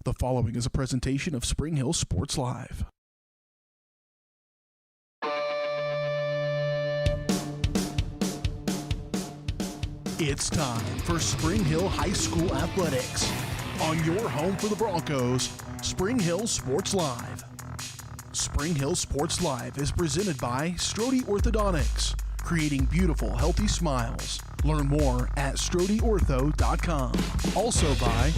The following is a presentation of Spring Hill Sports Live. It's time for Spring Hill High School Athletics. On your home for the Broncos, Spring Hill Sports Live. Spring Hill Sports Live is presented by Strode Orthodontics, creating beautiful, healthy smiles. Learn more at StrodeOrtho.com. Also by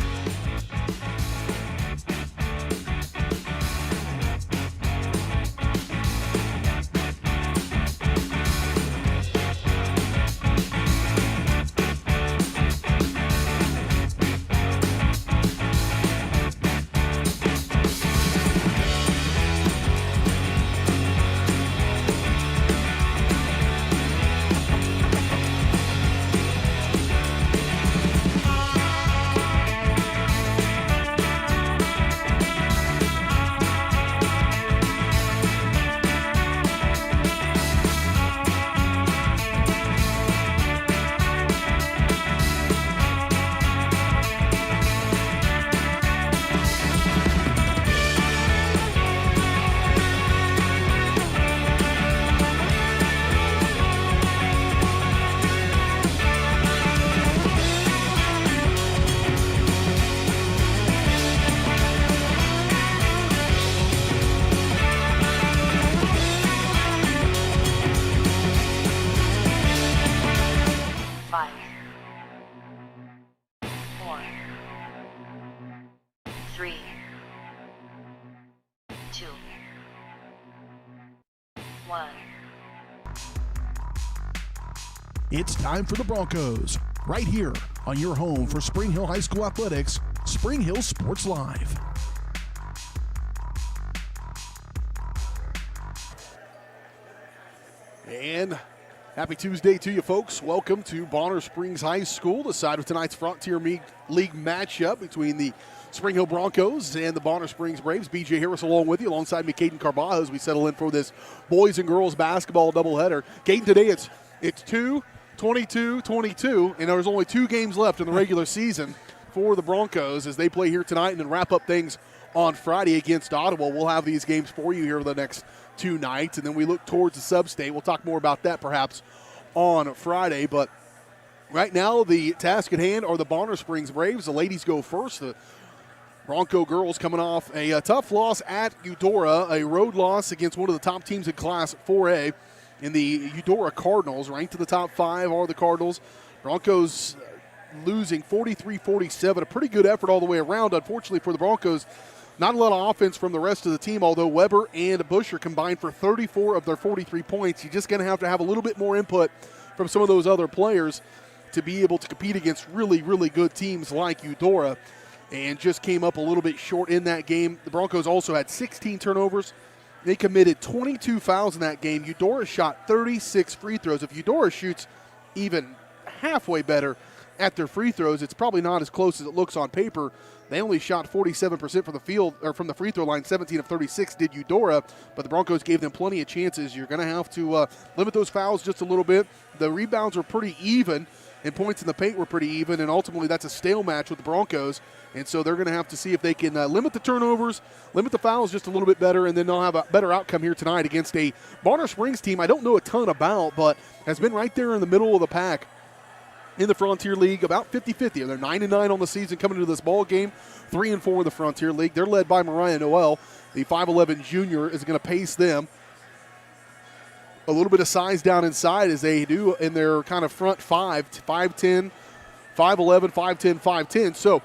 It's time for the Broncos, right here on your home for Spring Hill High School Athletics, Spring Hill Sports Live. And happy Tuesday to you folks. Welcome to Bonner Springs High School, the side of tonight's Frontier League matchup between the Spring Hill Broncos and the Bonner Springs Braves. BJ Harris along with you, alongside me, Caden Carbajo, as we settle in for this boys and girls basketball doubleheader. Caden, today it's 22-22, and there's only 2 games left in the regular season for the Broncos as they play here tonight and then wrap up things on Friday against Ottawa. We'll have these games for you here the next 2 nights, and then we look towards the sub-state. We'll talk more about that perhaps on Friday, but right now the task at hand are the Bonner Springs Braves. The ladies go first. The Bronco girls coming off a tough loss at Eudora, a road loss against one of the top teams in Class 4A. In the Eudora Cardinals, ranked in the top 5 are the Cardinals. Broncos losing 43-47, a pretty good effort all the way around. Unfortunately for the Broncos, not a lot of offense from the rest of the team, although Weber and Busher combined for 34 of their 43 points. You're just going to have a little bit more input from some of those other players to be able to compete against really, really good teams like Eudora, and just came up a little bit short in that game. The Broncos also had 16 turnovers. They committed 22 fouls in that game. Eudora shot 36 free throws. If Eudora shoots even halfway better at their free throws, it's probably not as close as it looks on paper. They only shot 47% from the field, or from the free throw line. 17 of 36 did Eudora, but the Broncos gave them plenty of chances. You're going to have to limit those fouls just a little bit. The rebounds were pretty even, and points in the paint were pretty even, and ultimately that's a stale match with the Broncos. And so they're going to have to see if they can limit the turnovers, limit the fouls just a little bit better, and then they'll have a better outcome here tonight against a Bonner Springs team I don't know a ton about, but has been right there in the middle of the pack in the Frontier League, about 50-50. They're 9-9 on the season coming into this ball game, 3-4 in the Frontier League. They're led by Mariah Noel. The 5'11 junior is going to pace them. A little bit of size down inside as they do in their kind of front 5'10", 5'11", 5'10", 5'10". So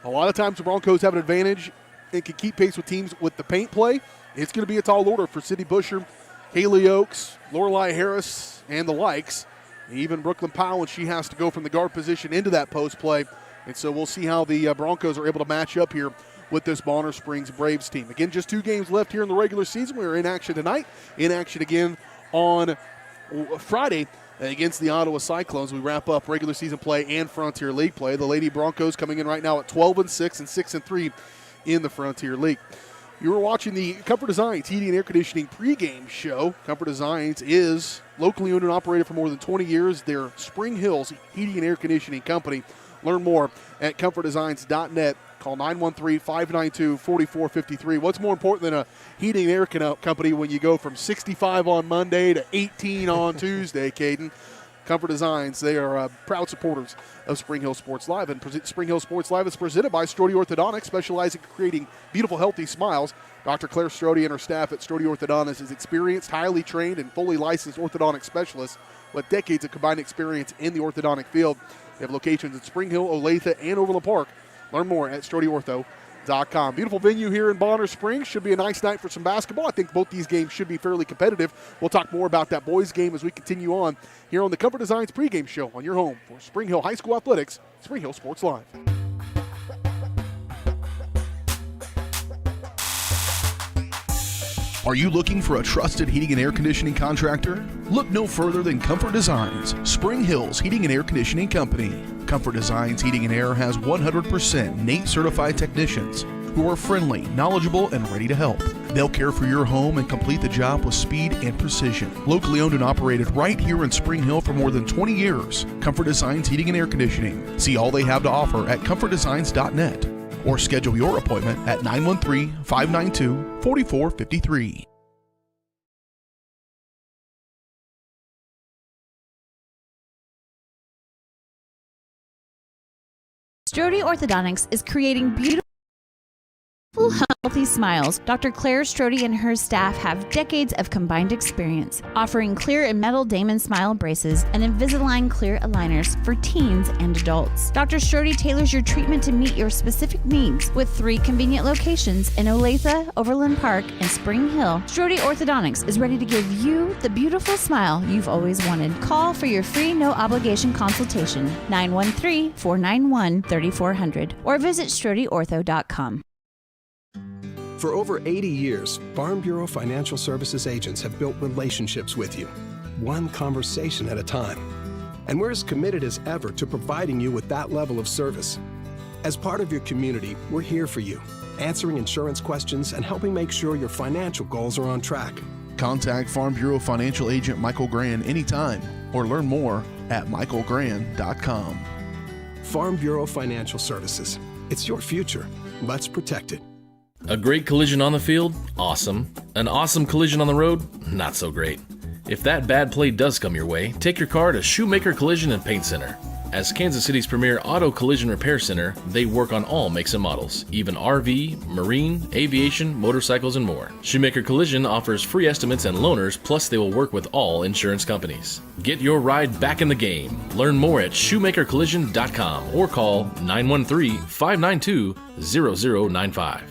a lot of times the Broncos have an advantage and can keep pace with teams with the paint play. It's going to be a tall order for Sydney Busher, Haley Oakes, Lorelei Harris, and the likes. Even Brooklyn Powell, when she has to go from the guard position into that post play. And so we'll see how the Broncos are able to match up here with this Bonner Springs Braves team. Again, just 2 games left here in the regular season. We are in action tonight, in action again on Friday against the Ottawa Cyclones. We wrap up regular season play and Frontier League play. The Lady Broncos coming in right now at 12-6 and 6-3 in the Frontier League. You were watching the Comfort Designs Heating and Air Conditioning pregame show. Comfort Designs is locally owned and operated for more than 20 years. They're Spring Hill's heating and air conditioning company, Learn more at comfortdesigns.net. Call 913-592-4453. What's more important than a heating and air company when you go from 65 on Monday to 18 on Tuesday, Caden? Comfort Designs, they are proud supporters of Spring Hill Sports Live. And Spring Hill Sports Live is presented by Strode Orthodontics, specializing in creating beautiful, healthy smiles. Dr. Claire Strode and her staff at Strode Orthodontics is experienced, highly trained, and fully licensed orthodontic specialists with decades of combined experience in the orthodontic field. They have locations in Spring Hill, Olathe, and Overland Park. Learn more at StrodeOrtho.com. Beautiful venue here in Bonner Springs. Should be a nice night for some basketball. I think both these games should be fairly competitive. We'll talk more about that boys game as we continue on here on the Comfort Designs pregame show on your home for Spring Hill High School Athletics, Spring Hill Sports Live. Are you looking for a trusted heating and air conditioning contractor? Look no further than Comfort Designs, Spring Hill's heating and air conditioning company. Comfort Designs Heating and Air has 100% NATE certified technicians who are friendly, knowledgeable, and ready to help. They'll care for your home and complete the job with speed and precision. Locally owned and operated right here in Spring Hill for more than 20 years, Comfort Designs Heating and Air Conditioning. See all they have to offer at comfortdesigns.net or schedule your appointment at 913-592-4453. Strode Orthodontics is creating beautiful, healthy smiles. Dr. Claire Strode and her staff have decades of combined experience, offering clear and metal Damon smile braces and Invisalign clear aligners for teens and adults. Dr. Strode tailors your treatment to meet your specific needs with 3 convenient locations in Olathe, Overland Park, and Spring Hill. Strode Orthodontics is ready to give you the beautiful smile you've always wanted. Call for your free no-obligation consultation, 913-491-3400, or visit StrodeOrtho.com. For over 80 years, Farm Bureau Financial Services agents have built relationships with you, one conversation at a time. And we're as committed as ever to providing you with that level of service. As part of your community, we're here for you, answering insurance questions and helping make sure your financial goals are on track. Contact Farm Bureau Financial Agent Michael Grand anytime or learn more at michaelgrand.com. Farm Bureau Financial Services. It's your future. Let's protect it. A great collision on the field? Awesome. An awesome collision on the road? Not so great. If that bad play does come your way, take your car to Shoemaker Collision and Paint Center. As Kansas City's premier auto collision repair center, they work on all makes and models, even RV, marine, aviation, motorcycles, and more. Shoemaker Collision offers free estimates and loaners, plus they will work with all insurance companies. Get your ride back in the game. Learn more at shoemakercollision.com or call 913-592-0095.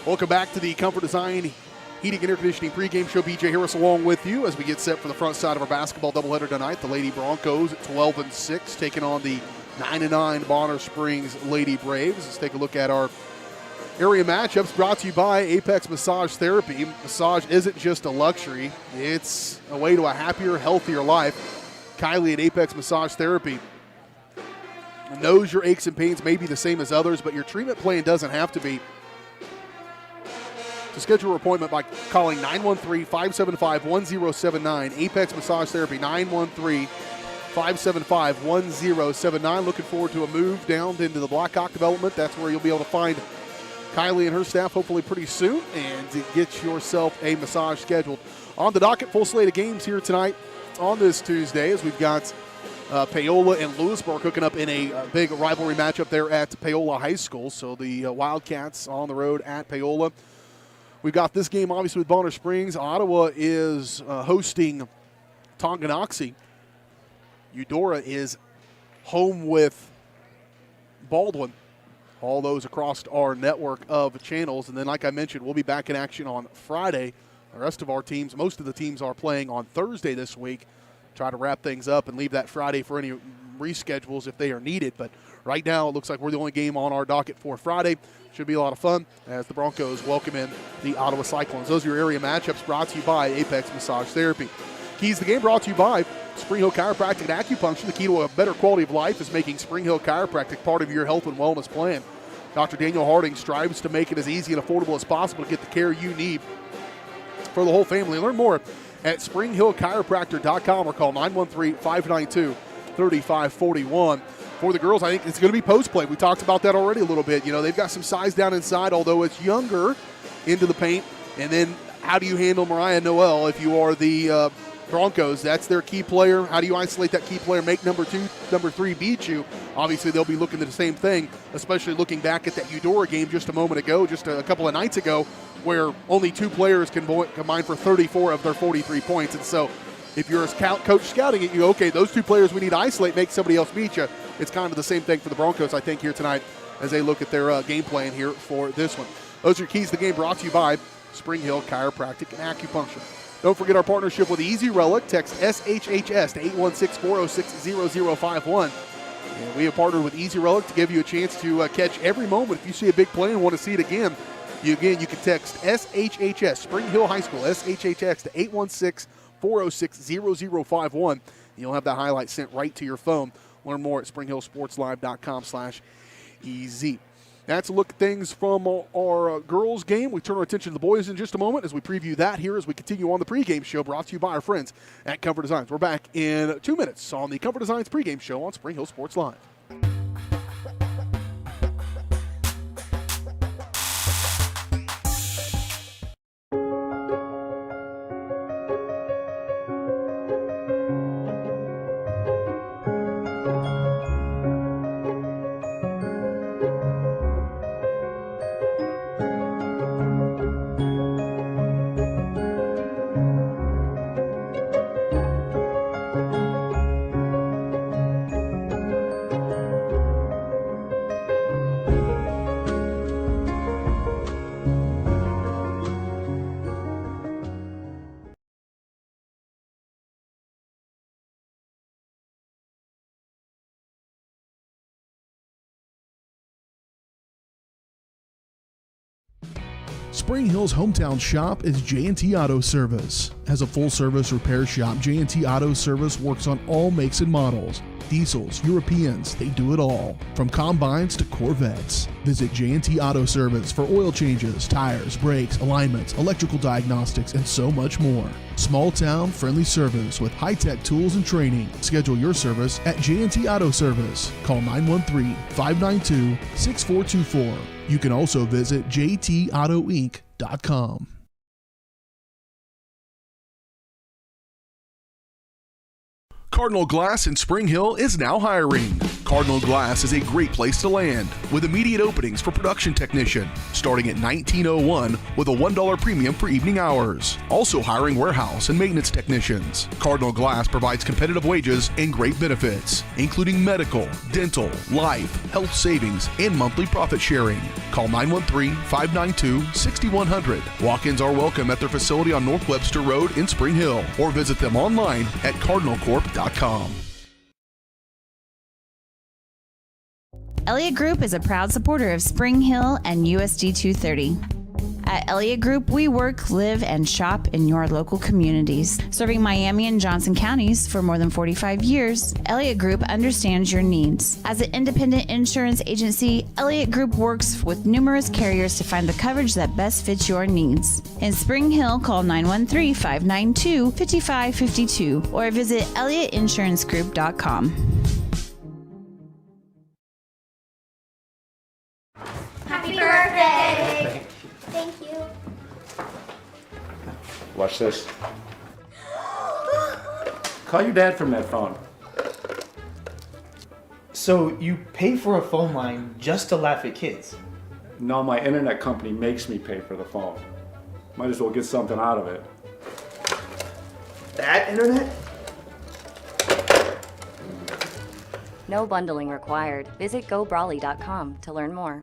Welcome back to the Comfort Design Heating and Air Conditioning pregame show. BJ Harris along with you as we get set for the front side of our basketball doubleheader tonight. The Lady Broncos at 12-6 taking on the 9-9 Bonner Springs Lady Braves. Let's take a look at our area matchups brought to you by Apex Massage Therapy. Massage isn't just a luxury. It's a way to a happier, healthier life. Kylie at Apex Massage Therapy knows your aches and pains may be the same as others, but your treatment plan doesn't have to be. To schedule an appointment by calling 913-575-1079. Apex Massage Therapy, 913-575-1079. Looking forward to a move down into the Blackhawk development. That's where you'll be able to find Kylie and her staff hopefully pretty soon and to get yourself a massage scheduled. On the docket, full slate of games here tonight on this Tuesday as we've got Paola and Lewisburg hooking up in a big rivalry matchup there at Paola High School. So the Wildcats on the road at Paola. We've got this game, obviously, with Bonner Springs. Ottawa is hosting Tonganoxie. Eudora is home with Baldwin. All those across our network of channels. And then, like I mentioned, we'll be back in action on Friday. The rest of our teams, most of the teams are playing on Thursday this week. Try to wrap things up and leave that Friday for any reschedules if they are needed. But right now, it looks like we're the only game on our docket for Friday. Should be a lot of fun as the Broncos welcome in the Ottawa Cyclones. Those are your area matchups brought to you by Apex Massage Therapy. Keys to the Game brought to you by Spring Hill Chiropractic and Acupuncture. The key to a better quality of life is making Spring Hill Chiropractic part of your health and wellness plan. Dr. Daniel Harding strives to make it as easy and affordable as possible to get the care you need for the whole family. Learn more at springhillchiropractor.com or call 913-592-3541. For the girls, I think it's going to be post play. We talked about that already a little bit. You know, they've got some size down inside, although it's younger, into the paint. And then how do you handle Mariah Noel if you are the Broncos? That's their key player. How do you isolate that key player, make number 2, number 3 beat you? Obviously, they'll be looking at the same thing, especially looking back at that Eudora game just a moment ago, just a couple of nights ago, where only 2 players combine for 34 of their 43 points. And so if you're a coach scouting it, you go, okay, those 2 players we need to isolate, make somebody else beat you. It's kind of the same thing for the Broncos, I think, here tonight as they look at their game plan here for this one. Those are your keys to the game brought to you by Spring Hill Chiropractic and Acupuncture. Don't forget our partnership with Easy Relic. Text SHHS to 816-406-0051. And we have partnered with Easy Relic to give you a chance to catch every moment. If you see a big play and want to see it again, you can text SHHS, Spring Hill High School, SHHS to 816-406-0051. You'll have that highlight sent right to your phone. Learn more at springhillsportslive.com/EZ. That's a look at things from our girls' game. We turn our attention to the boys in just a moment as we preview that here as we continue on the pregame show brought to you by our friends at Comfort Designs. We're back in 2 minutes on the Comfort Designs pregame show on Spring Hill Sports Live. Spring Hill's hometown shop is J&T Auto Service. As a full-service repair shop, J&T Auto Service works on all makes and models. Diesels, Europeans, they do it all. From combines to Corvettes. Visit J&T Auto Service for oil changes, tires, brakes, alignments, electrical diagnostics, and so much more. Small town, friendly service with high-tech tools and training. Schedule your service at J&T Auto Service. Call 913-592-6424. You can also visit jtautoinc.com. Cardinal Glass in Spring Hill is now hiring. Cardinal Glass is a great place to land with immediate openings for production technician starting at $19.01 with a $1 premium for evening hours. Also hiring warehouse and maintenance technicians. Cardinal Glass provides competitive wages and great benefits, including medical, dental, life, health savings, and monthly profit sharing. Call 913-592-6100. Walk-ins are welcome at their facility on North Webster Road in Spring Hill or visit them online at cardinalcorp.com. Elliott Group is a proud supporter of Spring Hill and USD 230. At Elliott Group, we work, live, and shop in your local communities. Serving Miami and Johnson counties for more than 45 years, Elliott Group understands your needs. As an independent insurance agency, Elliott Group works with numerous carriers to find the coverage that best fits your needs. In Spring Hill, call 913-592-5552 or visit ElliottInsuranceGroup.com. Happy birthday! Thank you. Watch this. Call your dad from that phone. So you pay for a phone line just to laugh at kids? No, my internet company makes me pay for the phone. Might as well get something out of it. That internet? No bundling required. Visit GoBrawly.com to learn more.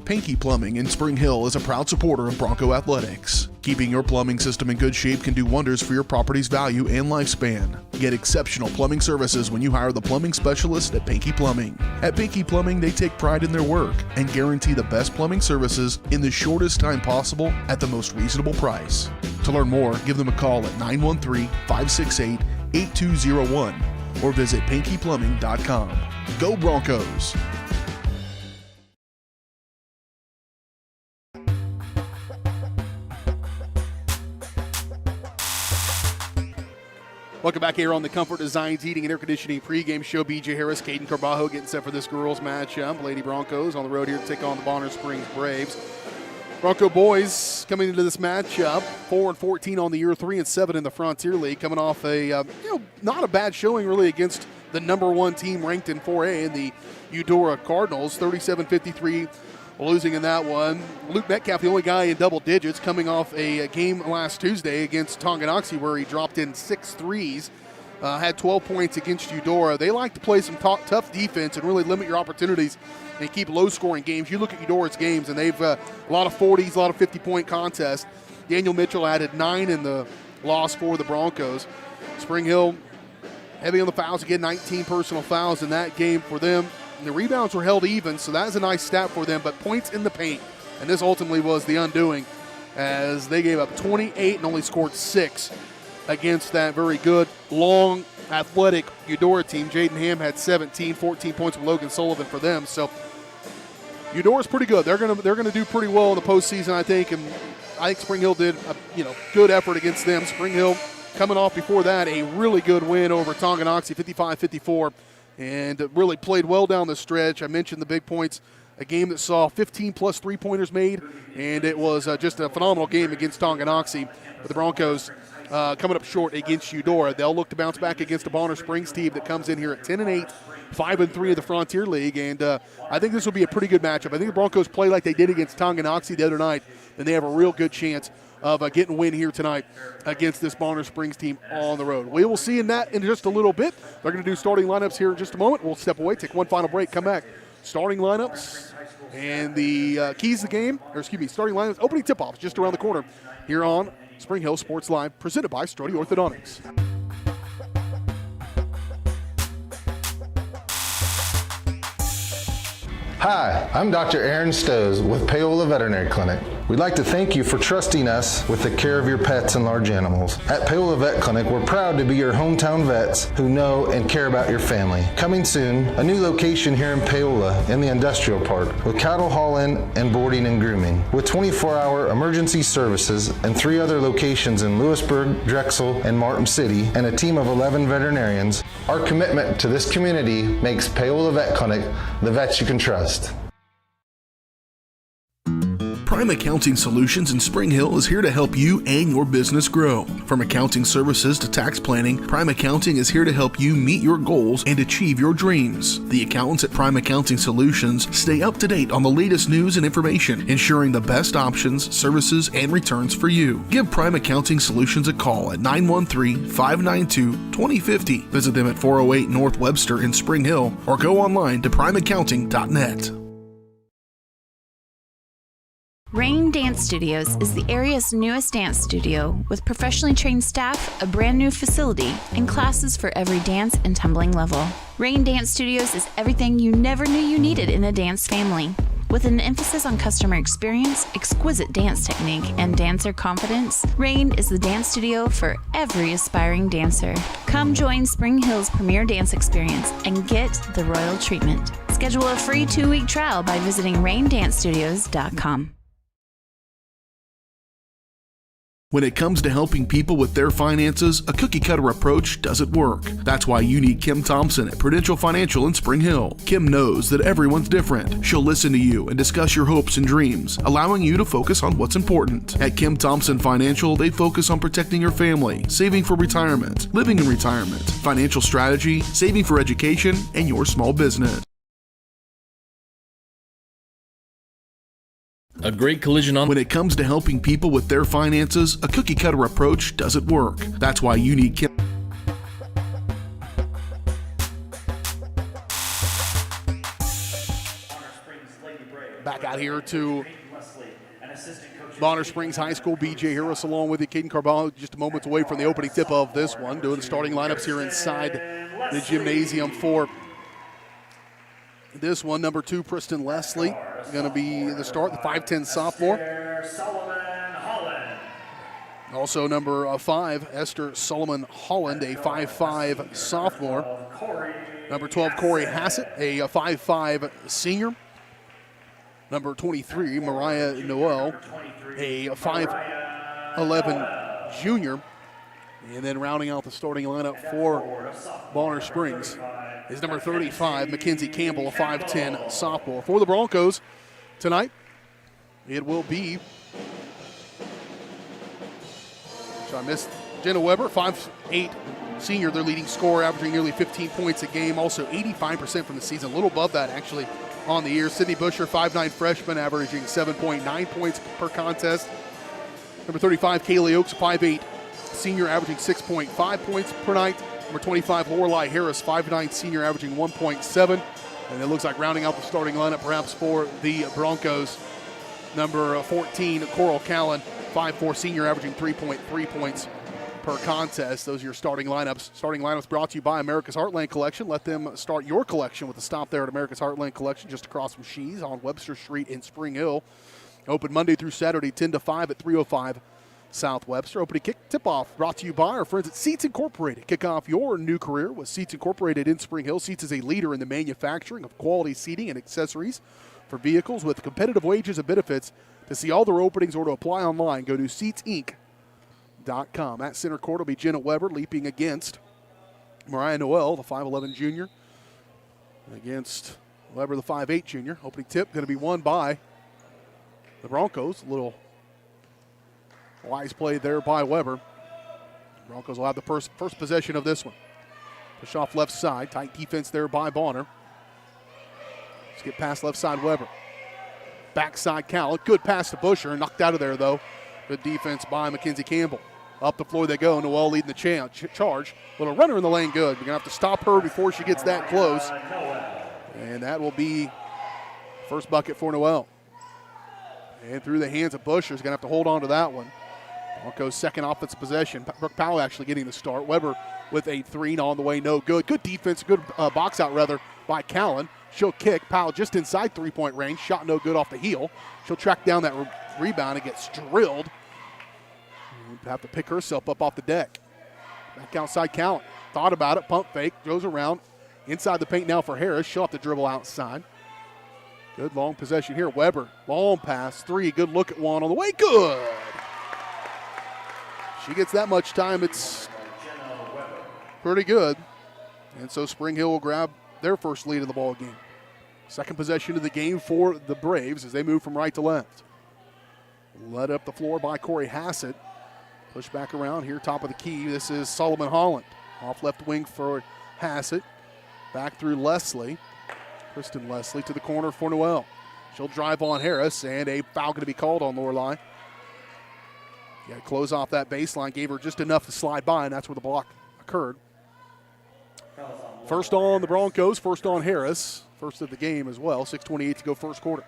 Pinky Plumbing in Spring Hill is a proud supporter of Bronco Athletics. Keeping your plumbing system in good shape can do wonders for your property's value and lifespan. Get exceptional plumbing services when you hire the plumbing specialist at Pinky Plumbing. At Pinky Plumbing, they take pride in their work and guarantee the best plumbing services in the shortest time possible at the most reasonable price. To learn more, give them a call at 913-568-8201 or visit pinkyplumbing.com. Go Broncos! Welcome back here on the Comfort Designs Heating and Air Conditioning pregame show. BJ Harris, Caden Carbajo getting set for this girls matchup. Lady Broncos on the road here to take on the Bonner Springs Braves. Bronco boys coming into this matchup 4-14 on the year, 3-7 in the Frontier League, coming off a not a bad showing really against the number one team ranked in 4A in the Eudora Cardinals, 37-53. Losing in that one. Luke Metcalf, the only guy in double digits, coming off a game last Tuesday against Tonganoxie where he dropped in 6 threes, had 12 points against Eudora. They like to play some tough defense and really limit your opportunities and keep low-scoring games. You look at Eudora's games, and they've a lot of 40s, a lot of 50-point contests. Daniel Mitchell added 9 in the loss for the Broncos. Spring Hill heavy on the fouls, again 19 personal fouls in that game for them. The rebounds were held even, so that is a nice stat for them, but points in the paint, and this ultimately was the undoing as they gave up 28 and only scored 6 against that very good, long, athletic Eudora team. Jaden Ham had 17, 14 points with Logan Sullivan for them, so Eudora's pretty good. They're gonna do pretty well in the postseason, I think, and I think Spring Hill did a good effort against them. Spring Hill coming off before that a really good win over Tonganoxie, 55-54. And really played well down the stretch. I mentioned the big points, a game that saw 15-plus three-pointers made, and it was just a phenomenal game against Tonganoxie. But the Broncos coming up short against Eudora. They'll look to bounce back against the Bonner Springs team that comes in here at 10-8, 5-3 in the Frontier League, and I think this will be a pretty good matchup. I think the Broncos play like they did against Tonganoxie the other night, and they have a real good chance of getting a win here tonight against this Bonner Springs team on the road. We will see in that in just a little bit. They're going to do starting lineups here in just a moment. We'll step away, take one final break, come back. Starting lineups and the keys to the game, starting lineups, opening tip-off just around the corner here on Spring Hill Sports Live, presented by Strody Orthodontics. Hi, I'm Dr. Aaron Stowe with Paola Veterinary Clinic. We'd like to thank you for trusting us with the care of your pets and large animals. At Paola Vet Clinic, we're proud to be your hometown vets who know and care about your family. Coming soon, a new location here in Paola in the industrial park with cattle haul-in and boarding and grooming. With 24-hour emergency services and 3 other locations in Lewisburg, Drexel, and Martin City, and a team of 11 veterinarians, our commitment to this community makes Paola Vet Clinic the vets you can trust. Prime Accounting Solutions in Spring Hill is here to help you and your business grow. From accounting services to tax planning, Prime Accounting is here to help you meet your goals and achieve your dreams. The accountants at Prime Accounting Solutions stay up to date on the latest news and information, ensuring the best options, services, and returns for you. Give Prime Accounting Solutions a call at 913-592-2050. Visit them at 408 North Webster in Spring Hill or go online to primeaccounting.net. Rain Dance Studios is the area's newest dance studio with professionally trained staff, a brand new facility, and classes for every dance and tumbling level. Rain Dance Studios is everything you never knew you needed in a dance family. With an emphasis on customer experience, exquisite dance technique, and dancer confidence, Rain is the dance studio for every aspiring dancer. Come join Spring Hill's premier dance experience and get the royal treatment. Schedule a free 2-week trial by visiting raindancestudios.com. When it comes to helping people with their finances, a cookie-cutter approach doesn't work. That's why you need Kim Thompson at Prudential Financial in Spring Hill. Kim knows that everyone's different. She'll listen to you and discuss your hopes and dreams, allowing you to focus on what's important. At Kim Thompson Financial, they focus on protecting your family, saving for retirement, living in retirement, financial strategy, saving for education, and your small business. A great collision on... When it comes to helping people with their finances, a cookie-cutter approach doesn't work. That's why you need Kim. Back out here to Bonner Springs High School. B.J. Harris along with you. Caden Carvalho just a moment away from the opening tip of this one. Doing the starting lineups here inside the gymnasium for this one. Number 2, Preston Leslie, going to be the start, the 5'10 sophomore. Also number 5, Esther Solomon Holland, a 5'5 sophomore. Number 12, Corey Hassett, a 5'5 senior. Number 23, Mariah Noel, a 5'11 junior. And then rounding out the starting lineup for Bonner Springs is number 35, Mackenzie Campbell, a 5'10 sophomore. For the Broncos tonight, it will be, I missed, Jenna Weber, 5'8 senior, their leading scorer, averaging nearly 15 points a game, also 85% from the season, a little above that actually on the year. Sydney Busher, 5'9 freshman, averaging 7.9 points per contest. Number 35, Kaylee Oakes, 5'8 senior, averaging 6.5 points per night. Number 25, Lorelei Harris, 5'9 senior, averaging 1.7. And it looks like rounding out the starting lineup perhaps for the Broncos. Number 14, Coral Callan, 5'4 senior, averaging 3.3 points per contest. Those are your starting lineups. Starting lineups brought to you by America's Heartland Collection. Let them start your collection with a stop there at America's Heartland Collection just across from Shees on Webster Street in Spring Hill. Open Monday through Saturday, 10 to 5 at 305 South Webster. Opening kick tip-off brought to you by our friends at Seats Incorporated. Kick off your new career with Seats Incorporated in Spring Hill. Seats is a leader in the manufacturing of quality seating and accessories for vehicles with competitive wages and benefits. To see all their openings or to apply online, go to seatsinc.com. At center court will be Jenna Weber leaping against Mariah Noel, the 5'11 junior, against Weber, the 5'8 junior. Opening tip going to be won by the Broncos. A little wise play there by Weber. Broncos will have the first possession of this one. Push off left side. Tight defense there by Bonner. Let's get past left side Weber. Backside Cal. Good pass to Busher. Knocked out of there, though. Good defense by Mackenzie Campbell. Up the floor they go. Noel leading the charge. Little runner in the lane, good. We're going to have to stop her before she gets that close. And that will be first bucket for Noel. And through the hands of Busher. He's going to have to hold on to that one. Broncos' second offensive possession. Brooke Powell actually getting the start. Weber with a 3 on the way, no good. Good defense, good box out rather by Callan. She'll kick. Powell just inside three-point range. Shot no good off the heel. She'll track down that rebound and gets drilled. And have to pick herself up off the deck. Back outside Callan. Thought about it. Pump fake. Goes around. Inside the paint now for Harris. She'll have to dribble outside. Good long possession here. Weber. Long pass. 3. Good look at one on the way. Good. She gets that much time. It's pretty good. And so Spring Hill will grab their first lead of the ball game. Second possession of the game for the Braves as they move from right to left. Led up the floor by Corey Hassett. Push back around here, top of the key. This is Solomon Holland. Off left wing for Hassett. Back through Leslie. Kristen Leslie to the corner for Noel. She'll drive on Harris, and a foul going to be called on Lorelei. Yeah, close off that baseline. Gave her just enough to slide by, and that's where the block occurred. First on the Broncos, first on Harris. First of the game as well. 6:28 to go first quarter.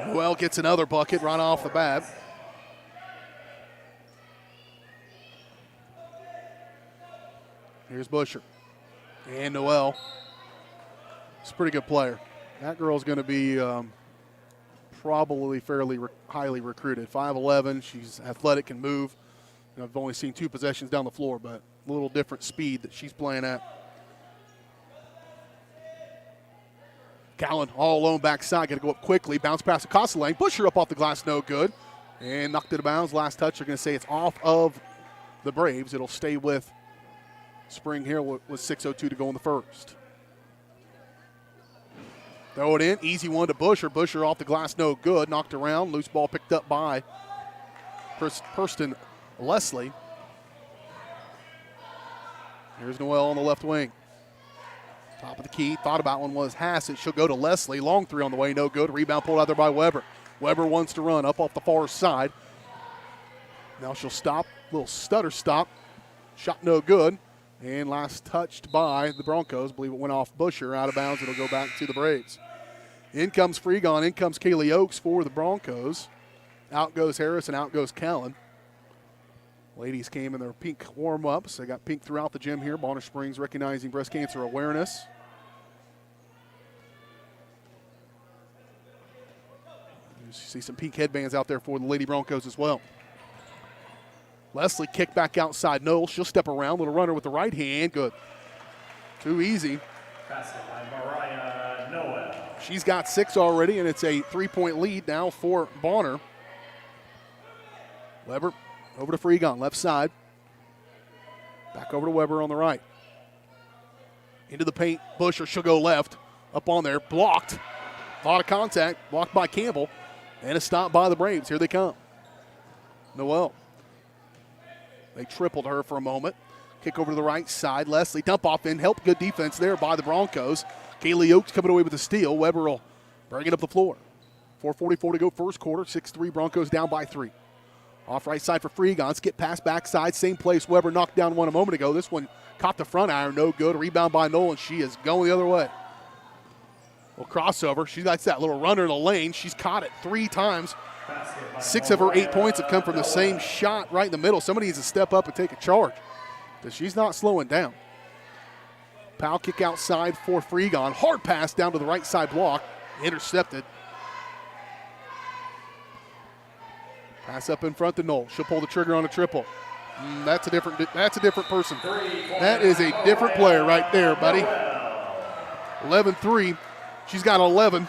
Noel gets another bucket right off the bat. Here's Busher. And Noel. He's a pretty good player. That girl's going to be probably fairly highly recruited. 5'11", she's athletic, can move. You know, I've only seen 2 possessions down the floor, but a little different speed that she's playing at. Callan all alone backside, got to go up quickly. Bounce past Acosta lane. Busher up off the glass, no good. And knocked it out of bounds. Last touch, they're going to say it's off of the Braves. It'll stay with Spring Hill with 6:02 to go in the first. Throw it in, easy one to Busher. Busher off the glass, no good. Knocked around, loose ball picked up by Preston Leslie. Here's Noel on the left wing. Top of the key, thought about one was Hassett. She'll go to Leslie. Long 3 on the way, no good. Rebound pulled out there by Weber. Weber wants to run up off the far side. Now she'll stop, little stutter stop. Shot no good. And last touched by the Broncos. I believe it went off Busher, out of bounds. It'll go back to the Braves. In comes Freegon. In comes Kaylee Oakes for the Broncos. Out goes Harris and out goes Callan. Ladies came in their pink warm-ups. They got pink throughout the gym here. Bonner Springs recognizing breast cancer awareness. You see some pink headbands out there for the Lady Broncos as well. Leslie kick back outside Noel. She'll step around. Little runner with the right hand. Good. Too easy. She's got 6 already, and it's a 3-point lead now for Bonner. Weber over to Freegon, left side. Back over to Weber on the right. Into the paint. Busher, she'll go left. Up on there. Blocked. A lot of contact. Blocked by Campbell. And a stop by the Braves. Here they come. Noel. They tripled her for a moment. Kick over to the right side. Leslie, dump off in. Help, good defense there by the Broncos. Kaylee Oakes coming away with a steal. Weber will bring it up the floor. 4:44 to go first quarter. 6-3 Broncos down by 3. Off right side for Freegon. Skip pass backside. Same place Weber knocked down one a moment ago. This one caught the front iron. No good. Rebound by Nolan. She is going the other way. Well, crossover. She likes that little runner in the lane. She's caught it 3 times. 6 of her 8 points have come from the same shot right in the middle. Somebody needs to step up and take a charge, because she's not slowing down. Powell kick outside for Freegon. Hard pass down to the right side block. Intercepted. Pass up in front to Knoll. She'll pull the trigger on a triple. That's a different person. That is a different player right there, buddy. 11-3. She's got 11.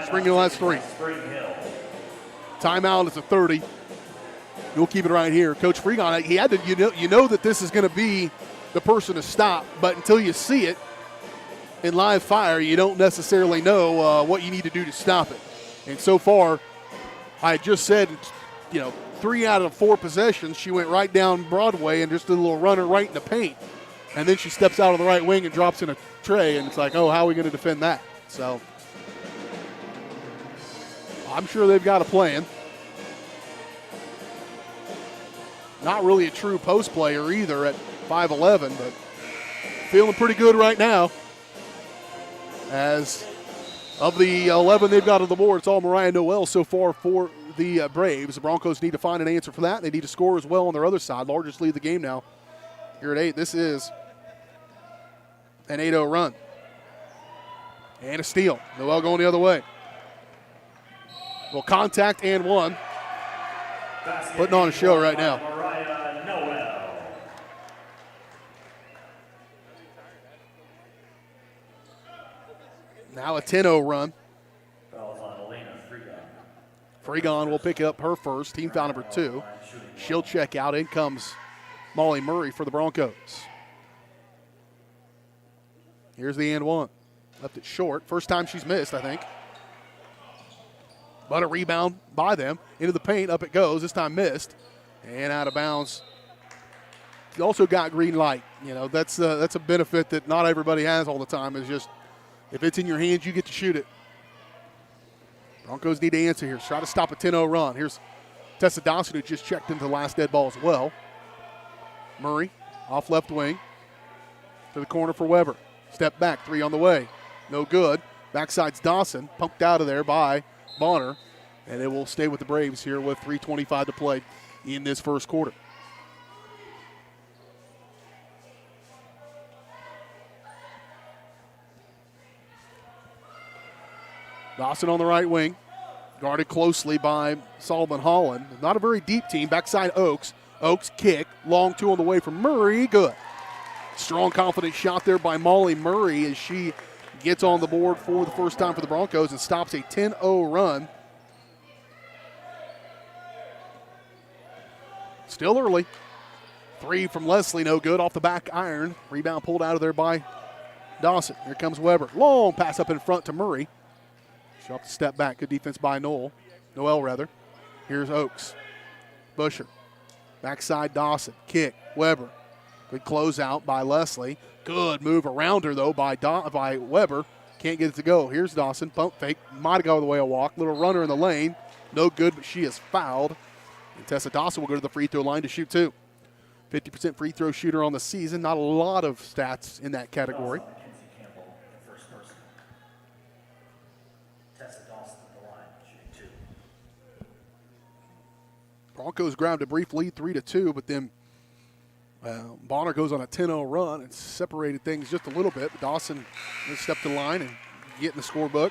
Spring Hill has 3. Timeout is a 30. You'll keep it right here. Coach Freegon, he had to, you know that this is going to be the person to stop, but until you see it in live fire, you don't necessarily know what you need to do to stop it. And so far, I just said, 3 out of 4 possessions, she went right down Broadway and just did a little runner right in the paint. And then she steps out on the right wing and drops in a tray, and it's like, oh, how are we going to defend that? So I'm sure they've got a plan. Not really a true post player either at 5'11", but feeling pretty good right now. As of the 11 they've got on the board, it's all Mariah Noel so far for the Braves. The Broncos need to find an answer for that. They need to score as well on their other side. Largest lead of the game now here at 8. This is an 8-0 run. And a steal. Noel going the other way. Well, contact and 1. Putting on a show right now. Now a 10-0 run. Freegon will pick up her first, team foul number 2. She'll check out. In comes Molly Murray for the Broncos. Here's the and 1. Left it short. First time she's missed, I think. But a rebound by them. Into the paint, up it goes. This time missed. And out of bounds. He also got green light. That's a benefit that not everybody has all the time, is just if it's in your hands, you get to shoot it. Broncos need to answer here. Try to stop a 10-0 run. Here's Tessa Dawson, who just checked into the last dead ball as well. Murray off left wing to the corner for Weber. Step back, 3 on the way. No good. Backside's Dawson, pumped out of there by Bonner, and it will stay with the Braves here with 3:25 to play in this first quarter. Dawson on the right wing, guarded closely by Solomon Holland. Not a very deep team. Backside Oakes. Oakes kick. Long 2 on the way from Murray. Good. Strong, confident shot there by Molly Murray as she gets on the board for the first time for the Broncos and stops a 10-0 run. Still early. 3 from Leslie, no good. Off the back iron. Rebound pulled out of there by Dawson. Here comes Weber. Long pass up in front to Murray. She'll have to step back. Good defense by Noel. Here's Oakes. Busher. Backside Dawson. Kick. Weber. Good closeout by Leslie. Good move around her, though, by Weber. Can't get it to go. Here's Dawson. Pump fake. Might have gone the way of walk. Little runner in the lane. No good, but she is fouled. And Tessa Dawson will go to the free throw line to shoot 2. 50% free throw shooter on the season. Not a lot of stats in that category. Broncos grabbed a brief lead 3-2, but then Bonner goes on a 10-0 run and separated things just a little bit. But Dawson stepped to the line and get in the scorebook.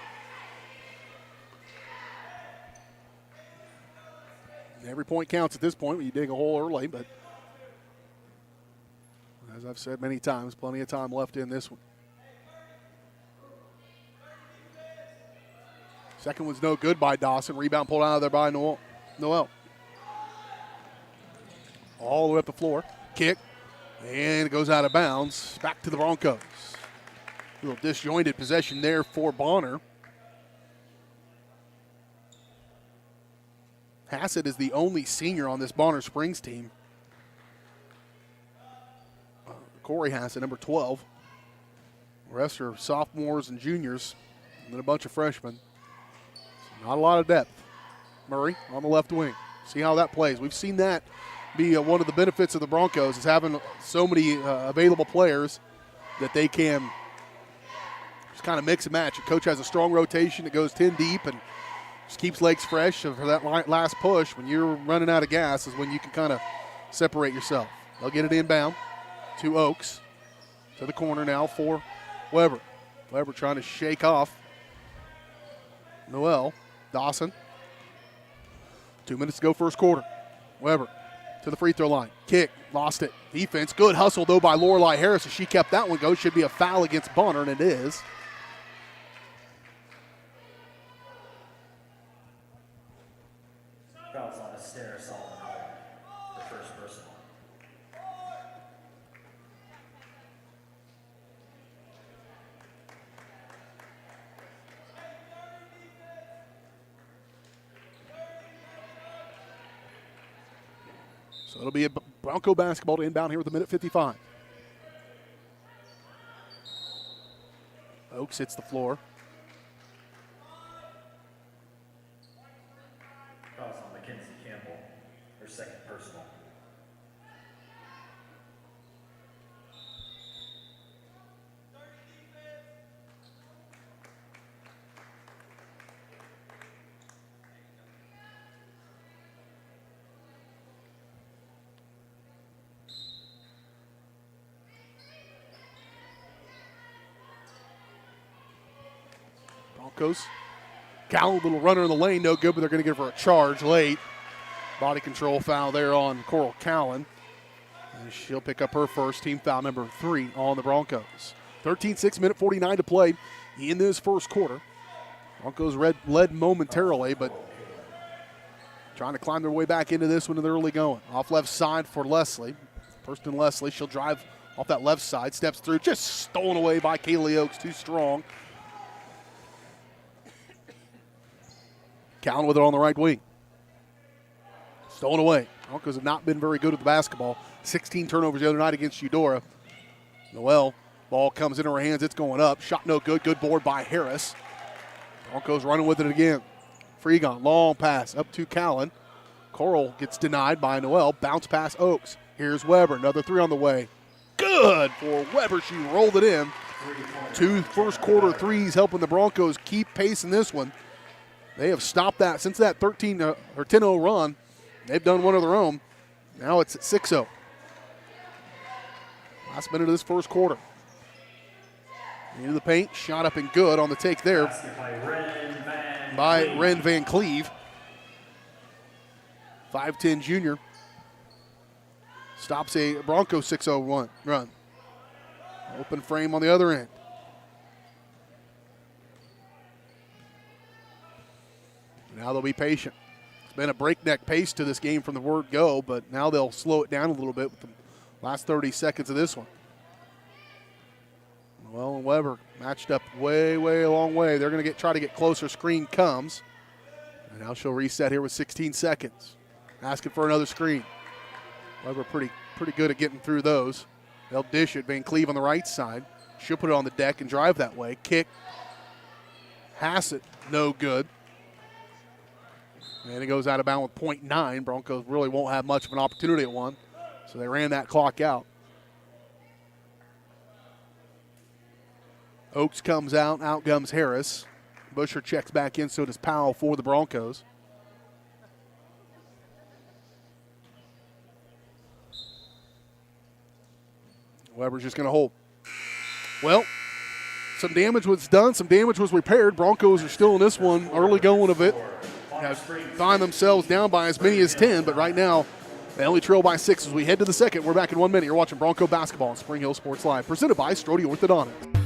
Every point counts at this point when you dig a hole early, but as I've said many times, plenty of time left in this one. Second one's no good by Dawson. Rebound pulled out of there by Noel. All the way up the floor. Kick. And it goes out of bounds. Back to the Broncos. A little disjointed possession there for Bonner. Hassett is the only senior on this Bonner Springs team. Corey Hassett, number 12. The rest are sophomores and juniors, and then a bunch of freshmen. So not a lot of depth. Murray on the left wing. See how that plays. We've seen that be one of the benefits of the Broncos is having so many available players that they can just kind of mix and match. The coach has a strong rotation that goes 10 deep and just keeps legs fresh. And for that last push, when you're running out of gas is when you can kind of separate yourself. They'll get it inbound to Oaks. To the corner now for Weber. Weber trying to shake off Noel. Dawson. 2 minutes to go first quarter. Weber to the free throw line. Kick. Lost it. Defense. Good hustle, though, by Lorelei Harris. If she kept that one go, should be a foul against Bonner, and it is. Fouls on Esther Solomon, the first personal. So it'll be a Bronco basketball to inbound here with a minute 55. Oaks hits the floor. Fouls on Mackenzie Campbell, her second personal. Broncos. Cal, little runner in the lane, no good, but they're going to give her a charge late. Body control foul there on Coral Cowan. And she'll pick up her first, team foul number 3 on the Broncos. 13-6, minute 49 to play in this first quarter. Broncos led momentarily, but trying to climb their way back into this one in the early going. Off left side for Leslie. Kirsten Leslie, she'll drive off that left side, steps through, just stolen away by Kaylee Oaks, too strong. Cowan with it on the right wing. Stolen away. Broncos have not been very good with the basketball. 16 turnovers the other night against Eudora. Noel, ball comes into her hands. It's going up. Shot no good. Good board by Harris. Broncos running with it again. Freegon, long pass up to Cowan. Coral gets denied by Noel. Bounce pass Oaks. Here's Weber. Another 3 on the way. Good for Weber. She rolled it in. 2 first quarter threes helping the Broncos keep pace in this one. They have stopped that since that 10-0 run. They've done one of their own. Now it's at 6-0. Last minute of this first quarter. Into the paint, shot up and good on the take there by Ren Van Cleve. 5'10 junior. Stops a Bronco 6-0 run. Open frame on the other end. Now they'll be patient. It's been a breakneck pace to this game from the word go, but now they'll slow it down a little bit with the last 30 seconds of this one. Noel and Weber matched up way a long way. They're going to try to get closer. Screen comes. And now she'll reset here with 16 seconds. Asking for another screen. Weber pretty good at getting through those. They'll dish it. Van Cleve on the right side. She'll put it on the deck and drive that way. Kick. Hassett, no good. And it goes out of bounds with .9. Broncos really won't have much of an opportunity at one, so they ran that clock out. Oaks comes out comes Harris. Busher checks back in, so does Powell for the Broncos. Weber's just going to hold. Well, some damage was done, some damage was repaired. Broncos are still in this one, early going of it. Find themselves down by as many as 10, but right now they only trail by 6 as we head to the second. We're back in 1 minute. You're watching Bronco basketball on Spring Hill Sports Live, presented by Strode Orthodontics.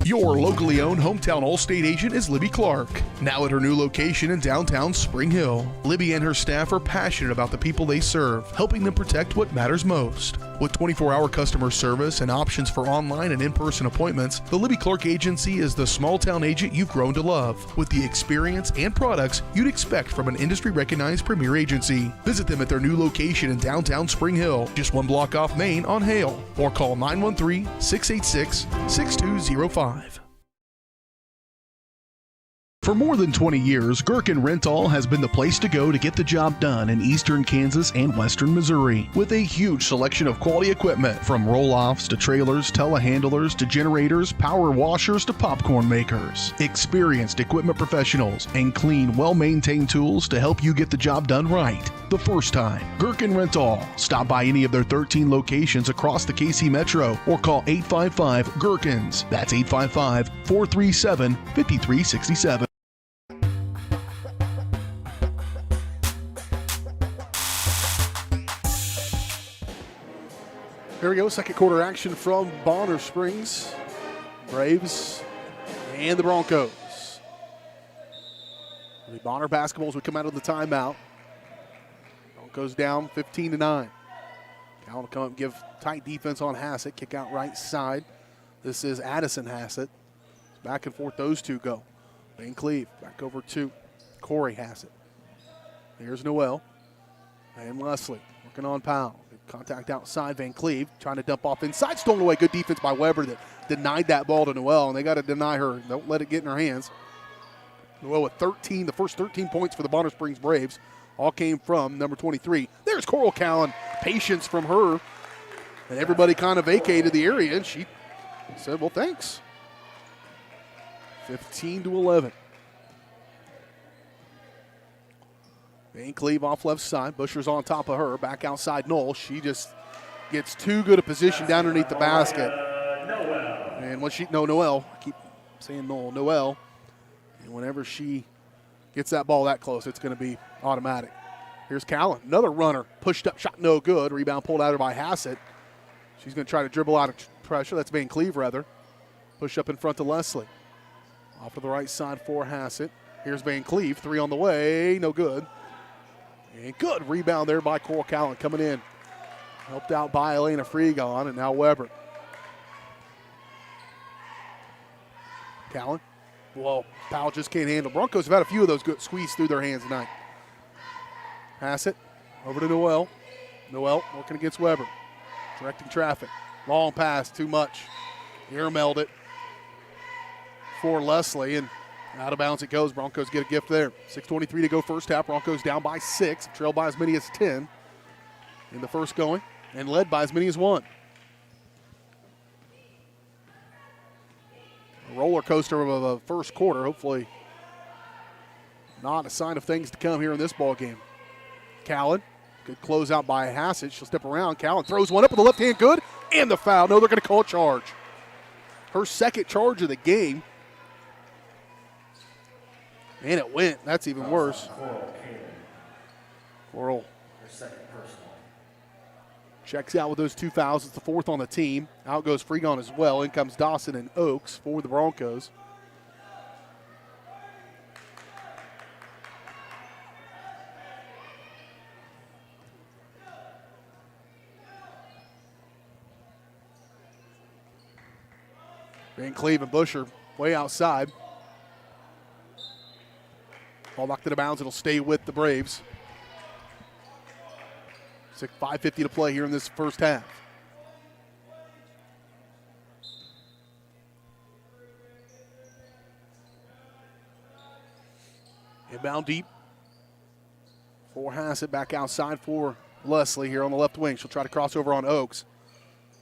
Your locally owned hometown Allstate agent is Libby Clark, now at her new location in downtown Spring Hill. Libby and her staff are passionate about the people they serve, helping them protect what matters most. With 24-hour customer service and options for online and in-person appointments, the Libby Clark Agency is the small-town agent you've grown to love, with the experience and products you'd expect from an industry-recognized premier agency. Visit them at their new location in downtown Spring Hill, just 1 block off Main on Hale, or call 913-686-6205. For more than 20 years, Gherkin Rental has been the place to go to get the job done in eastern Kansas and western Missouri. With a huge selection of quality equipment, from roll-offs to trailers, telehandlers to generators, power washers to popcorn makers. Experienced equipment professionals and clean, well-maintained tools to help you get the job done right the first time. Gherkin Rental. Stop by any of their 13 locations across the KC Metro or call 855-GHERKINS. That's 855-437-5367. Here we go, second quarter action from Bonner Springs. Braves and the Broncos. The Bonner basketball as we come out of the timeout. Broncos down 15-9. Callen will come up and give tight defense on Hassett. Kick out right side. This is Addison Hassett. Back and forth those two go. Van Cleve back over to Corey Hassett. Here's Noel and Leslie working on Powell. Contact outside, Van Cleve trying to dump off inside, stolen away. Good defense by Weber that denied that ball to Noel, and they got to deny her. Don't let it get in her hands. Noel with 13, the first 13 points for the Bonner Springs Braves, all came from number 23. There's Coral Callen. Patience from her, and everybody kind of vacated the area, and she said, well, thanks. 15-11. Van Cleve off left side. Busher's on top of her. Back outside Knoll. She just gets too good a position down underneath the basket. And when Noel. I keep saying Noel. And whenever she gets that ball that close, it's going to be automatic. Here's Callen. Another runner. Pushed up, shot no good. Rebound pulled out of by Hassett. She's going to try to dribble out of pressure. That's Van Cleve, rather. Push up in front of Leslie. Off to the right side for Hassett. Here's Van Cleve. 3 on the way. No good. And good rebound there by Coral Callen coming in. Helped out by Elena Freegon, and now Weber. Callen. Well, Powell just can't handle. Broncos have had a few of those good squeeze through their hands tonight. Pass it over to Noel. Noel working against Weber. Directing traffic. Long pass, too much. Earmailed it for Leslie, and out of bounds it goes. Broncos get a gift there. 6:23 to go first half. Broncos down by 6. Trailed by as many as 10 in the first going, and led by as many as 1. A roller coaster of a first quarter. Hopefully not a sign of things to come here in this ball game. Callen, good closeout by Hassett. She'll step around. Callen throws one up with the left hand, good, and the foul. No, they're going to call a charge. Her second charge of the game. And it went. That's even worse. Coral. Checks out with those 2 fouls. It's the 4th on the team. Out goes Freegon as well. In comes Dawson and Oaks for the Broncos. Van Cleve and Busher way outside. Ball knocked out of bounds. It'll stay with the Braves. 5:50 to play here in this first half. Inbound deep for Hassett, back outside for Leslie here on the left wing. She'll try to cross over on Oaks.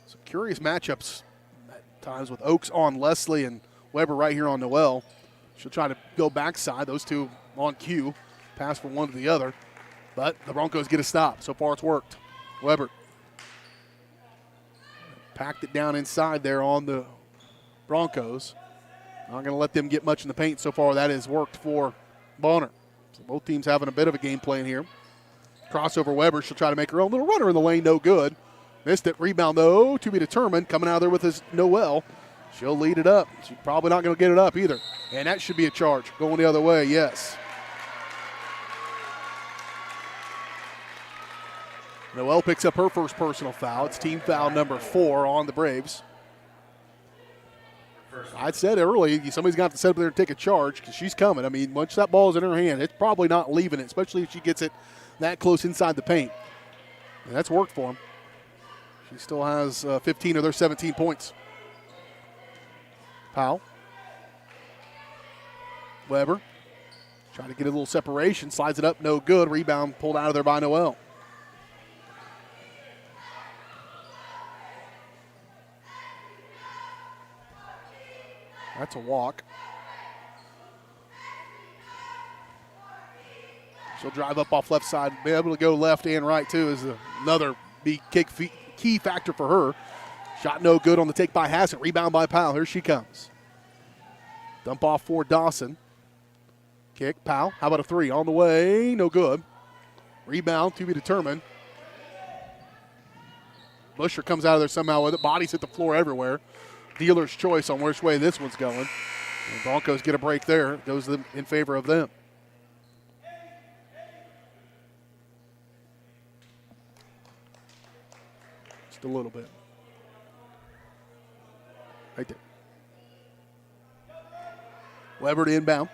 Some curious matchups at times with Oaks on Leslie and Weber right here on Noel. She'll try to go backside, those two on cue, pass from one to the other. But the Broncos get a stop. So far it's worked. Weber packed it down inside there on the Broncos. Not going to let them get much in the paint so far. That has worked for Bonner. So both teams having a bit of a game plan here. Crossover Weber. She'll try to make her own little runner in the lane. No good. Missed it. Rebound, though, to be determined. Coming out of there with his Noel. She'll lead it up. She's probably not going to get it up either. And that should be a charge. Going the other way, yes. Noel picks up her first personal foul. It's team foul number 4 on the Braves. I said early, somebody's got to sit up there and take a charge because she's coming. I mean, once that ball is in her hand, it's probably not leaving it, especially if she gets it that close inside the paint. And that's worked for him. She still has 15 of their 17 points. Powell. Weber. Trying to get a little separation. Slides it up. No good. Rebound pulled out of there by Noel. That's a walk. She'll drive up off left side. Be able to go left and right, too, is another big key factor for her. Shot no good on the take by Hassett. Rebound by Powell. Here she comes. Dump off for Dawson. Kick. Powell. How about a three? On the way. No good. Rebound to be determined. Busher comes out of there somehow with it. Bodies hit the floor everywhere. Dealer's choice on which way this one's going. The Broncos get a break there. Goes in favor of them. Just a little bit. Right there. Weber to inbound.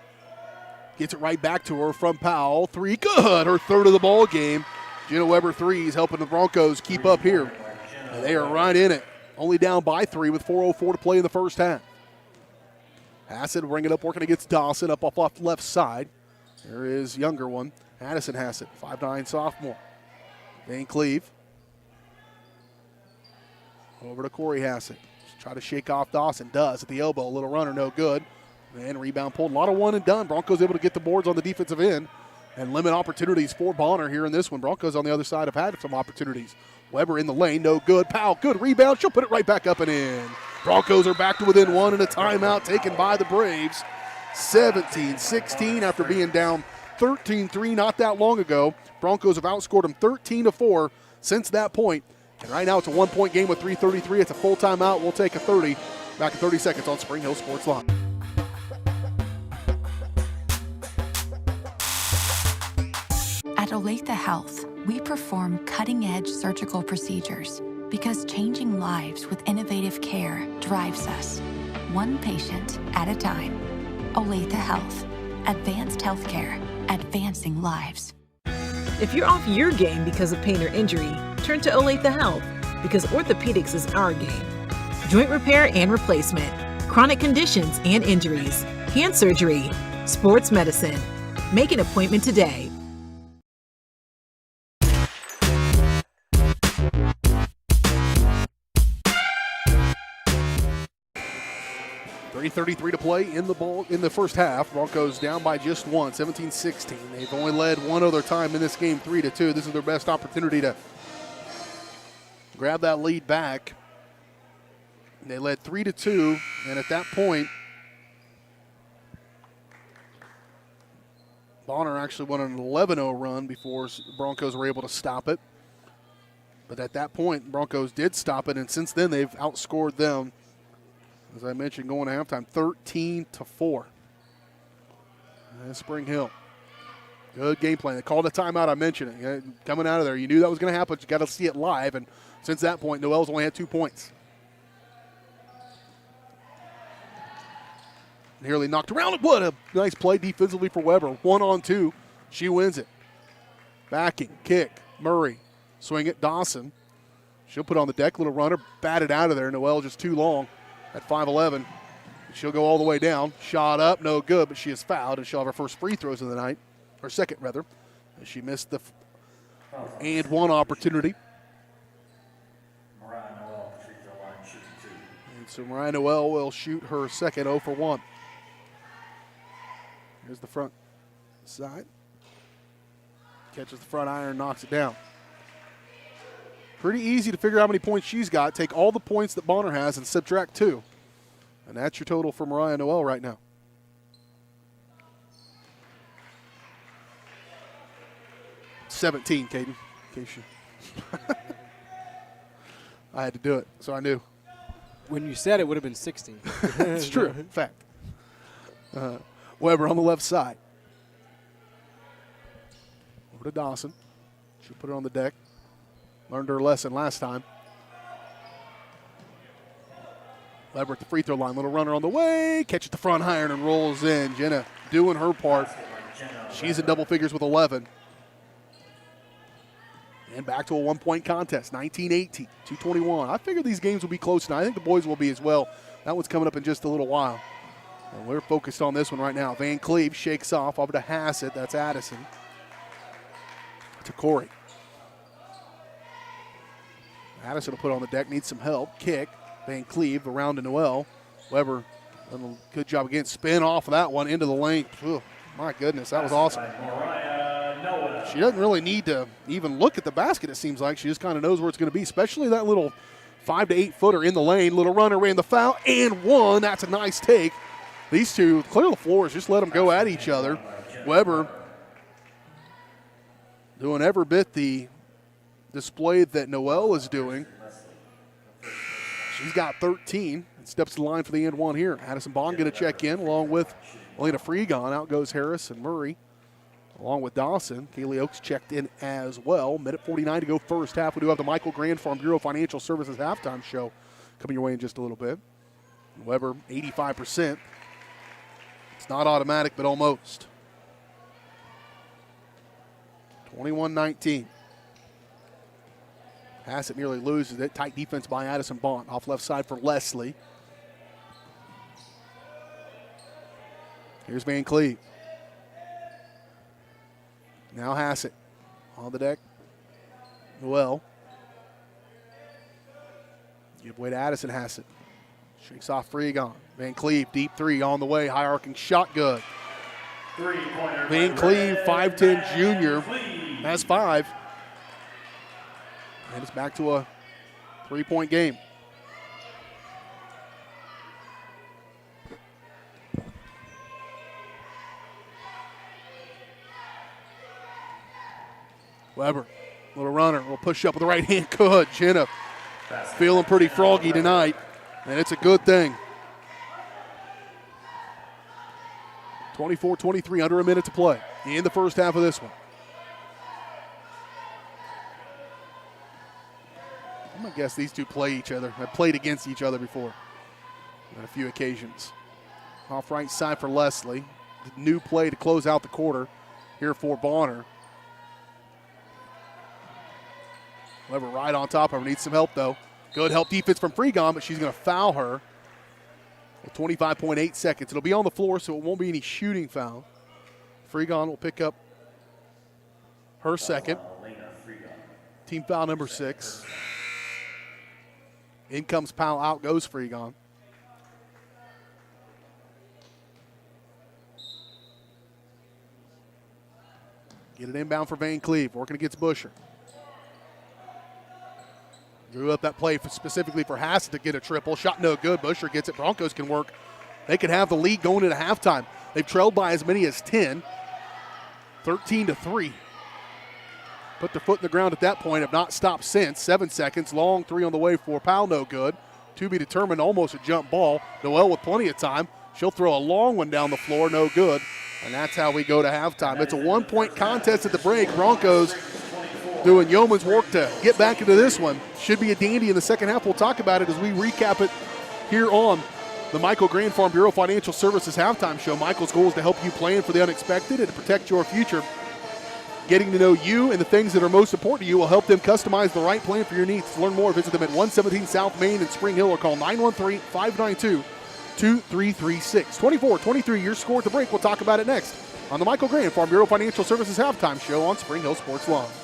Gets it right back to her from Powell. Three, good. Her third of the ball game. Jenna Weber threes helping the Broncos keep up here. And they are right in it. Only down by 3 with 4:04 to play in the first half. Hassett will bring it up, working against Dawson up off left side. There is younger one, Addison Hassett, 5'9" sophomore. Van Cleve. Over to Corey Hassett. Try to shake off Dawson. Does at the elbow. A little runner, no good. And rebound pulled. A lot of one and done. Broncos able to get the boards on the defensive end and limit opportunities for Bonner here in this one. Broncos on the other side have had some opportunities. Weber in the lane, no good. Powell, good rebound. She'll put it right back up and in. Broncos are back to within 1 and a timeout taken by the Braves. 17-16 after being down 13-3 not that long ago. Broncos have outscored them 13-4 since that point. And right now it's a 1-point game with 3:33. It's a full timeout. We'll take a 30. Back in 30 seconds on Spring Hill Sports Live. At Olathe Health, we perform cutting-edge surgical procedures because changing lives with innovative care drives us, one patient at a time. Olathe Health. Advanced healthcare. Advancing lives. If you're off your game because of pain or injury, turn to Olathe Health because orthopedics is our game. Joint repair and replacement, chronic conditions and injuries, hand surgery, sports medicine. Make an appointment today. 3:33 to play in the first half. Broncos down by just 1, 17-16. They've only led one other time in this game, 3-2. This is their best opportunity to grab that lead back. They led 3-2, and at that point, Bonner actually went on an 11-0 run before the Broncos were able to stop it. But at that point, the Broncos did stop it, and since then they've outscored them, as I mentioned, going to halftime, 13-4. And Spring Hill. Good game plan. They called a timeout, I mentioned it. Coming out of there, you knew that was going to happen, but you got to see it live. And since that point, Noel's only had 2 points. Nearly knocked around. What a nice play defensively for Weber. 1-on-2. She wins it. Backing, kick, Murray. Swing it, Dawson. She'll put on the deck, little runner, batted out of there. Noel just too long at 5'11". She'll go all the way down. Shot up, no good, but she is fouled, and she'll have her first free throws of the night, or second rather, as she missed the and one opportunity. Mariah Noel, free throw line, shooting 2. And so Mariah Noel will shoot her second 0 for 1. Here's the front side. Catches the front iron, knocks it down. Pretty easy to figure out how many points she's got. Take all the points that Bonner has and subtract 2. And that's your total for Mariah Noel right now. $17, Caden. In case you I had to do it, so I knew. When you said it, would have been 16. It's true. Fact. Weber on the left side. Over to Dawson. She'll put it on the deck. Learned her lesson last time. Weber at the free throw line. Little runner on the way. Catches the front iron and rolls in. Jenna doing her part. She's in double figures with 11. And back to a one-point contest, 19-18, 2:21. I figured these games will be close tonight. I think the boys will be as well. That one's coming up in just a little while. And we're focused on this one right now. Van Cleve shakes off over to Hassett. That's Addison. To Corey. Addison will put on the deck, needs some help. Kick. Van Cleve around to Noel. Weber done a good job again. Spin off of that one into the lane. Ugh, my goodness, that was awesome. She doesn't really need to even look at the basket, it seems like. She just kind of knows where it's going to be, especially that little 5 to 8 footer in the lane. Little runner ran the foul and one. That's a nice take. These two clear the floors, just let them go at each other. Weber doing every bit the display that Noel is doing. She's got 13 and steps to the line for the and one here. Addison Bond going to check in along with Elena Freegon. Out goes Harris and Murray along with Dawson. Kaylee Oakes checked in as well. Minute 49 to go first half. We do have the Michael Grand Farm Bureau Financial Services halftime show coming your way in just a little bit. Weber, 85%. It's not automatic, but almost. 21-19. Hassett nearly loses it. Tight defense by Addison Bond. Off left side for Leslie. Here's Van Cleve. Now Hassett on the deck. Noel. Give way to Addison Hassett. Shakes off Freegon. Van Cleve, deep three on the way. High arcing shot good. Van Cleve, 5'10 junior, has 5. And it's back to a 3-point game. Weber, little runner, will push up with the right hand. Good. Jenna feeling pretty froggy tonight, and it's a good thing. 24-23, under a minute to play in the first half of this one. I'm going to guess these two play each other. Have played against each other before on a few occasions. Off right side for Leslie. The new play to close out the quarter here for Bonner. Weber right on top of her. Needs some help, though. Good help defense from Freegon, but she's going to foul her with 25.8 seconds. It'll be on the floor, so it won't be any shooting foul. Freegon will pick up her second. Team foul number 6. In comes Powell, out goes Freegon. Get it inbound for Van Cleve, working against Busher. Drew up that play specifically for Hassett to get a triple. Shot no good. Busher gets it. Broncos can work. They could have the lead going into halftime. They've trailed by as many as 10. 13-3. Put their foot in the ground at that point. Have not stopped since. 7 seconds. Long three on the way for Powell. No good. To be determined. Almost a jump ball. Noel with plenty of time. She'll throw a long one down the floor. No good. And that's how we go to halftime. It's a 1-point contest at the break. Broncos doing yeoman's work to get back into this one. Should be a dandy in the second half. We'll talk about it as we recap it here on the Michael Grand Farm Bureau Financial Services halftime show. Michael's goal is to help you plan for the unexpected and to protect your future. Getting to know you and the things that are most important to you will help them customize the right plan for your needs. To learn more, visit them at 117 South Main in Spring Hill or call 913-592-5700. 2336. 24-23, your score at the break. We'll talk about it next on the Michael Grant Farm Bureau Financial Services Halftime Show on Spring Hill Sports Live.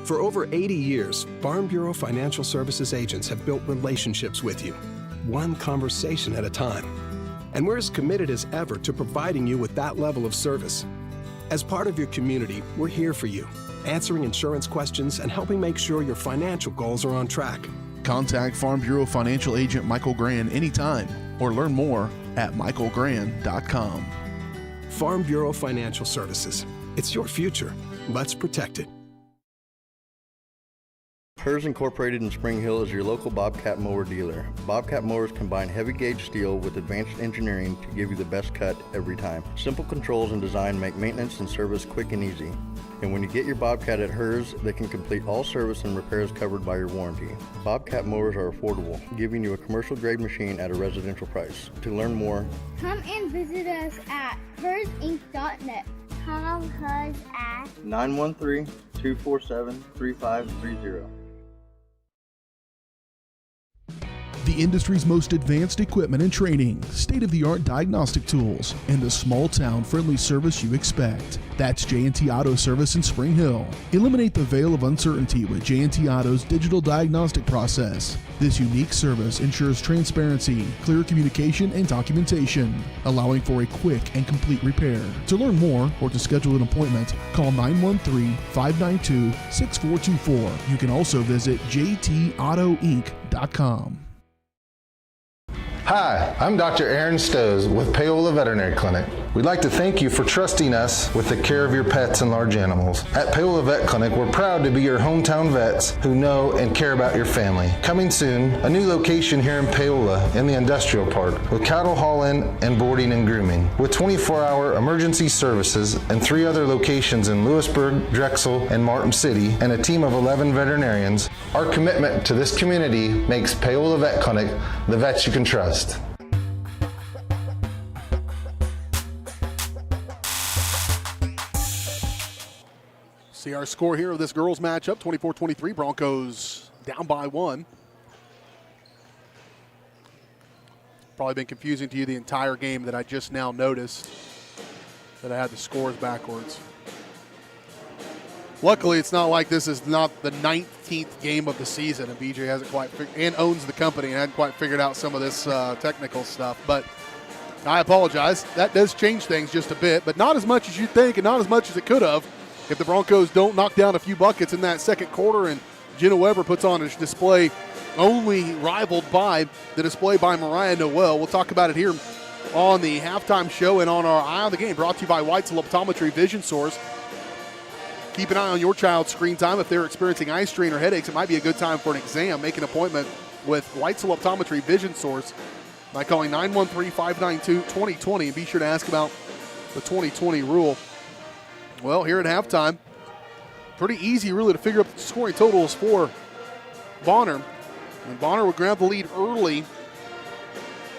For over 80 years, Farm Bureau Financial Services agents have built relationships with you, one conversation at a time. And we're as committed as ever to providing you with that level of service. As part of your community, we're here for you, answering insurance questions and helping make sure your financial goals are on track. Contact Farm Bureau Financial Agent Michael Grand anytime or learn more at michaelgrand.com. Farm Bureau Financial Services. It's your future. Let's protect it. HERS Incorporated in Spring Hill is your local Bobcat mower dealer. Bobcat mowers combine heavy gauge steel with advanced engineering to give you the best cut every time. Simple controls and design make maintenance and service quick and easy. And when you get your Bobcat at HERS, they can complete all service and repairs covered by your warranty. Bobcat mowers are affordable, giving you a commercial grade machine at a residential price. To learn more, come and visit us at hersinc.net. Call HERS at 913-247-3530. The industry's most advanced equipment and training, state-of-the-art diagnostic tools, and the small-town friendly service you expect. That's J&T Auto Service in Spring Hill. Eliminate the veil of uncertainty with J&T Auto's digital diagnostic process. This unique service ensures transparency, clear communication, and documentation, allowing for a quick and complete repair. To learn more or to schedule an appointment, call 913-592-6424. You can also visit jtautoinc.com. Hi, I'm Dr. Aaron Stowe with Paola Veterinary Clinic. We'd like to thank you for trusting us with the care of your pets and large animals. At Paola Vet Clinic, we're proud to be your hometown vets who know and care about your family. Coming soon, a new location here in Paola in the industrial park with cattle haul-in and boarding and grooming. With 24-hour emergency services and 3 other locations in Lewisburg, Drexel, and Martin City, and a team of 11 veterinarians, our commitment to this community makes Paola Vet Clinic the vets you can trust. See our score here of this girls matchup, 24-23. Broncos down by 1. Probably been confusing to you the entire game that I just now noticed that I had the scores backwards. Luckily, it's not like this is not the 19th game of the season, and BJ hasn't quite and owns the company and hadn't quite figured out some of this technical stuff. But I apologize. That does change things just a bit, but not as much as you'd think and not as much as it could have if the Broncos don't knock down a few buckets in that second quarter and Jenna Weber puts on a display only rivaled by the display by Mariah Noel. We'll talk about it here on the halftime show and on our Eye on the Game, brought to you by Weitzel Optometry Vision Source. Keep an eye on your child's screen time. If they're experiencing eye strain or headaches, it might be a good time for an exam. Make an appointment with Weitzel Optometry Vision Source by calling 913-592-2020 and be sure to ask about the 2020 rule. Well, here at halftime, pretty easy really to figure out the scoring totals for Bonner. And Bonner would grab the lead early,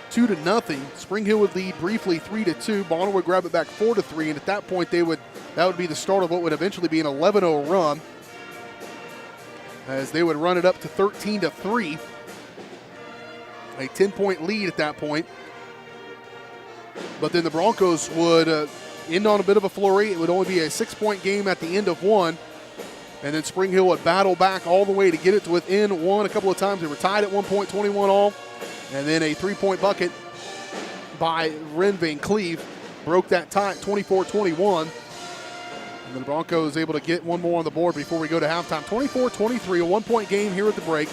2-0. Spring Hill would lead briefly 3-2. Bonner would grab it back 4-3, and at that point that would be the start of what would eventually be an 11-0 run, as they would run it up to 13-3. A 10-point lead at that point. But then the Broncos would end on a bit of a flurry. It would only be a 6-point game at the end of one. And then Spring Hill would battle back all the way to get it to within one. A couple of times they were tied at one point, 21 all. And then a 3-point bucket by Ren Van Cleve broke that tie at 24-21. And then the Broncos able to get one more on the board before we go to halftime. 24-23, a 1-point game here at the break.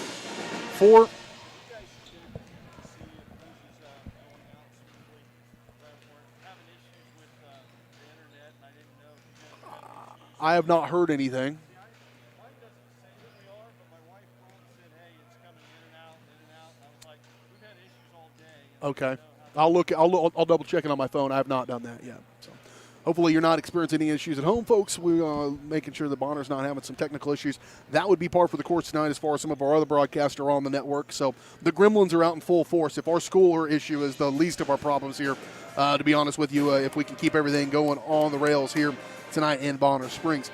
I have not heard anything. Okay. I'll double check it on my phone. I have not done that yet. So hopefully you're not experiencing any issues at home, folks. We're making sure that Bonner's not having some technical issues. That would be par for the course tonight as far as some of our other broadcasts are on the network. So the Gremlins are out in full force. If our score issue is the least of our problems here, to be honest with you, if we can keep everything going on the rails here tonight in Bonner Springs.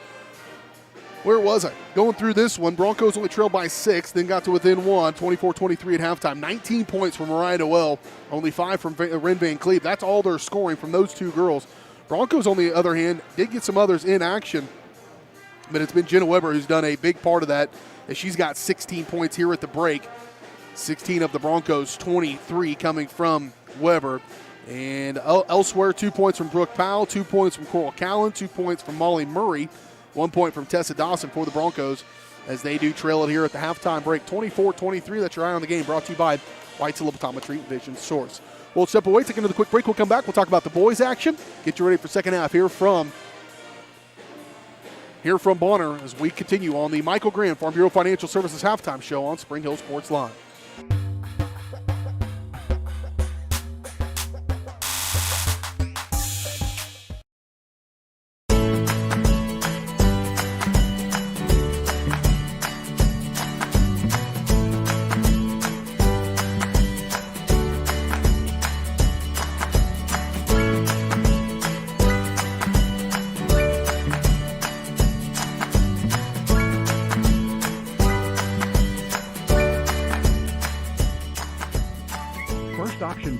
Where was I? Going through this one, Broncos only trailed by 6, then got to within 1, 24-23 at halftime. 19 points from Mariah Noel, only 5 from Ren Van Cleve. That's all they're scoring from those two girls. Broncos, on the other hand, did get some others in action, but it's been Jenna Weber who's done a big part of that, as she's got 16 points here at the break. 16 of the Broncos, 23 coming from Weber. And elsewhere, 2 points from Brooke Powell, 2 points from Coral Callan, 2 points from Molly Murray, 1 point from Tessa Dawson for the Broncos, as they do trail it here at the halftime break. 24-23, that's your Eye on the Game, brought to you by White's Optometry Vision Source. We'll step away, take another quick break. We'll come back. We'll talk about the boys' action. Get you ready for second half here from Bonner as we continue on the Michael Graham Farm Bureau Financial Services halftime show on Spring Hill Sports Live.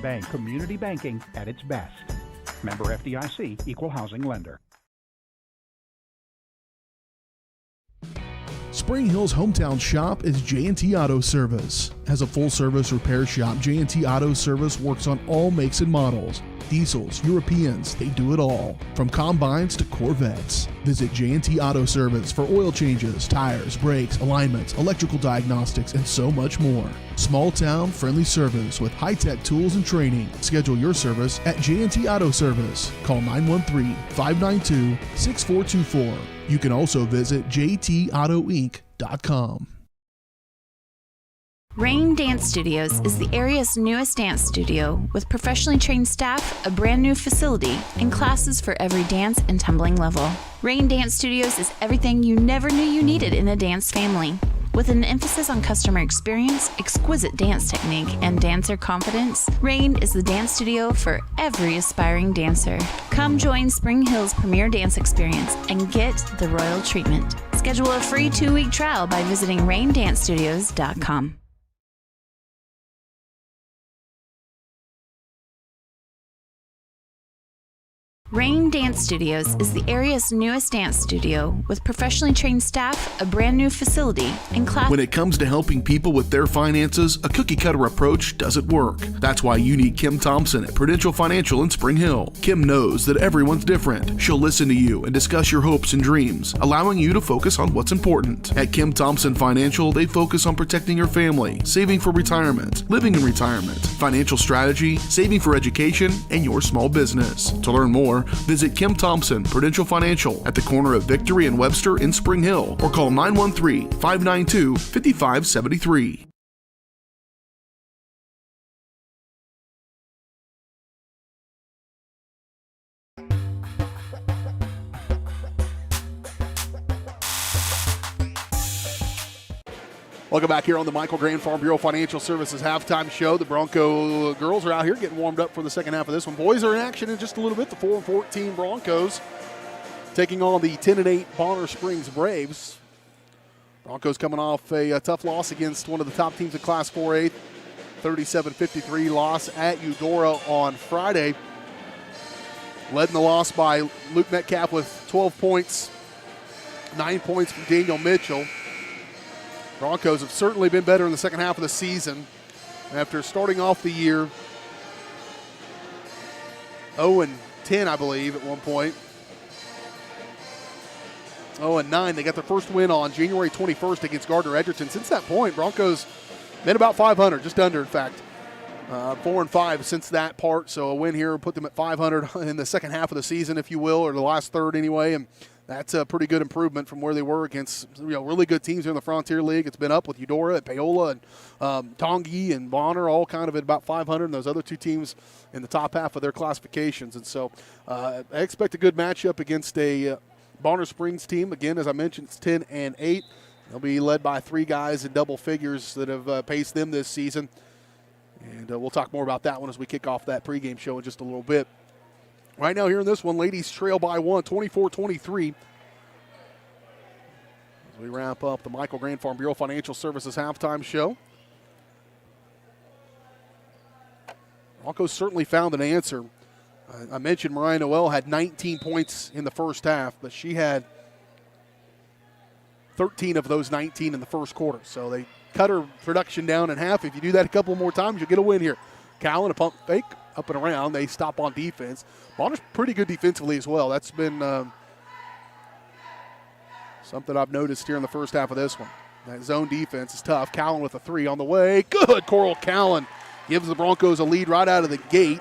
Bank, community banking at its best. Member FDIC, equal housing lender. Spring Hill's hometown shop is J&T Auto Service. As a full-service repair shop, J&T Auto Service works on all makes and models. Diesels, Europeans, they do it all. From combines to Corvettes. Visit J&T Auto Service for oil changes, tires, brakes, alignments, electrical diagnostics, and so much more. Small town, friendly service with high-tech tools and training. Schedule your service at J&T Auto Service. Call 913-592-6424. You can also visit jtautoinc.com. Rain Dance Studios is the area's newest dance studio with professionally trained staff, a brand new facility, and classes for every dance and tumbling level. Rain Dance Studios is everything you never knew you needed in a dance family. With an emphasis on customer experience, exquisite dance technique, and dancer confidence, Rain is the dance studio for every aspiring dancer. Come join Spring Hill's premier dance experience and get the royal treatment. Schedule a free 2-week trial by visiting raindancestudios.com. Rain Dance Studios is the area's newest dance studio with professionally trained staff, a brand new facility, and class. When it comes to helping people with their finances, a cookie-cutter approach doesn't work. That's why you need Kim Thompson at Prudential Financial in Spring Hill. Kim knows that everyone's different. She'll listen to you and discuss your hopes and dreams, allowing you to focus on what's important. At Kim Thompson Financial, they focus on protecting your family, saving for retirement, living in retirement, financial strategy, saving for education, and your small business. To learn more, visit Kim Thompson Prudential Financial at the corner of Victory and Webster in Spring Hill, or call 913-592-5573. Welcome back here on the Michael Graham Farm Bureau Financial Services halftime show. The Bronco girls are out here getting warmed up for the second half of this one. Boys are in action in just a little bit. The 4-14 Broncos taking on the 10-8 Bonner Springs Braves. Broncos coming off a tough loss against one of the top teams in Class 4A, 37-53 loss at Eudora on Friday. Led in the loss by Luke Metcalf with 12 points, 9 points from Daniel Mitchell. Broncos have certainly been better in the second half of the season after starting off the year 0-10, I believe, at one point. 0-9. They got their first win on January 21st against Gardner Edgerton. Since that point, Broncos been about 500, just under, in fact. 4-5 since that part, so a win here will put them at 500 in the second half of the season, if you will, or the last third anyway, and that's a pretty good improvement from where they were against really good teams here in the Frontier League. It's been up with Eudora and Paola and Tongi and Bonner, all kind of at about 500, and those other two teams in the top half of their classifications. And so I expect a good matchup against a Bonner Springs team. Again, as I mentioned, it's 10-8. They'll be led by 3 guys in double figures that have paced them this season. And we'll talk more about that one as we kick off that pregame show in just a little bit. Right now here in this one, ladies trail by 1, 24-23. As we wrap up the Michael Grand Farm Bureau Financial Services halftime show. Broncos certainly found an answer. I mentioned Mariah Noel had 19 points in the first half, but she had 13 of those 19 in the first quarter. So they cut her production down in half. If you do that a couple more times, you'll get a win here. Callan, a pump fake, up and around. They stop on defense. Bonner's pretty good defensively as well. That's been something I've noticed here in the first half of this one. That zone defense is tough. Callan with a three on the way. Good, Coral Callan gives the Broncos a lead right out of the gate.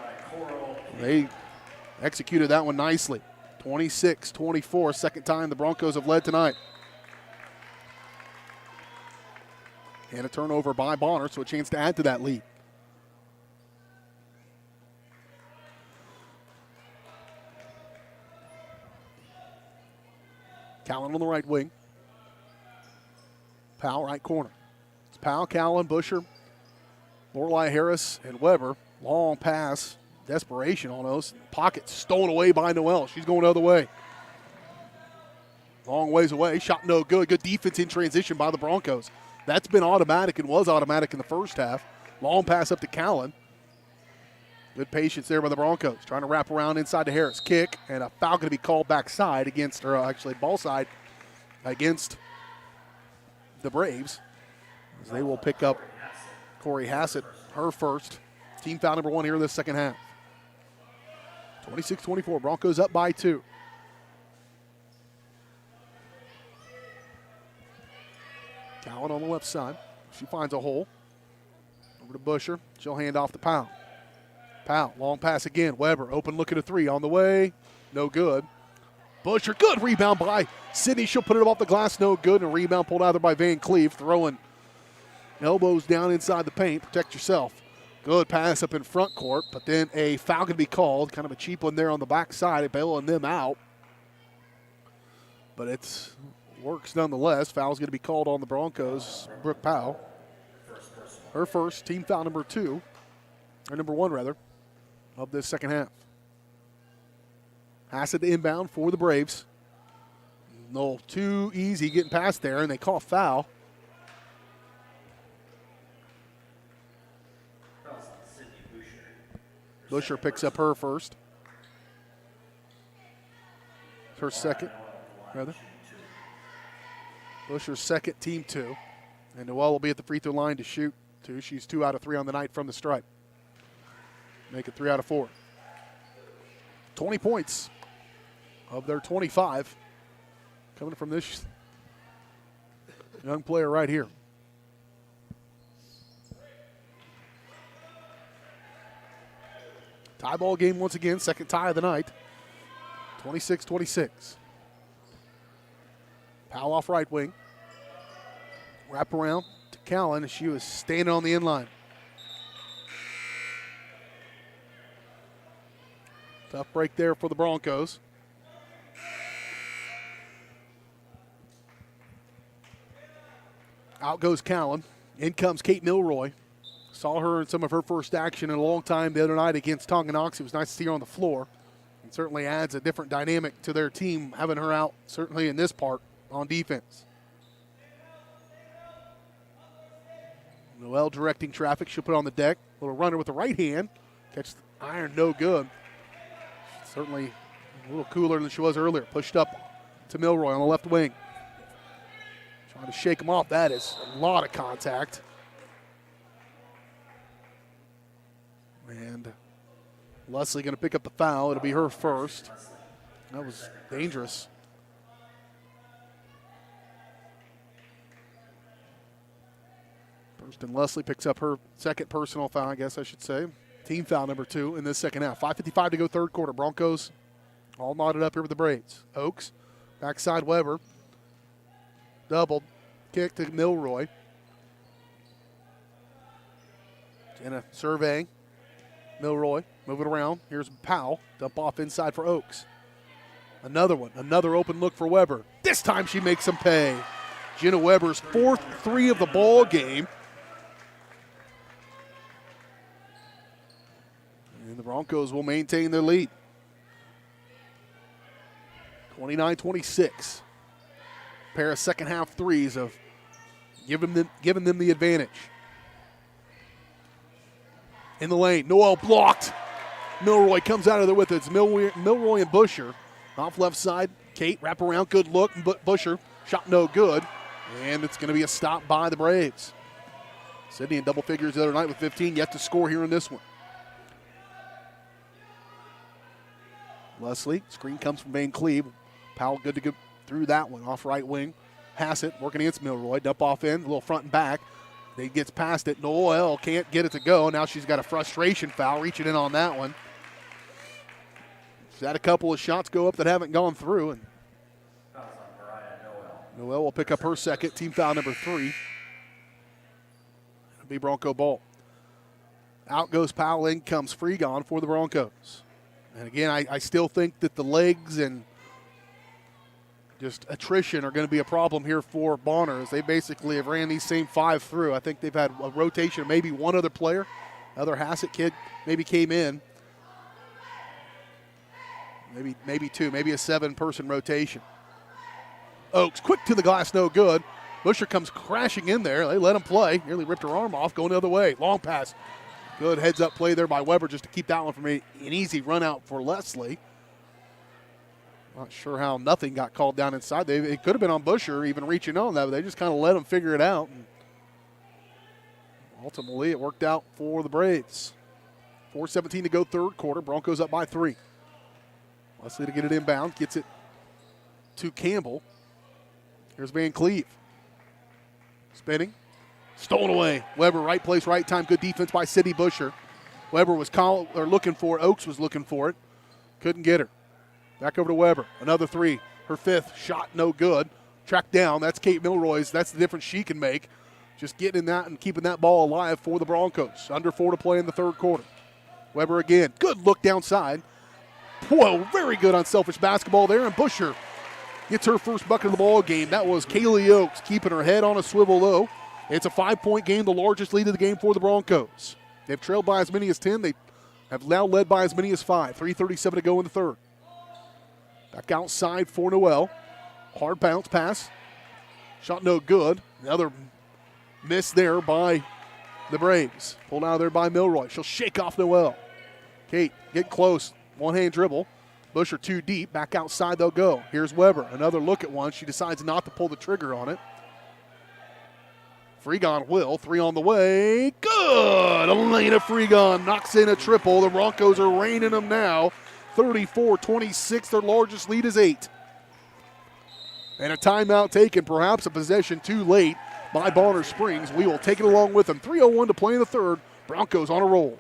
They executed that one nicely. 26-24, second time the Broncos have led tonight. And a turnover by Bonner, so a chance to add to that lead. Callan on the right wing. Powell, right corner. It's Powell, Callan, Busher, Lorelei Harris, and Weber. Long pass. Desperation almost. Pocket stolen away by Noel. She's going the other way. Long ways away. Shot no good. Good defense in transition by the Broncos. That's been automatic and was automatic in the first half. Long pass up to Callan. Good patience there by the Broncos. Trying to wrap around inside to Harris. Kick, and a foul going to be called backside against, or actually ball side against the Braves. As they will pick up Corey Hassett, her first. Team foul number 1 here in the second half. 26-24, Broncos up by 2. Callan on the left side. She finds a hole. Over to Busher. She'll hand off to Powell. Powell, long pass again. Weber, open look at a three on the way. No good. Busher, good rebound by Sydney. She'll put it off the glass. No good. And a rebound pulled out there by Van Cleve. Throwing elbows down inside the paint. Protect yourself. Good pass up in front court, but then a foul going to be called. Kind of a cheap one there on the backside, bailing them out. But it works nonetheless. Foul's going to be called on the Broncos. Brooke Powell. Her first, team foul number 2, or number 1 rather, of this second half. Hassett inbound for the Braves. No, too easy getting past there, and they call foul. Busher picks up her first. Her second, rather. Busher's second, team 2. And Noel will be at the free throw line to shoot 2. She's 2 out of 3 on the night from the stripe. Make it 3 out of 4. 20 points of their 25 coming from this young player right here. Tie ball game once again, second tie of the night. 26-26. Powell off right wing. Wrap around to Callan as she was standing on the end line. Tough break there for the Broncos. Out goes Callan. In comes Kate Milroy. Saw her in some of her first action in a long time the other night against Tonganox. It was nice to see her on the floor. And certainly adds a different dynamic to their team, having her out, certainly in this part, on defense. Noel directing traffic. She'll put on the deck. Little runner with the right hand. Catch the iron, no good. Certainly a little cooler than she was earlier. Pushed up to Milroy on the left wing. Trying to shake him off. That is a lot of contact. And Leslie going to pick up the foul. It'll be her first. That was dangerous. First and Leslie picks up her second personal foul, I guess I should say. Team foul number 2 in this second half. 5:55 to go third quarter. Broncos all knotted up here with the Braves. Oaks, backside Weber. Doubled. Kick to Milroy. Jenna surveying. Milroy moving around. Here's Powell. Dump off inside for Oaks. Another one. Another open look for Weber. This time she makes them pay. Jenna Weber's 4th 3 of the ball game. And the Broncos will maintain their lead. 29-26. pair of second half threes of giving them the advantage. In the lane, Noel blocked. Milroy comes out of there with it. It's Milroy and Busher. Off left side, Kate, wrap around, good look. Busher, shot no good. And it's going to be a stop by the Braves. Sydney in double figures the other night with 15, yet to score here in this one. Leslie, screen comes from Van Cleve. Powell good to go through that one, off right wing. Hassett working against Milroy, dump off end, a little front and back. He gets past it. Noel can't get it to go. Now she's got a frustration foul, reaching in on that one. She's had a couple of shots go up that haven't gone through. And Noel will pick up her second, team foul number 3. It'll be Bronco ball. Out goes Powell, in comes Freegon for the Broncos. And again, I still think that the legs and just attrition are going to be a problem here for Bonner, as they basically have ran these same 5 through. I think they've had a rotation of maybe one other player. Other Hassett kid maybe came in. Maybe 2, maybe a 7-person rotation. Oaks quick to the glass, no good. Busher comes crashing in there. They let him play. Nearly ripped her arm off, going the other way. Long pass. Good heads-up play there by Weber just to keep that one from an easy run out for Leslie. Not sure how nothing got called down inside. It could have been on Busher even reaching on that, but they just kind of let him figure it out. And ultimately, it worked out for the Braves. 4:17 to go third quarter. Broncos up by 3. Leslie to get it inbound. Gets it to Campbell. Here's Van Cleve. Spinning. Stolen away. Weber, right place, right time. Good defense by Sydney Busher. Weber was looking for it. Oaks was looking for it. Couldn't get her. Back over to Weber. Another 3. Her 5th shot, no good. Tracked down. That's Kate Milroy's. That's the difference she can make. Just getting in that and keeping that ball alive for the Broncos. Under 4 to play in the third quarter. Weber again. Good look downside. Whoa, very good unselfish basketball there. And Busher gets her first bucket of the ball game. That was Kaylee Oaks keeping her head on a swivel low. It's a 5-point game, the largest lead of the game for the Broncos. They've trailed by as many as 10. They have now led by as many as 5. 3:37 to go in the third. Back outside for Noel. Hard bounce pass. Shot no good. Another miss there by the Braves. Pulled out of there by Milroy. She'll shake off Noel. Kate, get close. One-hand dribble. Busher too deep. Back outside they'll go. Here's Weber. Another look at one. She decides not to pull the trigger on it. Freegon will. 3 on the way. Good! Elena Freegon knocks in a triple. The Broncos are reigning them now. 34-26. Their largest lead is 8. And a timeout taken, perhaps a possession too late by Bonner Springs. We will take it along with them. 3:01 to play in the third. Broncos on a roll.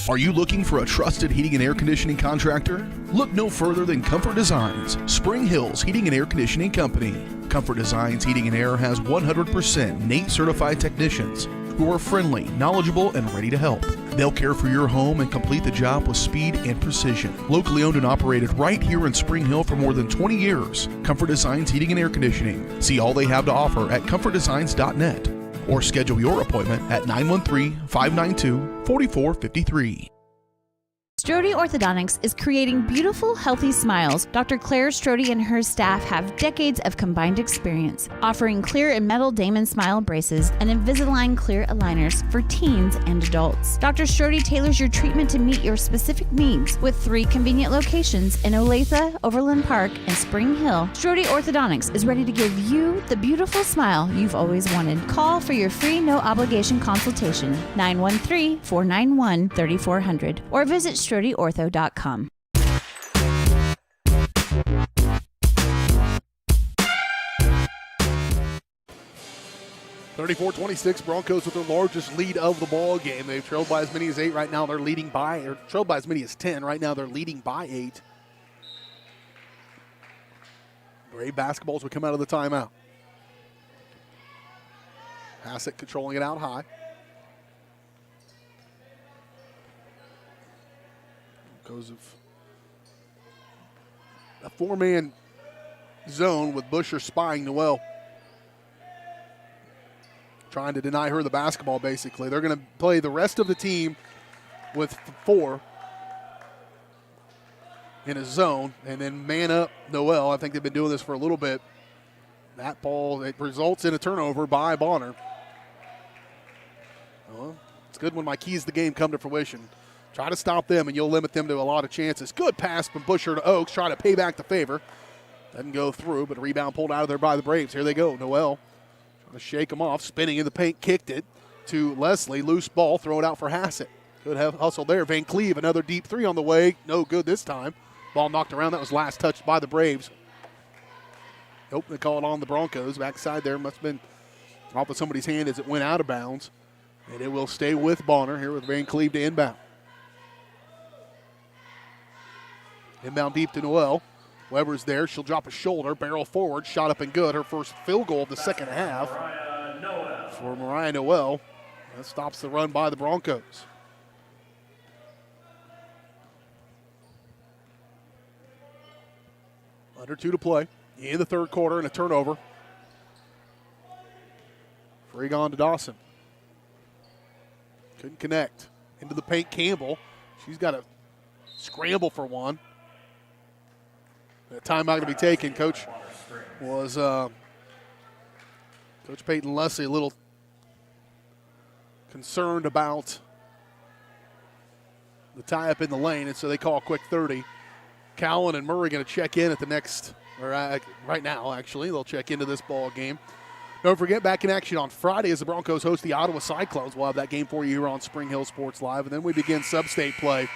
Are you looking for a trusted heating and air conditioning contractor? Look no further than Comfort Designs, Spring Hill's Heating and Air Conditioning Company. Comfort Designs Heating and Air has 100% NATE certified technicians who are friendly, knowledgeable, and ready to help. They'll care for your home and complete the job with speed and precision. Locally owned and operated right here in Spring Hill for more than 20 years. Comfort Designs Heating and Air Conditioning. See all they have to offer at comfortdesigns.net. Or schedule your appointment at 913-592-4453. Strode Orthodontics is creating beautiful, healthy smiles. Dr. Claire Strode and her staff have decades of combined experience, offering clear and metal Damon Smile braces and Invisalign clear aligners for teens and adults. Dr. Strode tailors your treatment to meet your specific needs with 3 convenient locations in Olathe, Overland Park, and Spring Hill. Strode Orthodontics is ready to give you the beautiful smile you've always wanted. Call for your free no-obligation consultation, 913-491-3400, or visit StrodeOrtho.com. (34-26) Broncos with their largest lead of the ball game. They've trailed by as many as 8. Right now they're leading by, or trailed by as many as 10. Right now they're leading by 8. Brave basketballs would come out of the timeout. Hassett controlling it out high. Goes of a 4-man zone with Busher spying Noel. Trying to deny her the basketball, basically. They're going to play the rest of the team with 4. in a zone and then man up Noel. I think they've been doing this for a little bit. That ball, it results in a turnover by Bonner. Well, it's good when my keys to the game come to fruition. Try to stop them, and you'll limit them to a lot of chances. Good pass from Busher to Oaks, trying to pay back the favor. Doesn't go through, but a rebound pulled out of there by the Braves. Here they go. Noel trying to shake them off, spinning in the paint, kicked it to Leslie. Loose ball, throw it out for Hassett. Good hustle there. Van Cleve, another deep three on the way. No good this time. Ball knocked around. That was last touched by the Braves. Nope, they call it on the Broncos. Backside there must have been off of somebody's hand as it went out of bounds. And it will stay with Bonner here with Van Cleve to inbound. Inbound deep to Noel. Weber's there. She'll drop a shoulder, barrel forward, shot up and good. Her first field goal of the second half for Mariah Noel. That stops the run by the Broncos. Under 2 to play in the third quarter and a turnover. Pregame to Dawson. Couldn't connect. Into the paint, Campbell. She's got to scramble for one. The timeout to be taken. Coach was Coach Peyton Leslie a little concerned about the tie-up in the lane, and so they call a quick 30. Cowan and Murray going to check in at the next, or right now, actually. They'll check into this ball game. Don't forget, back in action on Friday as the Broncos host the Ottawa Cyclones. We'll have that game for you here on Spring Hill Sports Live. And then we begin Sub-State play.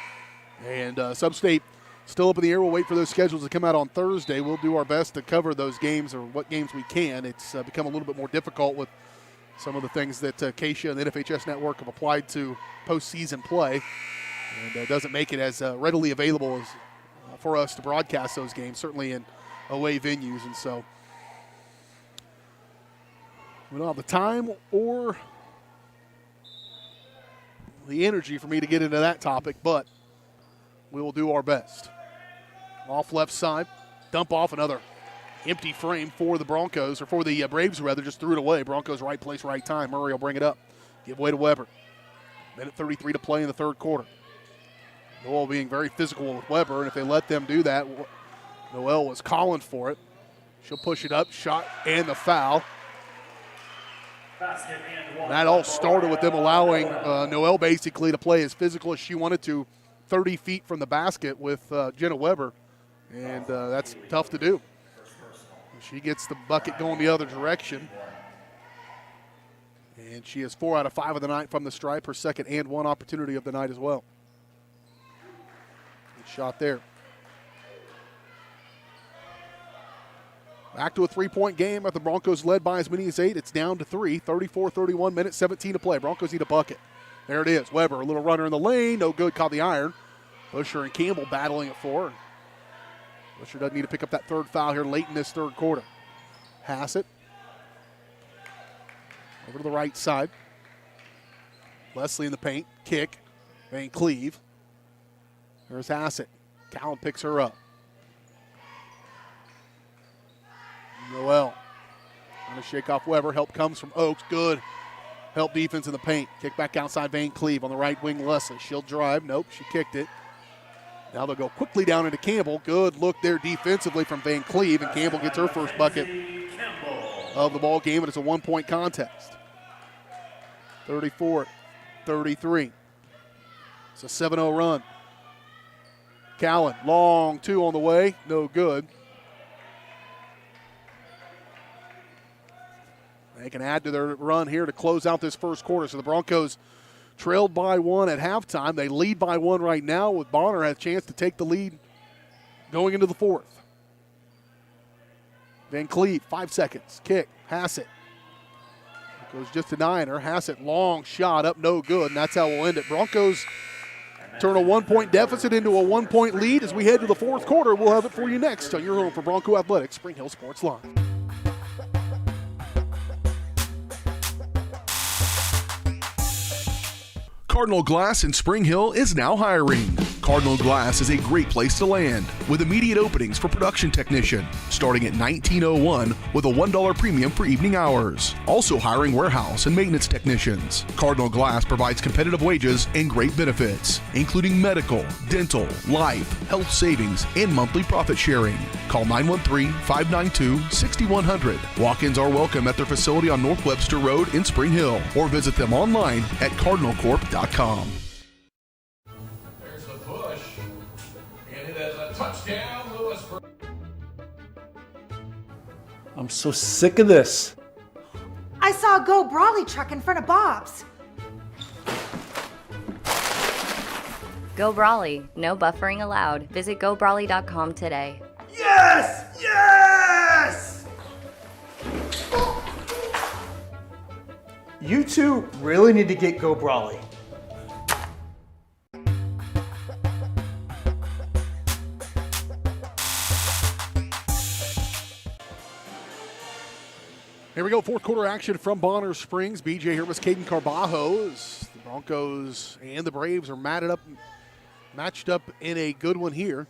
And Sub-State still up in the air. We'll wait for those schedules to come out on Thursday. We'll do our best to cover those games or what games we can. It's become a little bit more difficult with some of the things that Keisha and the NFHS Network have applied to postseason play. And it doesn't make it as readily available as for us to broadcast those games, certainly in away venues. And so we don't have the time or the energy for me to get into that topic, but we will do our best. Off left side, dump off another empty frame for the Broncos, or for the Braves rather, just threw it away. Broncos right place, right time. Murray will bring it up. Give way to Weber. Minute 33 to play in the third quarter. Noel being very physical with Weber, and if they let them do that, Noel was calling for it. She'll push it up, shot, and the foul. That all started with them allowing Noel basically to play as physical as she wanted to, 30 feet from the basket with Jenna Weber, and that's tough to do. She gets the bucket going the other direction, and she has 4 out of 5 of the night from the stripe, her second and one opportunity of the night as well. Good shot there. Back to a three-point game. At the Broncos led by as many as 8. It's down to 3. 34-31, minute 17 to play. Broncos need a bucket. There it is. Weber, a little runner in the lane. No good. Caught the iron. Busher and Campbell battling it for her. Busher doesn't need to pick up that third foul here late in this third quarter. Hassett. Over to the right side. Leslie in the paint. Kick. Van Cleve. There's Hassett. Cowan picks her up. Noel trying to shake off Weber. Help comes from Oaks. Good help defense in the paint. Kick back outside Van Cleve on the right wing. Leslie. She'll drive. Nope, she kicked it. Now they'll go quickly down into Campbell. Good look there defensively from Van Cleve, and Campbell gets her first bucket of the ball game, and it's a one-point contest. 34-33. It's a 7-0 run. Cowan, long two on the way. No good. They can add to their run here to close out this first quarter. So the Broncos trailed by 1 at halftime. They lead by 1 right now, with Bonner has a chance to take the lead going into the fourth. Van Cleve, 5 seconds. Kick. Hassett. Goes just denying her. Hassett, long shot up, no good, and that's how we'll end it. Broncos turn a 1-point deficit into a 1-point lead as we head to the fourth quarter. We'll have it for you next on your home for Bronco Athletics, Spring Hill Sports Live. Cardinal Glass in Spring Hill is now hiring. Cardinal Glass is a great place to land, with immediate openings for production technician, starting at $19.01 with a $1 premium for evening hours. Also hiring warehouse and maintenance technicians. Cardinal Glass provides competitive wages and great benefits, including medical, dental, life, health savings, and monthly profit sharing. Call 913-592-6100. Walk-ins are welcome at their facility on North Webster Road in Spring Hill, or visit them online at cardinalcorp.com. There's a push, and it is a touchdown, Lewisburg. I'm so sick of this. I saw a Go Brawley truck in front of Bob's. Go Brawley. No buffering allowed. Visit gobrawley.com today. Yes! Yes! You two really need to get Go Brawley. Here we go, fourth quarter action from Bonner Springs. BJ here with Caden Carbajo. The Broncos and the Braves are matched up in a good one here.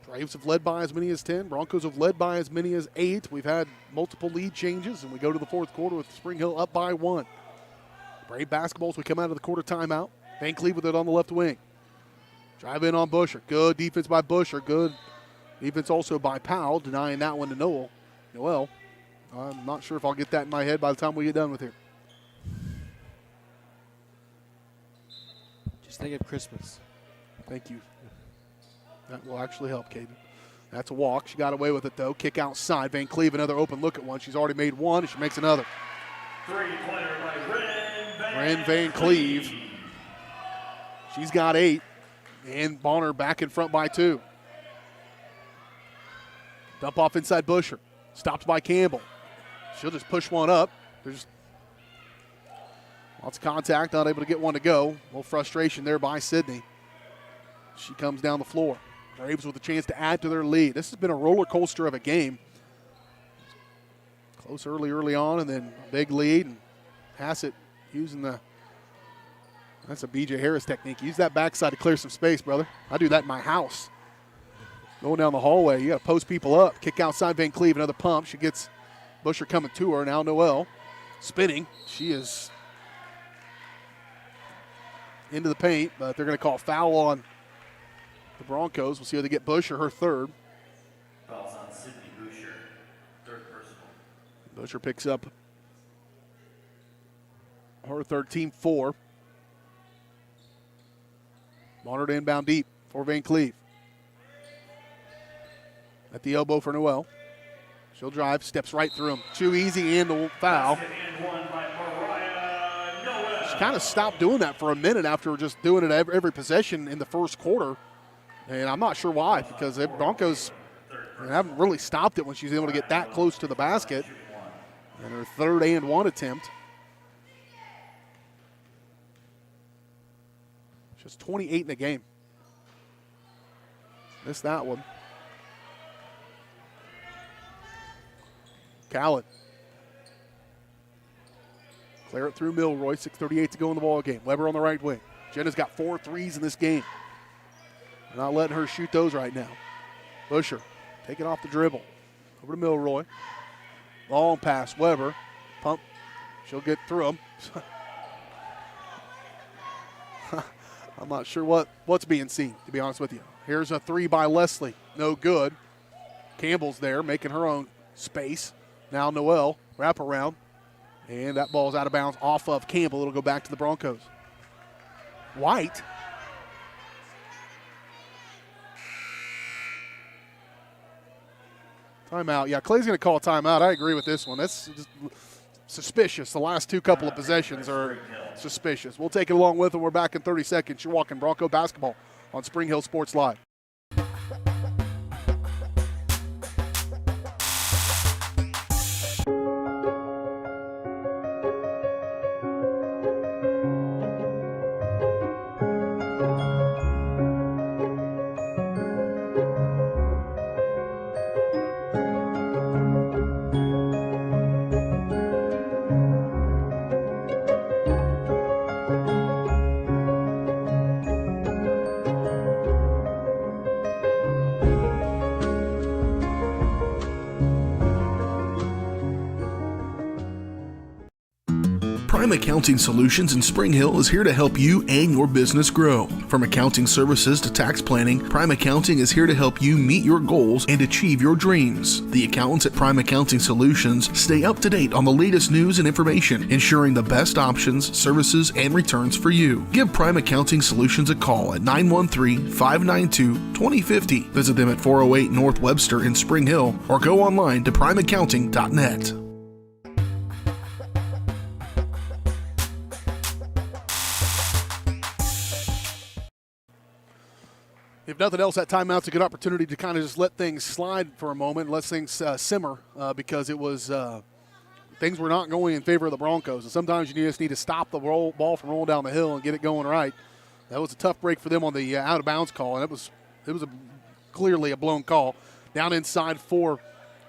Braves have led by as many as 10. Broncos have led by as many as 8. We've had multiple lead changes, and we go to the fourth quarter with Spring Hill up by 1. Brave basketball as we come out of the quarter timeout. Van Cleve with it on the left wing. Drive in on Busher. Good defense by Busher. Good defense also by Powell, denying that one to Noel. I'm not sure if I'll get that in my head by the time we get done with here. Just think of Christmas. Thank you. That will actually help, Caden. That's a walk. She got away with it, though. Kick outside. Van Cleve, another open look at one. She's already made one, and she makes another. Three-pointer by Ren Van Cleve. She's got 8. And Bonner back in front by 2. Dump off inside Busher. Stopped by Campbell. She'll just push one up. There's lots of contact, not able to get one to go. A little frustration there by Sydney. She comes down the floor. Braves with a chance to add to their lead. This has been a roller coaster of a game. Close early on, and then a big lead. And Hassett using that's a BJ Harris technique. Use that backside to clear some space, brother. I do that in my house. Going down the hallway, you got to post people up. Kick outside Van Cleve, another pump. She gets Busher coming to her. Now Noel spinning. She is into the paint, but they're going to call foul on the Broncos. We'll see how they get Busher, her third. Foul's on Sydney Boucher, third personal. Busher picks up her third, team 4. Bonner to inbound deep for Van Cleve. At the elbow for Noel. She'll drive, steps right through him. Too easy and the foul. She kind of stopped doing that for a minute after just doing it every possession in the first quarter. And I'm not sure why, because the Broncos haven't really stopped it when she's able to get that close to the basket. And her third and 1 attempt. Just 28 in the game. Missed that one. Callan. Clear it through Milroy. 6:38 to go in the ball game. Weber on the right wing. Jenna's got 4 threes in this game. They're not letting her shoot those right now. Busher taking off the dribble. Over to Milroy. Long pass. Weber. Pump. She'll get through him. I'm not sure what's being seen, to be honest with you. Here's a 3 by Leslie. No good. Campbell's there making her own space. Now Noel, wrap around, and that ball's out of bounds off of Campbell. It'll go back to the Broncos. White. Timeout. Yeah, Clay's going to call a timeout. I agree with this one. That's just suspicious. The last two couple of possessions are suspicious. We'll take it along with them. We're back in 30 seconds. You're walking Bronco basketball on Spring Hill Sports Live. Prime Accounting Solutions in Spring Hill is here to help you and your business grow. From accounting services to tax planning, Prime Accounting is here to help you meet your goals and achieve your dreams. The accountants at Prime Accounting Solutions stay up to date on the latest news and information, ensuring the best options, services, and returns for you. Give Prime Accounting Solutions a call at 913-592-2050. Visit them at 408 North Webster in Spring Hill or go online to primeaccounting.net. If nothing else, that timeout's a good opportunity to kind of just let things slide for a moment, let things simmer, because it was things were not going in favor of the Broncos. And sometimes you just need to stop the ball from rolling down the hill and get it going right. That was a tough break for them on the out-of-bounds call, and it was clearly a blown call. Down inside for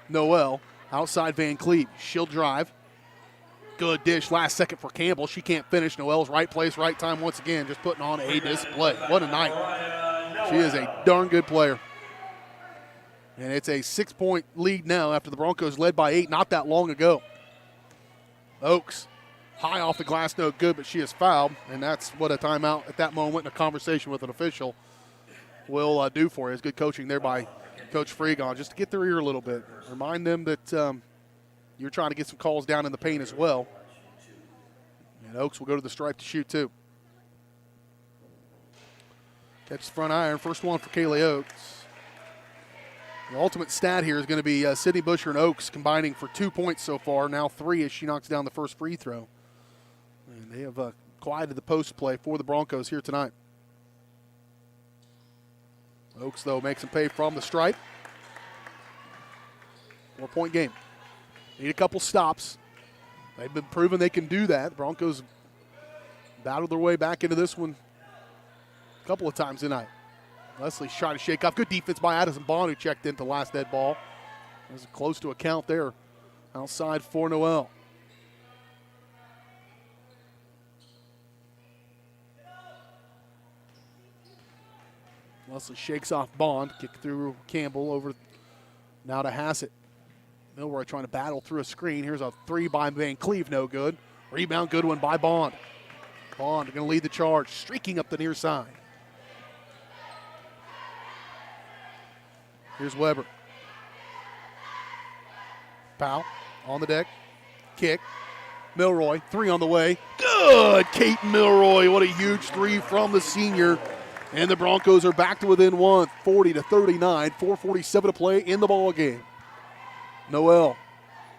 Noel, outside Van Cleve. She'll drive. Good dish last second for Campbell. She can't finish. Noel's right place, right time once again, just putting on a display. What a night. She is a darn good player. And it's a 6-point lead now after the Broncos led by 8 not that long ago. Oaks, high off the glass, no good, but she is fouled. And that's what a timeout at that moment in a conversation with an official will do for you. It's good coaching there by Coach Fregon, just to get their ear a little bit. Remind them that you're trying to get some calls down in the paint as well. And Oaks will go to the stripe to shoot too. Catches front iron, first one for Kaylee Oaks. The ultimate stat here is going to be Sydney Busher and Oaks combining for 2 points so far, now 3 as she knocks down the first free throw. And they have quieted the post play for the Broncos here tonight. Oaks, though, makes them pay from the stripe. 4-point game. Need a couple stops. They've been proven they can do that. The Broncos battled their way back into this one a couple of times tonight. Leslie's trying to shake off. Good defense by Addison Bond, who checked into the last dead ball. It was close to a count there. Outside for Noel. Leslie shakes off Bond. Kick through Campbell over now to Hassett. Milroy trying to battle through a screen. Here's a 3 by Van Cleve, no good. Rebound, good one by Bond. Bond going to lead the charge, streaking up the near side. Here's Weber. Powell on the deck. Kick. Milroy, 3 on the way. Good! Kate Milroy, what a huge 3 from the senior. And the Broncos are back to within 1, 40-39, 4:47 to play in the ball game. Noel,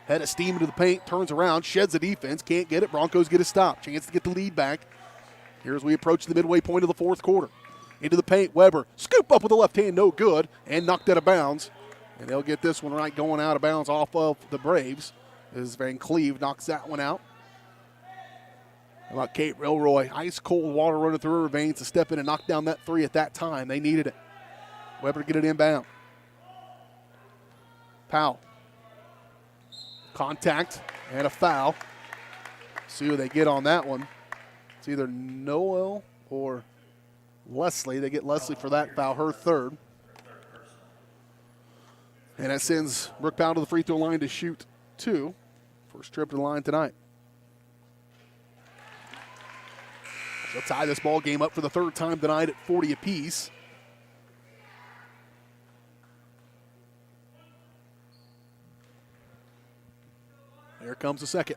head of steam into the paint, turns around, sheds the defense, can't get it. Broncos get a stop. Chance to get the lead back. Here as we approach the midway point of the fourth quarter. Into the paint, Weber, scoop up with the left hand, no good, and knocked out of bounds. And they'll get this one right going out of bounds off of the Braves as Van Cleve knocks that one out. How about Kate Milroy? Ice cold water running through her veins to step in and knock down that 3 at that time. They needed it. Weber to get it inbound. Powell. Contact and a foul. See who they get on that one. It's either Noel or Leslie. They get Leslie for that foul, her third. And that sends Brooke Powell to the free throw line to shoot 2. First trip to the line tonight. She'll tie this ball game up for the third time tonight at 40 apiece. Here comes the second.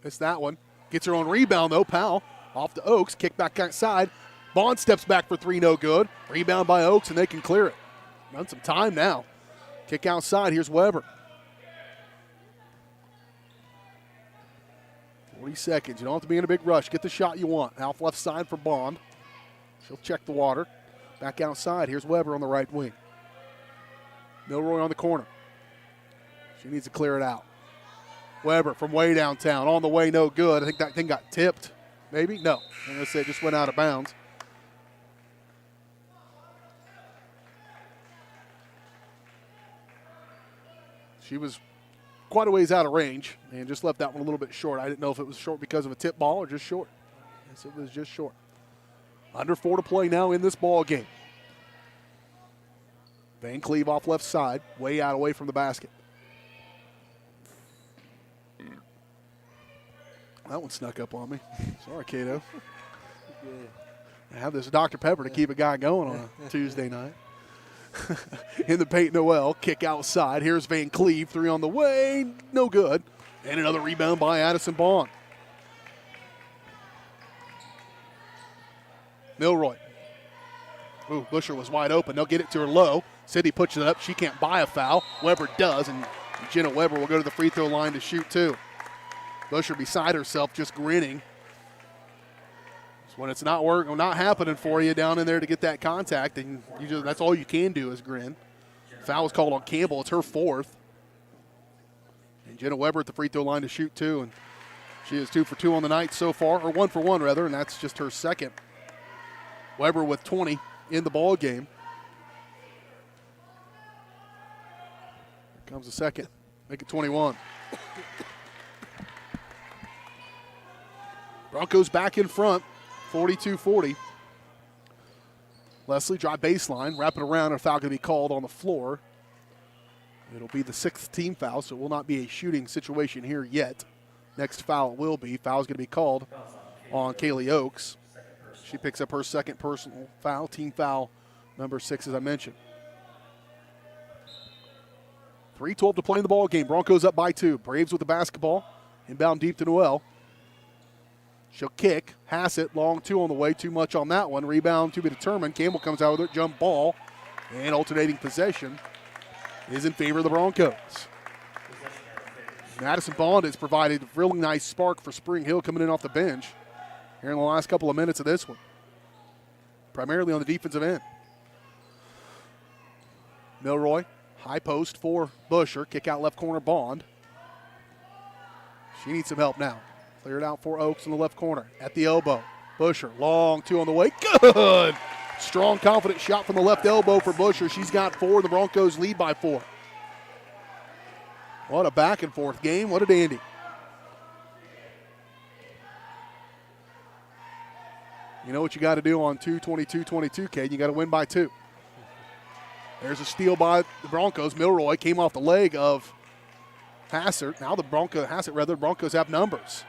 Missed that one. Gets her own rebound, though. Powell off to Oaks. Kick back outside. Bond steps back for 3, no good. Rebound by Oaks, and they can clear it. Run some time now. Kick outside. Here's Weber. 40 seconds. You don't have to be in a big rush. Get the shot you want. Half left side for Bond. She'll check the water. Back outside. Here's Weber on the right wing. Milroy on the corner. She needs to clear it out. Weber from way downtown. On the way, no good. I think that thing got tipped. Maybe? No. I'm going to say it just went out of bounds. She was quite a ways out of range and just left that one a little bit short. I didn't know if it was short because of a tip ball or just short. Yes, it was just short. Under 4 to play now in this ball game. Van Cleve off left side, way out away from the basket. That one snuck up on me. Sorry, Cato. I have this Dr. Pepper to keep a guy going on a Tuesday night. In the paint, Noel. Kick outside. Here's Van Cleve. 3 on the way. No good. And another rebound by Addison Bond. Milroy. Ooh, Busher was wide open. They'll get it to her low. Sydney puts it up. She can't buy a foul. Weber does, and Jenna Weber will go to the free throw line to shoot 2. Busher beside herself, just grinning. When it's not working, not happening for you down in there to get that contact, and that's all you can do is grin. Foul was called on Campbell. It's her 4th. And Jenna Weber at the free throw line to shoot 2, and she is 2 for 2 on the night so far, or 1 for 1 rather, and that's just her 2nd. Weber with 20 in the ball game. Here comes the 2nd. Make it 21. Broncos back in front. 42-40. Leslie, drive baseline, wrap it around, and a foul going to be called on the floor. It'll be the 6th team foul, so it will not be a shooting situation here yet. Next foul will be. Foul's going to be called on Kaylee Oakes. She picks up her 2nd personal foul, team foul number 6, as I mentioned. 3:12 to play in the ball game. Broncos up by 2. Braves with the basketball. Inbound deep to Noel. She'll kick. Hassett, long 2 on the way. Too much on that one. Rebound to be determined. Campbell comes out with it. Jump ball. And alternating possession is in favor of the Broncos. Madison Bond has provided a really nice spark for Spring Hill coming in off the bench here in the last couple of minutes of this one. Primarily on the defensive end. Milroy, high post for Busher. Kick out left corner, Bond. She needs some help now. Cleared out for Oakes in the left corner. At the elbow. Busher, long 2 on the way. Good! Strong, confident shot from the left elbow for Busher. She's got 4. The Broncos lead by 4. What a back and forth game. What a dandy. You know what you got to do on 2-22-22, Cade. You got to win by 2. There's a steal by the Broncos. Milroy came off the leg of Hassett. Now the Broncos have numbers.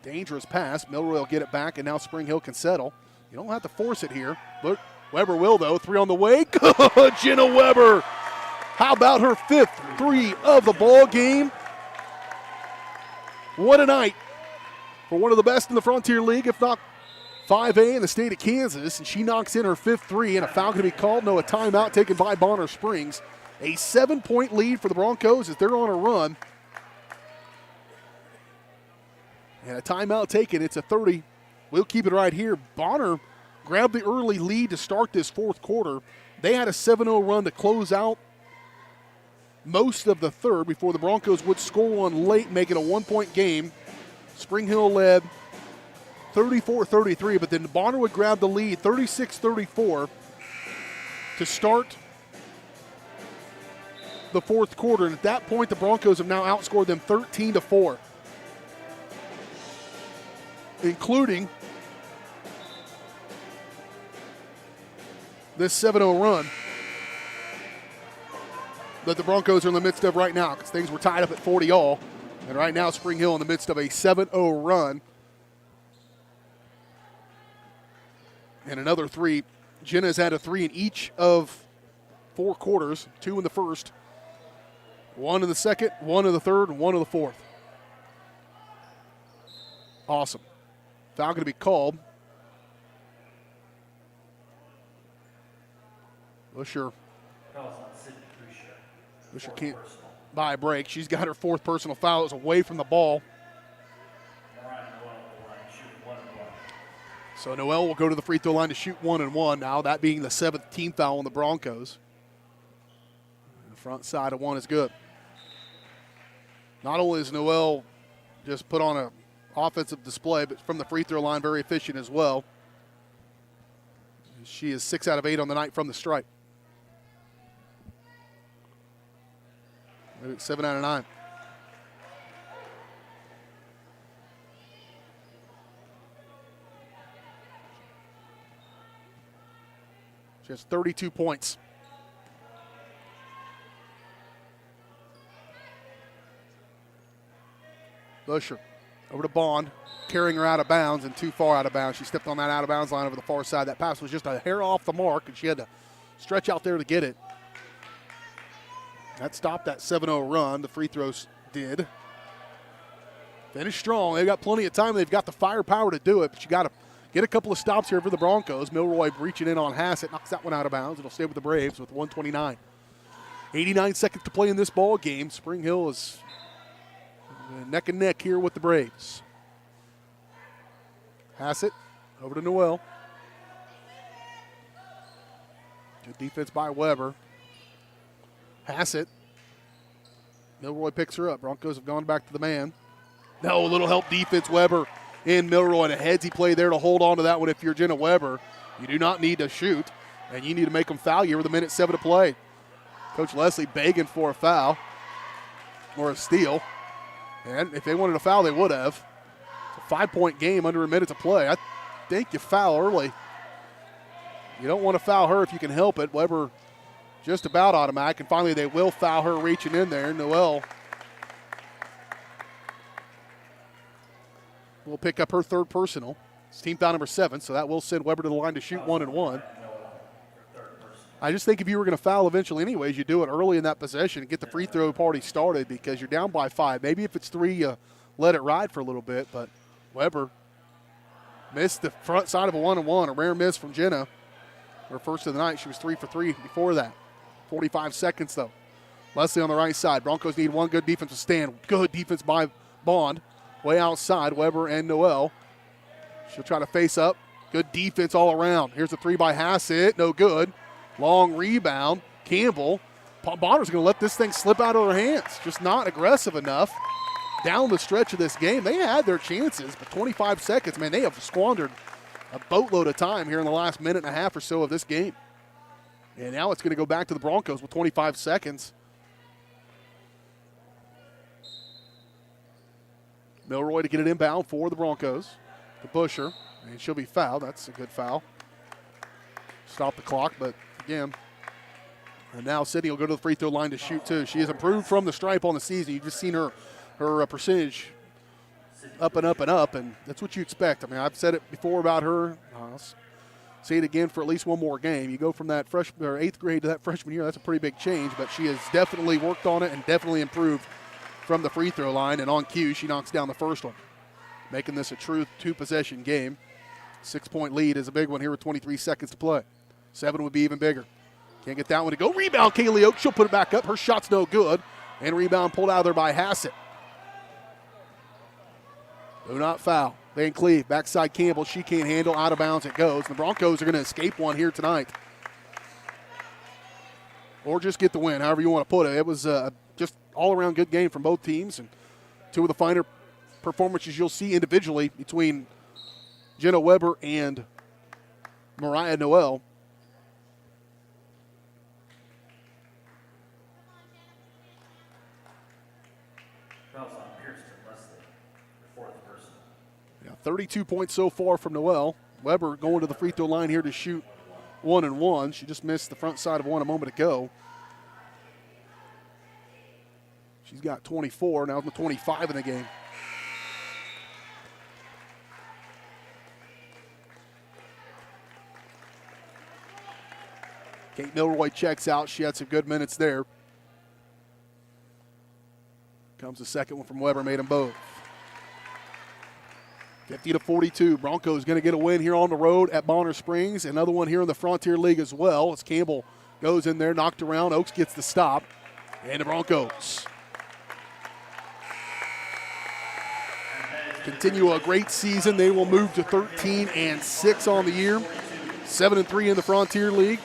Dangerous pass. Milroy will get it back, and now Spring Hill can settle. You don't have to force it here, but Weber will, though. 3 on the way. Good, Jenna Weber. How about her 5th 3 of the ball game? What a night for one of the best in the Frontier League, if not 5A in the state of Kansas. And she knocks in her 5th 3, and a foul going to be called. No, a timeout taken by Bonner Springs. A 7-point lead for the Broncos as they're on a run. And a timeout taken. It's a 30. We'll keep it right here. Bonner grabbed the early lead to start this 4th quarter. They had a 7-0 run to close out most of the 3rd before the Broncos would score one late, making a 1-point game. Spring Hill led 34-33, but then Bonner would grab the lead 36-34 to start the 4th quarter. And at that point, the Broncos have now outscored them 13-4. Including this 7-0 run that the Broncos are in the midst of right now, because things were tied up at 40-all. And right now, Spring Hill in the midst of a 7-0 run. And another 3. Jenna's had a 3 in each of 4 quarters, 2 in the first, 1 in the second, 1 in the third, and 1 in the fourth. Awesome. Foul going to be called. Busher can't buy a break. She's got her 4th personal foul. It was away from the ball. So Noel will go to the free throw line to shoot 1 and 1 now, that being the 7th team foul on the Broncos. And the front side of 1 is good. Not only is Noel just put on a offensive display, but from the free throw line, very efficient as well. She is 6 out of 8 on the night from the stripe. 7 out of 9. She has 32 points. Busher Over to Bond, carrying her out of bounds and too far out of bounds. She stepped on that out of bounds line over the far side. That pass was just a hair off the mark, and she had to stretch out there to get it. That stopped that 7-0 run. The free throws did. Finish strong. They've got plenty of time. They've got the firepower to do it, but you got to get a couple of stops here for the Broncos. Milroy reaching in on Hassett, knocks that one out of bounds. It'll stay with the Braves with 1:29. 89 seconds to play in this ball game. Spring Hill is neck and neck here with the Braves. Hassett over to Noel. Good defense by Weber. Hassett. Milroy picks her up. Broncos have gone back to the man. No, a little help defense. Weber in Milroy. And a headsy play there to hold on to that one if you're Jenna Weber. You do not need to shoot, and you need to make them foul you with 1:07 to play. Coach Leslie begging for a foul or a steal. And if they wanted a foul, they would have. It's a 5-point game under a minute to play. I think you foul early. You don't want to foul her if you can help it. Weber just about automatic, and finally they will foul her reaching in there. Noel will pick up her third personal. It's team foul number 7, so that will send Weber to the line to shoot 1 and 1. I just think if you were going to foul eventually anyways, you do it early in that possession and get the free throw party started because you're down by 5. Maybe if it's 3, you let it ride for a little bit, but Weber missed the front side of a 1-and-1, a rare miss from Jenna. Her first of the night, she was 3 for 3 before that. 45 seconds, though. Leslie on the right side. Broncos need one good defensive stand. Good defense by Bond. Way outside, Weber and Noel. She'll try to face up. Good defense all around. Here's a 3 by Hassett. No good. Long rebound. Campbell. Bonner's going to let this thing slip out of her hands. Just not aggressive enough. Down the stretch of this game, they had their chances, but 25 seconds, man, they have squandered a boatload of time here in the last minute and a half or so of this game. And now it's going to go back to the Broncos with 25 seconds. Milroy to get it inbound for the Broncos. To push her, and she'll be fouled. That's a good foul. Stop the clock, but again, and now Sydney will go to the free throw line to shoot too. She has improved from the stripe on the season. You've just seen her percentage up and up and up, and that's what you expect. I mean, I've said it before about her. I'll say it again for at least one more game. You go from that freshman or 8th grade to that freshman year, that's a pretty big change, but she has definitely worked on it and definitely improved from the free throw line, and on cue, she knocks down the first one, making this a true 2-possession game. 6-point lead is a big one here with 23 seconds to play. 7 would be even bigger. Can't get that one to go. Rebound, Kaylee Oaks. She'll put it back up. Her shot's no good. And rebound pulled out of there by Hassett. Do not foul. Van Cleve, backside Campbell. She can't handle. Out of bounds it goes. The Broncos are going to escape one here tonight. Or just get the win, however you want to put it. It was just all-around good game from both teams. And 2 of the finer performances you'll see individually between Jenna Weber and Mariah Noel. Fouls on Pearson Leslie, the 4th person. Yeah, 32 points so far from Noel. Weber going to the free throw line here to shoot 1 and 1. She just missed the front side of one a moment ago. She's got 24, now 25 in the game. Kate Milroy checks out. She had some good minutes there. Comes the second one from Weber, made them both. 50-42. Broncos going to get a win here on the road at Bonner Springs. Another one here in the Frontier League as well. As Campbell goes in there, knocked around. Oaks gets the stop. And the Broncos continue a great season. They will move to 13-6 on the year. 7-3 in the Frontier League.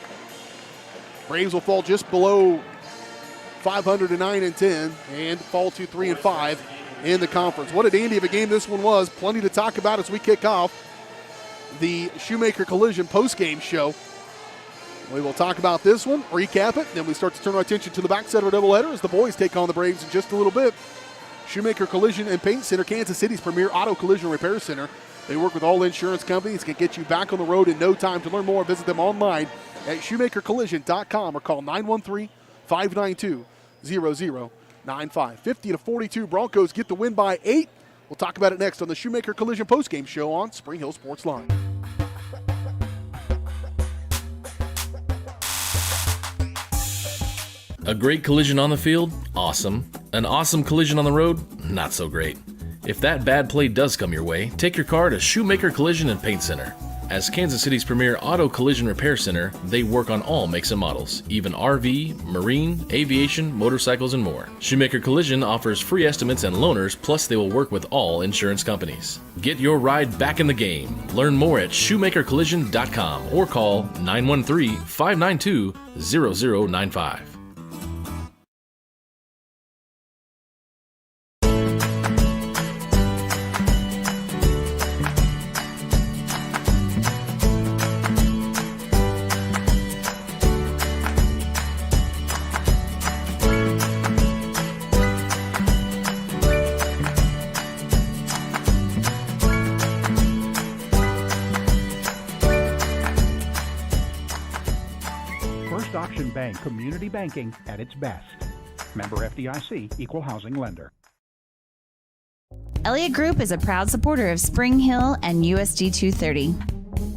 Braves will fall just below 500 to 9-10 and fall to 3-5 in the conference. What a dandy of a game this one was. Plenty to talk about as we kick off the Shoemaker Collision postgame show. We will talk about this one, recap it, then we start to turn our attention to the backside of our doubleheader as the boys take on the Braves in just a little bit. Shoemaker Collision and Paint Center, Kansas City's premier auto collision repair center. They work with all insurance companies, can get you back on the road in no time. To learn more, visit them online at shoemakercollision.com or call 913-592-0095. 50-42, Broncos get the win by 8 We'll talk about it next on the Shoemaker Collision postgame show on Spring Hill Sports Live. A great collision on the field? Awesome. An awesome collision on the road? Not so great. If that bad play does come your way, take your car to Shoemaker Collision and Paint Center. As Kansas City's premier auto collision repair center, they work on all makes and models, even RV, marine, aviation, motorcycles, and more. Shoemaker Collision offers free estimates and loaners, plus they will work with all insurance companies. Get your ride back in the game. Learn more at shoemakercollision.com or call 913-592-0095. Auction Bank community banking at its best. Member FDIC, equal housing lender. Elliott Group is a proud supporter of Spring Hill and USD 230.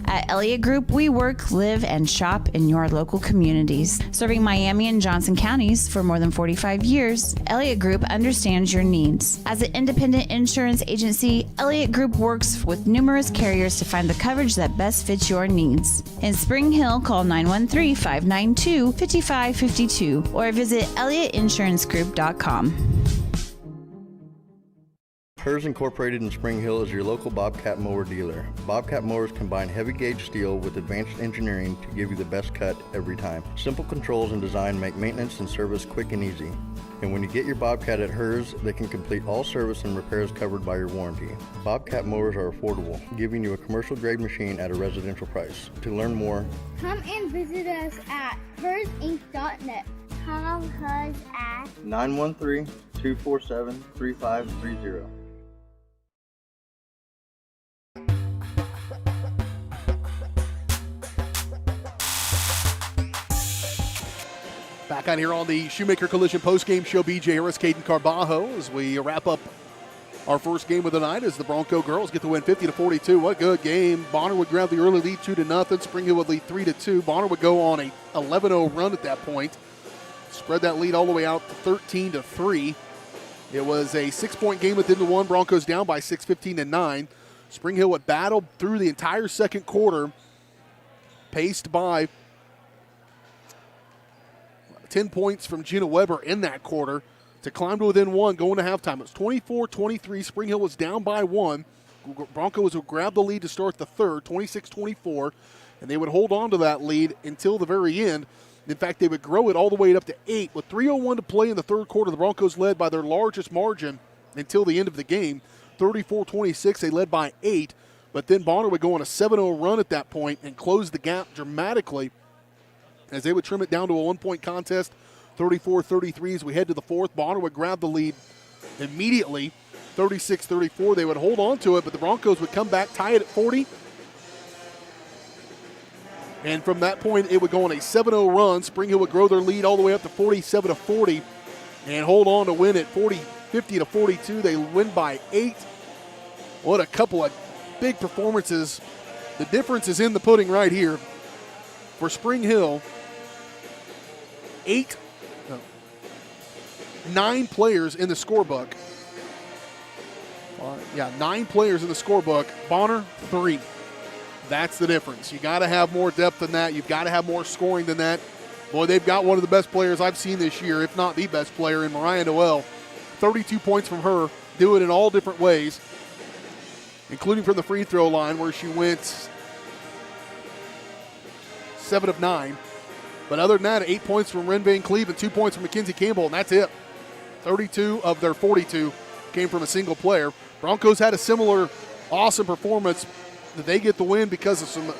At Elliott Group, we work, live, and shop in your local communities. Serving Miami and Johnson counties for more than 45 years, Elliott Group understands your needs. As an independent insurance agency, Elliott Group works with numerous carriers to find the coverage that best fits your needs. In Spring Hill, call 913-592-5552 or visit ElliottInsuranceGroup.com. Hers Incorporated in Spring Hill is your local Bobcat mower dealer. Bobcat mowers combine heavy gauge steel with advanced engineering to give you the best cut every time. Simple controls and design make maintenance and service quick and easy. And when you get your Bobcat at Hers, they can complete all service and repairs covered by your warranty. Bobcat mowers are affordable, giving you a commercial grade machine at a residential price. To learn more, come and visit us at hersinc.net. Call Hers at 913-247-3530. Back on here on the Shoemaker Collision postgame show, BJ Harris, Caden Carbajo, as we wrap up our first game of the night as the Bronco girls get the win 50-42. What a good game. Bonner would grab the early lead 2-0. Spring Hill would lead 3-2. Bonner would go on a 11-0 run at that point. Spread that lead all the way out to 13-3. It was a 6-point game within the one. Broncos down by 6, 15-9. Spring Hill would battle through the entire second quarter, paced by 10 points from Gina Weber in that quarter to climb to within one going to halftime. It was 24-23. Spring Hill was down by one. Broncos would grab the lead to start the third, 26-24, and they would hold on to that lead until the very end. In fact, they would grow it all the way up to 8. With 3:01 to play in the third quarter, the Broncos led by their largest margin until the end of the game, 34-26. They led by 8, but then Bonner would go on a 7-0 run at that point and close the gap dramatically as they would trim it down to a one-point contest, 34-33. As we head to the fourth, Bonner would grab the lead immediately, 36-34. They would hold on to it, but the Broncos would come back, tie it at 40. And from that point, it would go on a 7-0 run. Spring Hill would grow their lead all the way up to 47-40 and hold on to win at 50-42. They win by 8. What a couple of big performances. The difference is in the pudding right here. For Spring Hill, 9 players in the scorebook. 9 players in the scorebook. Bonner, 3. That's the difference. You got to have more depth than that. You've got to have more scoring than that. Boy, they've got one of the best players I've seen this year, if not the best player, in Mariah Noel. 32 points from her. Do it in all different ways, including from the free throw line where she went 7 of 9. But other than that, 8 points from Ren Van Cleve and 2 points from Mackenzie Campbell, and that's it. 32 of their 42 came from a single player. Broncos had a similar awesome performance. They get the win because of some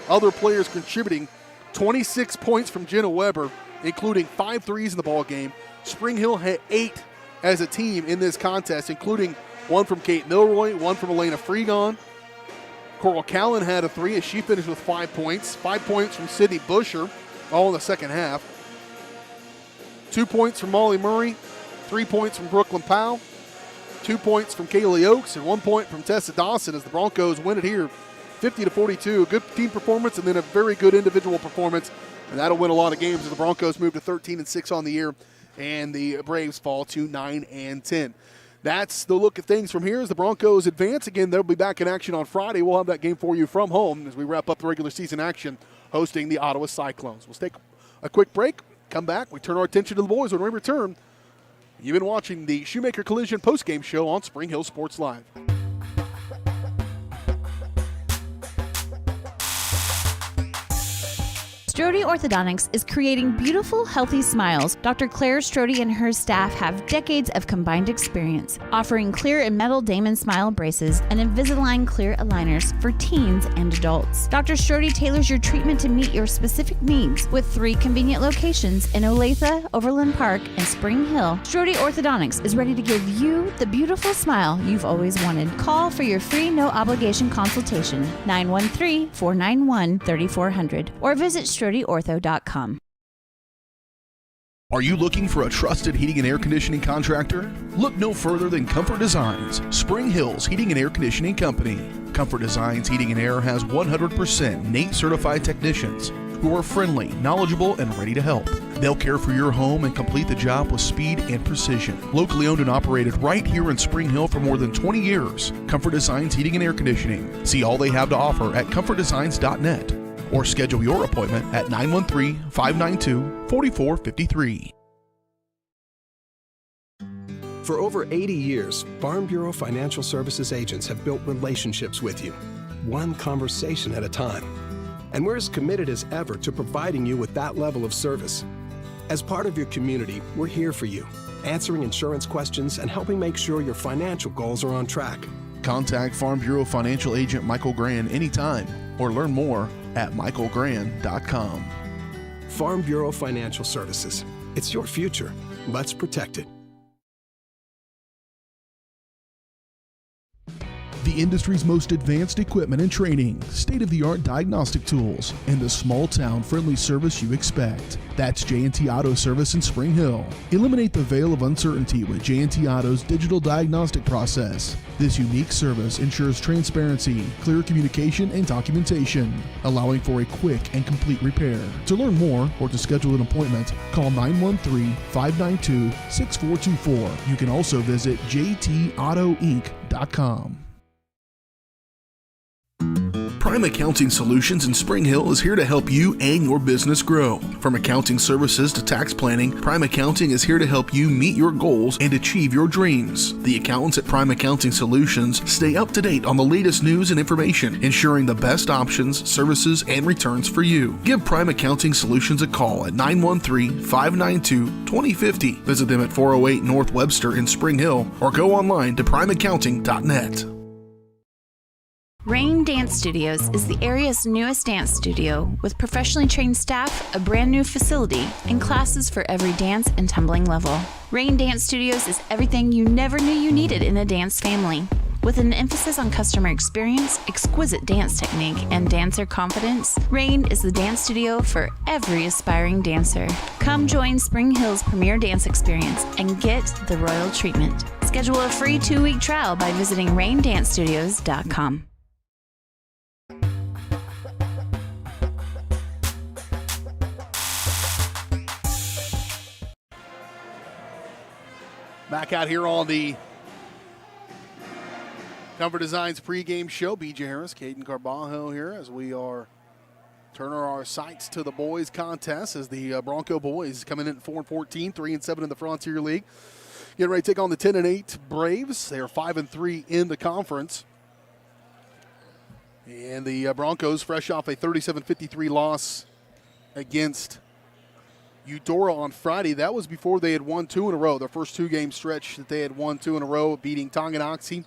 other players contributing. 26 points from Jenna Weber, including 5 threes in the ball game. Spring Hill had 8 as a team in this contest, including 1 from Kate Milroy, 1 from Elena Freegon. Coral Callan had a 3 as she finished with 5 points. 5 points from Sydney Busher, all in the second half. 2 points from Molly Murray, 3 points from Brooklyn Powell. 2 points from Kaylee Oakes and 1 point from Tessa Dawson as the Broncos win it here 50-42. A good team performance and then a very good individual performance, and that'll win a lot of games as the Broncos move to 13-6 on the year and the Braves fall to 9-10. That's the look at things from here as the Broncos advance. Again, they'll be back in action on Friday. We'll have that game for you from home as we wrap up the regular season action hosting the Ottawa Cyclones. We'll take a quick break, come back. We turn our attention to the boys when we return. You've been watching the Shoemaker Collision postgame show on Spring Hill Sports Live. Strode Orthodontics is creating beautiful, healthy smiles. Dr. Claire Strode and her staff have decades of combined experience, offering clear and metal Damon Smile braces and Invisalign clear aligners for teens and adults. Dr. Strode tailors your treatment to meet your specific needs with 3 convenient locations in Olathe, Overland Park, and Spring Hill. Strode Orthodontics is ready to give you the beautiful smile you've always wanted. Call for your free no-obligation consultation, 913-491-3400, or visit StrodeOrtho.com. Are you looking for a trusted heating and air conditioning contractor? Look no further than Comfort Designs, Spring Hill's Heating and Air Conditioning Company. Comfort Designs Heating and Air has 100% NATE certified technicians who are friendly, knowledgeable, and ready to help. They'll care for your home and complete the job with speed and precision. Locally owned and operated right here in Spring Hill for more than 20 years, Comfort Designs Heating and Air Conditioning. See all they have to offer at comfortdesigns.net. Or schedule your appointment at 913-592-4453. For over 80 years, Farm Bureau Financial Services agents have built relationships with you, one conversation at a time. And we're as committed as ever to providing you with that level of service. As part of your community, we're here for you, answering insurance questions and helping make sure your financial goals are on track. Contact Farm Bureau Financial Agent Michael Grand anytime or learn more at michaelgrand.com. Farm Bureau Financial Services. It's your future. Let's protect it. The industry's most advanced equipment and training, state-of-the-art diagnostic tools, and the small-town friendly service you expect. That's J&T Auto Service in Spring Hill. Eliminate the veil of uncertainty with J&T Auto's digital diagnostic process. This unique service ensures transparency, clear communication, and documentation, allowing for a quick and complete repair. To learn more or to schedule an appointment, call 913-592-6424. You can also visit jtautoinc.com. Prime Accounting Solutions in Spring Hill is here to help you and your business grow. From accounting services to tax planning, Prime Accounting is here to help you meet your goals and achieve your dreams. The accountants at Prime Accounting Solutions stay up to date on the latest news and information, ensuring the best options, services, and returns for you. Give Prime Accounting Solutions a call at 913-592-2050. Visit them at 408 North Webster in Spring Hill or go online to primeaccounting.net. Rain Dance Studios is the area's newest dance studio with professionally trained staff, a brand new facility, and classes for every dance and tumbling level. Rain Dance Studios is everything you never knew you needed in a dance family. With an emphasis on customer experience, exquisite dance technique, and dancer confidence, Rain is the dance studio for every aspiring dancer. Come join Spring Hill's premier dance experience and get the royal treatment. Schedule a free 2-week trial by visiting raindancestudios.com. Back out here on the Comfort Designs pregame show. BJ Harris, Caden Carbajo here as we are turning our sights to the boys contest as the Bronco boys coming in at 4-14, 3-7 in the Frontier League. Getting ready to take on the 10-8 Braves. They are 5-3 in the conference. And the Broncos fresh off a 37-53 loss against Eudora on Friday. That was before they had won 2 in a row. Their first 2-game stretch that they had won 2 in a row, beating Tonganoxie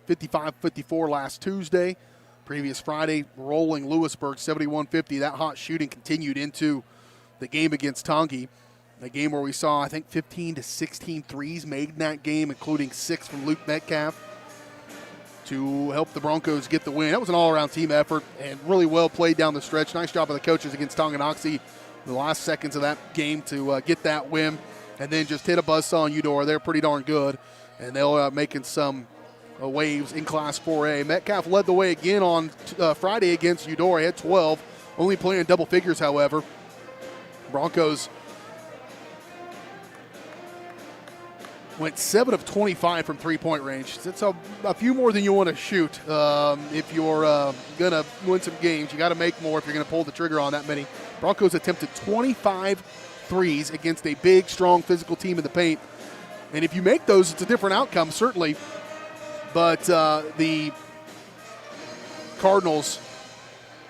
55-54 last Tuesday. Previous Friday, rolling Lewisburg 71-50. That hot shooting continued into the game against Tongi. A game where we saw, I think, 15 to 16 threes made in that game, including 6 from Luke Metcalf to help the Broncos get the win. That was an all-around team effort and really well played down the stretch. Nice job of the coaches against Tonganoxie in the last seconds of that game to get that win, and then just hit a buzzsaw on Eudora. They're pretty darn good. and they'll making some waves in Class 4A. Metcalf led the way again on Friday against Eudora. He had 12, only playing double figures, however. Broncos went 7 of 25 from three-point range. It's a few more than you want to shoot if you're going to win some games. You got to make more if you're going to pull the trigger on that many. Broncos attempted 25 threes against a big, strong, physical team in the paint. And if you make those, it's a different outcome, certainly. But the Cardinals,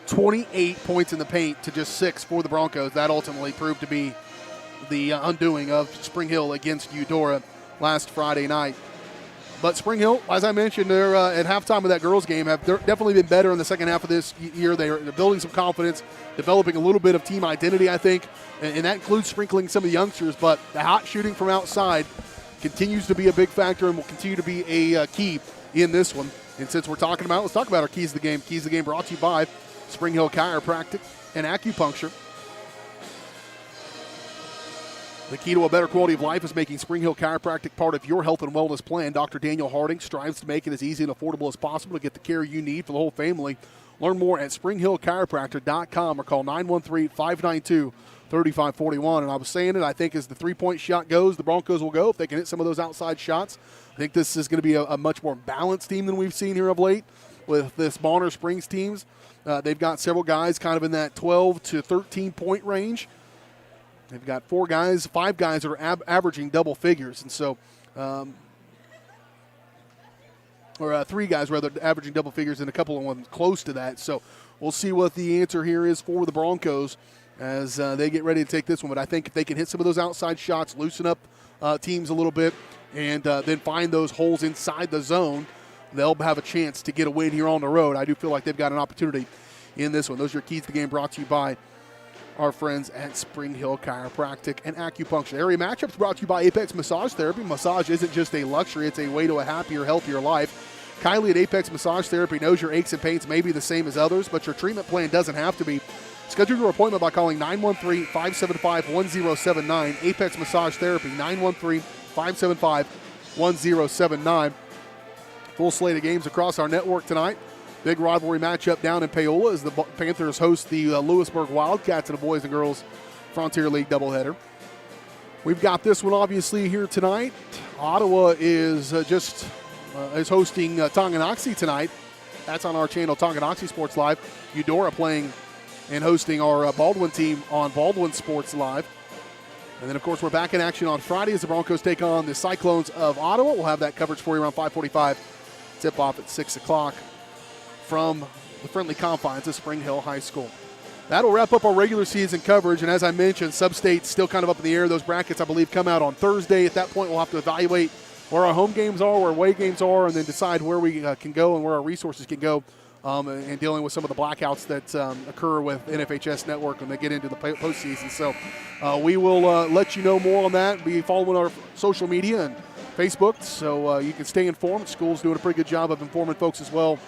28 points in the paint to just 6 for the Broncos. That ultimately proved to be the undoing of Spring Hill against Eudora last Friday night. But Spring Hill, as I mentioned, they're at halftime of that girls' game, have definitely been better in the second half of this year. They're building some confidence, developing a little bit of team identity, I think, and that includes sprinkling some of the youngsters. But the hot shooting from outside continues to be a big factor and will continue to be a key in this one. And since we're talking about it, let's talk about our keys to the game. Keys to the game brought to you by Spring Hill Chiropractic and Acupuncture. The key to a better quality of life is making Spring Hill Chiropractic part of your health and wellness plan. Dr. Daniel Harding strives to make it as easy and affordable as possible to get the care you need for the whole family. Learn more at springhillchiropractor.com or call 913-592-3541. And I was saying it, I think as the three-point shot goes, the Broncos will go if they can hit some of those outside shots. I think this is going to be a much more balanced team than we've seen here of late with this Bonner Springs teams. They've got several guys kind of in that 12 to 13-point range. They've got 5 guys that are averaging double figures. And so, 3 guys rather averaging double figures and a couple of them close to that. So we'll see what the answer here is for the Broncos as they get ready to take this one. But I think if they can hit some of those outside shots, loosen up teams a little bit, and then find those holes inside the zone, they'll have a chance to get a win here on the road. I do feel like they've got an opportunity in this one. Those are your keys to the game brought to you by our friends at Spring Hill Chiropractic and Acupuncture. Area matchups brought to you by Apex Massage Therapy. Massage isn't just a luxury, it's a way to a happier, healthier life. Kylie at Apex Massage Therapy knows your aches and pains may be the same as others, but your treatment plan doesn't have to be. Schedule your appointment by calling 913-575-1079. Apex Massage Therapy, 913-575-1079. Full slate of games across our network tonight. Big rivalry matchup down in Paola as the Panthers host the Lewisburg Wildcats in a boys and girls Frontier League doubleheader. We've got this one obviously here tonight. Ottawa is hosting Tonganoxie tonight. That's on our channel, Tonganoxie Sports Live. Eudora playing and hosting our Baldwin team on Baldwin Sports Live. And then, of course, we're back in action on Friday as the Broncos take on the Cyclones of Ottawa. We'll have that coverage for you around 5:45. Tip-off at 6 o'clock from the friendly confines of Spring Hill High School. That'll wrap up our regular season coverage. And as I mentioned, sub-state's still kind of up in the air. Those brackets, I believe, come out on Thursday. At that point, we'll have to evaluate where our home games are, where away games are, and then decide where we can go and where our resources can go in dealing with some of the blackouts that occur with NFHS Network when they get into the postseason. So we will let you know more on that. Be following our social media and Facebook so you can stay informed. School's doing a pretty good job of informing folks as well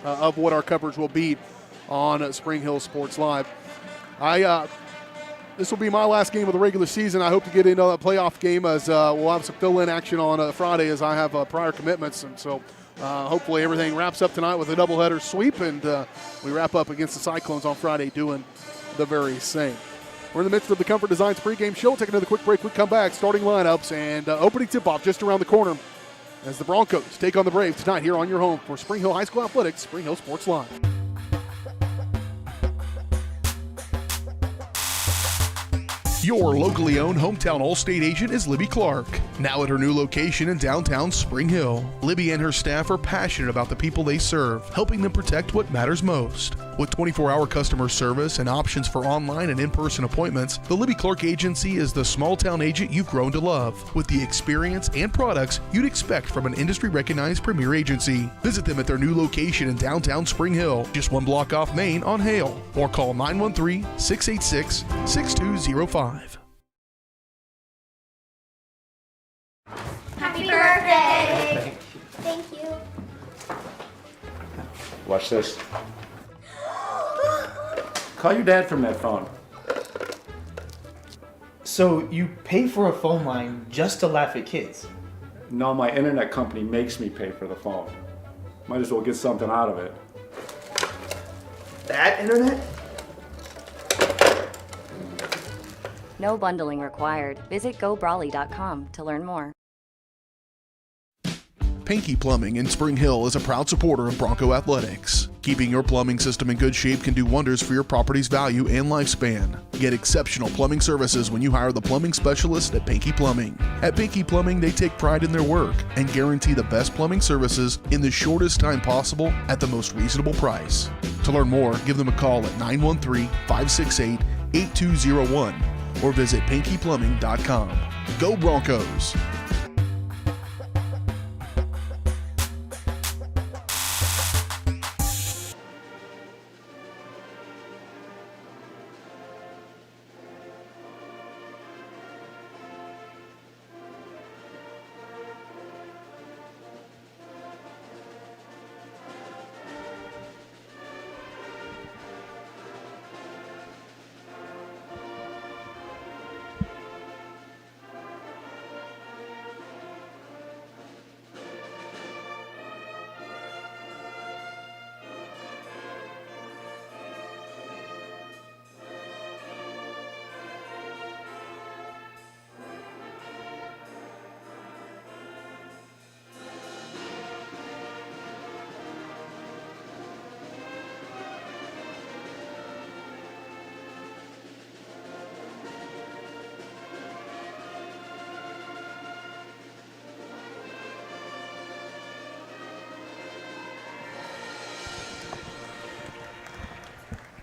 of what our coverage will be on Spring Hill Sports Live. This will be my last game of the regular season. I hope to get into a playoff game as we'll have some fill-in action on Friday as I have prior commitments. And so hopefully everything wraps up tonight with a doubleheader sweep, and we wrap up against the Cyclones on Friday doing the very same. We're in the midst of the Comfort Designs pregame show. Take another quick break. We come back, starting lineups and opening tip-off just around the corner as the Broncos take on the Braves tonight here on your home for Spring Hill High School Athletics, Spring Hill Sports Live. Your locally owned hometown Allstate agent is Libby Clark, now at her new location in downtown Spring Hill. Libby and her staff are passionate about the people they serve, helping them protect what matters most. With 24-hour customer service and options for online and in-person appointments, the Libby Clark Agency is the small-town agent you've grown to love, with the experience and products you'd expect from an industry-recognized premier agency. Visit them at their new location in downtown Spring Hill, just 1 block off Main on Hale, or call 913-686-6205. Happy birthday! Thank you. Watch this. Call your dad from that phone. So you pay for a phone line just to laugh at kids? No, my internet company makes me pay for the phone. Might as well get something out of it. That internet? No bundling required. Visit GoBrawly.com to learn more. Pinky Plumbing in Spring Hill is a proud supporter of Bronco Athletics. Keeping your plumbing system in good shape can do wonders for your property's value and lifespan. Get exceptional plumbing services when you hire the plumbing specialist at Pinky Plumbing. At Pinky Plumbing, they take pride in their work and guarantee the best plumbing services in the shortest time possible at the most reasonable price. To learn more, give them a call at 913-568-8201 or visit pinkyplumbing.com. Go Broncos!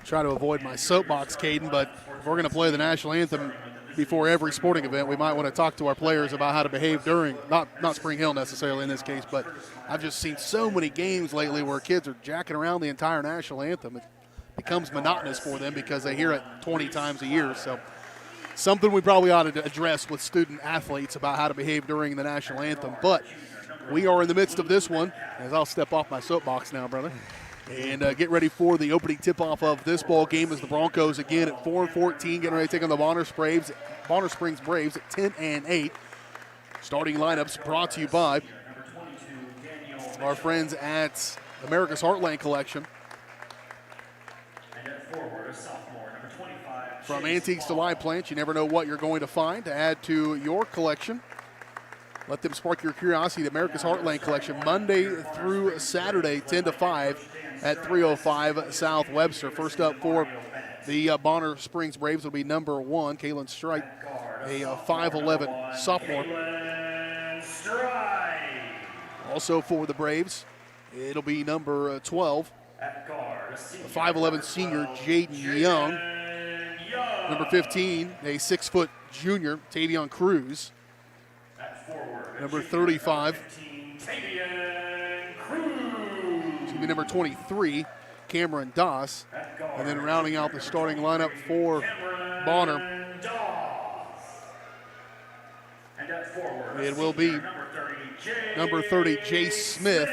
Try to avoid my soapbox, Caden, but if we're going to play the national anthem before every sporting event, we might want to talk to our players about how to behave during, not Spring Hill necessarily in this case, but I've just seen so many games lately where kids are jacking around the entire national anthem. It becomes monotonous for them because they hear it 20 times a year. So something we probably ought to address with student athletes about how to behave during the national anthem. But we are in the midst of this one, as I'll step off my soapbox now, brother. And get ready for the opening tip-off of this ball game as the Broncos again at 4-14, getting ready to take on the Bonner Springs Braves at 10-8. Starting lineups brought to you by our friends at America's Heartland Collection. From antiques to live plants, you never know what you're going to find to add to your collection. Let them spark your curiosity. The America's Heartland Collection, Monday through Saturday, 10 to 5 at 305 South Webster. First up for the Bonner Springs Braves will be number 1, Kalen Strike, a 5'11 sophomore. Also for the Braves, it'll be number 12, a 5'11 senior, Jaden Young. Number 15, a 6-foot junior, Tavion Cruz. Number 35, number 23, Cameron Doss. And then rounding out the starting lineup for Bonner, it will be number 30, Jace Smith,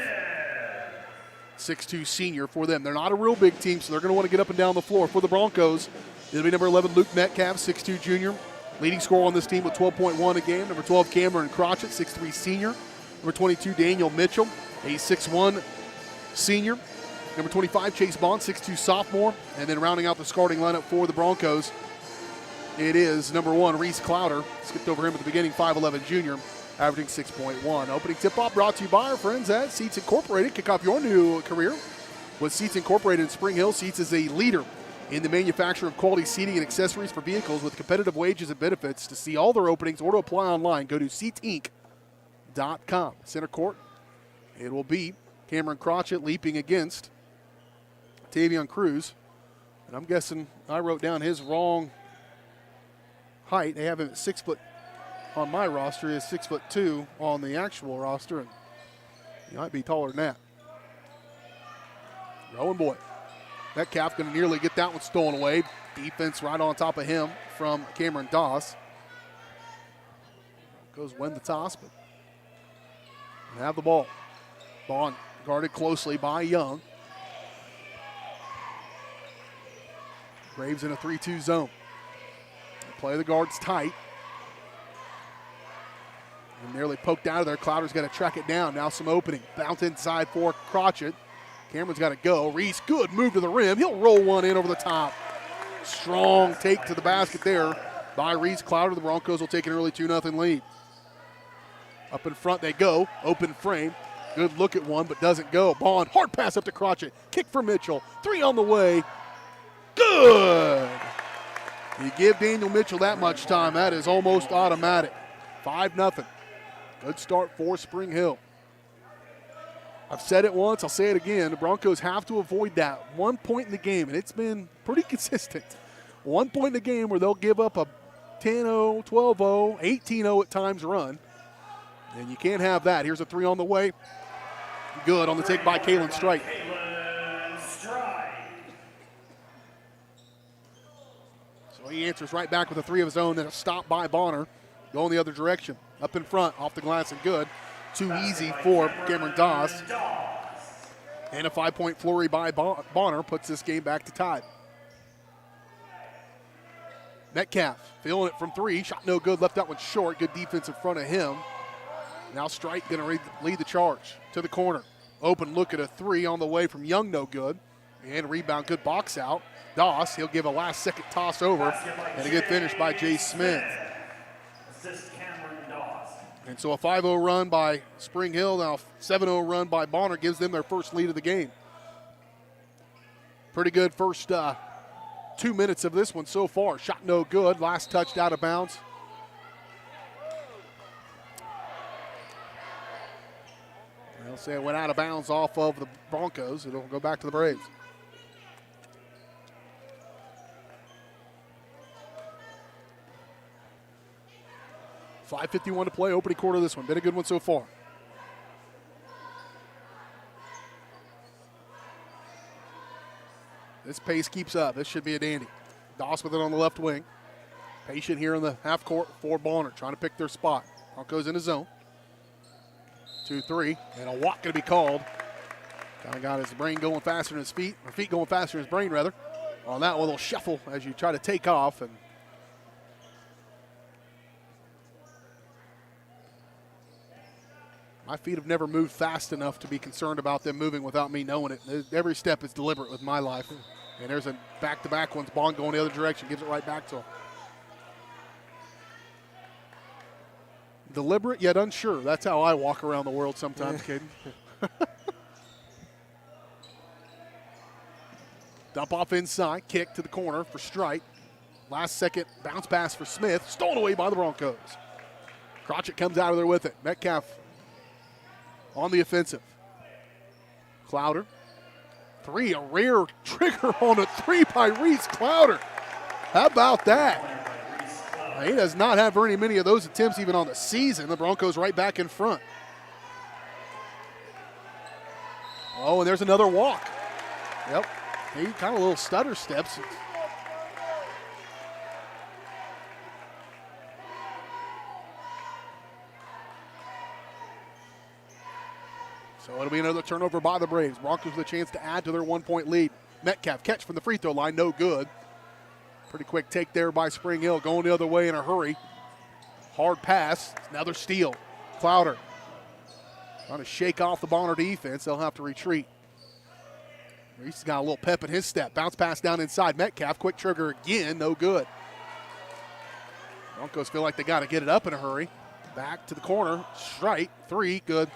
6'2 senior for them. They're not a real big team, so they're going to want to get up and down the floor. For the Broncos, it'll be number 11, Luke Metcalf, 6'2 junior. Leading scorer on this team with 12.1 a game. Number 12, Cameron Crotchett, 6'3 senior. Number 22, Daniel Mitchell, a 6'1 senior. Number 25, Chase Bond, 6'2 sophomore. And then rounding out the starting lineup for the Broncos, it is number 1, Reese Clowder. Skipped over him at the beginning, 5'11 junior, averaging 6.1. Opening tip-off brought to you by our friends at Seats Incorporated. Kick off your new career with Seats Incorporated in Spring Hill. Seats is a leader in the manufacture of quality seating and accessories for vehicles with competitive wages and benefits. To see all their openings or to apply online, go to seatsinc.com. Center court, it will be Cameron Crotchett leaping against Tavion Cruz. And I'm guessing I wrote down his wrong height. They have him at 6 foot on my roster. He is 6'2" on the actual roster, and he might be taller than that. Rowan Boyd. Metcalf going to nearly get that one stolen away. Defense right on top of him from Cameron Doss. Goes win the toss, but have the ball. Bond guarded closely by Young. Braves in a 3-2 zone. Play the guards tight. And nearly poked out of there. Clowder's got to track it down. Now some opening. Bounce inside for Crotchet. Cameron's got to go. Reese, good move to the rim. He'll roll one in over the top. Strong take to the basket there by Reese Clowder. The Broncos will take an early 2-0 lead. Up in front they go. Open frame. Good look at one, but doesn't go. Bond, hard pass up to Crotchet. Kick for Mitchell. 3 on the way. Good. You give Daniel Mitchell that much time, that is almost automatic. 5-0. Good start for Spring Hill. I've said it once, I'll say it again. The Broncos have to avoid that 1 point in the game, and it's been pretty consistent. 1 point in the game where they'll give up a 10-0, 12-0, 18-0 at times run. And you can't have that. Here's a 3 on the way. Good on the take by Kalen Strike. So he answers right back with a 3 of his own, then a stop by Bonner. Going the other direction. Up in front, off the glass and good. Too easy for Cameron Doss. And a 5-point flurry by Bonner puts this game back to tie. Metcalf feeling it from 3. Shot no good, left that one short. Good defense in front of him. Now Strike going to lead the charge to the corner. Open look at a 3 on the way from Young, no good. And rebound, good box out. Doss, he'll give a last-second toss over. And a good finish by Jay Smith. And so a 5-0 run by Spring Hill, now 7-0 run by Bonner gives them their first lead of the game. Pretty good first 2 minutes of this one so far. Shot no good, last touched out of bounds. They'll say it went out of bounds off of the Broncos. It'll go back to the Braves. .551 to play, opening quarter of this one. Been a good one so far. This pace keeps up. This should be a dandy. Doss with it on the left wing. Patient here in the half court for Bonner, trying to pick their spot. Broncos in his zone. 2-3, and a walk going to be called. Kind of got his brain going faster than his feet, or feet going faster than his brain, rather. On that one, a little shuffle as you try to take off, and my feet have never moved fast enough to be concerned about them moving without me knowing it. Every step is deliberate with my life. And there's a back-to-back ones. Bond going the other direction, gives it right back to him. Deliberate yet unsure. That's how I walk around the world sometimes, Caden. Dump off inside, kick to the corner for Strike. Last second bounce pass for Smith, stolen away by the Broncos. Crotchet comes out of there with it. Metcalf on the offensive. Clowder. 3, a rare trigger on a 3 by Reese Clowder. How about that? He does not have very many of those attempts even on the season. The Broncos right back in front. Oh, and there's another walk. Yep. He kind of little stutter steps. So it'll be another turnover by the Braves. Broncos with a chance to add to their 1-point lead. Metcalf catch from the free throw line, no good. Pretty quick take there by Spring Hill, going the other way in a hurry. Hard pass, another steal. Clowder trying to shake off the Bonner defense. They'll have to retreat. Reese has got a little pep in his step. Bounce pass down inside. Metcalf, quick trigger again, no good. Broncos feel like they got to get it up in a hurry. Back to the corner, Strike, 3, good.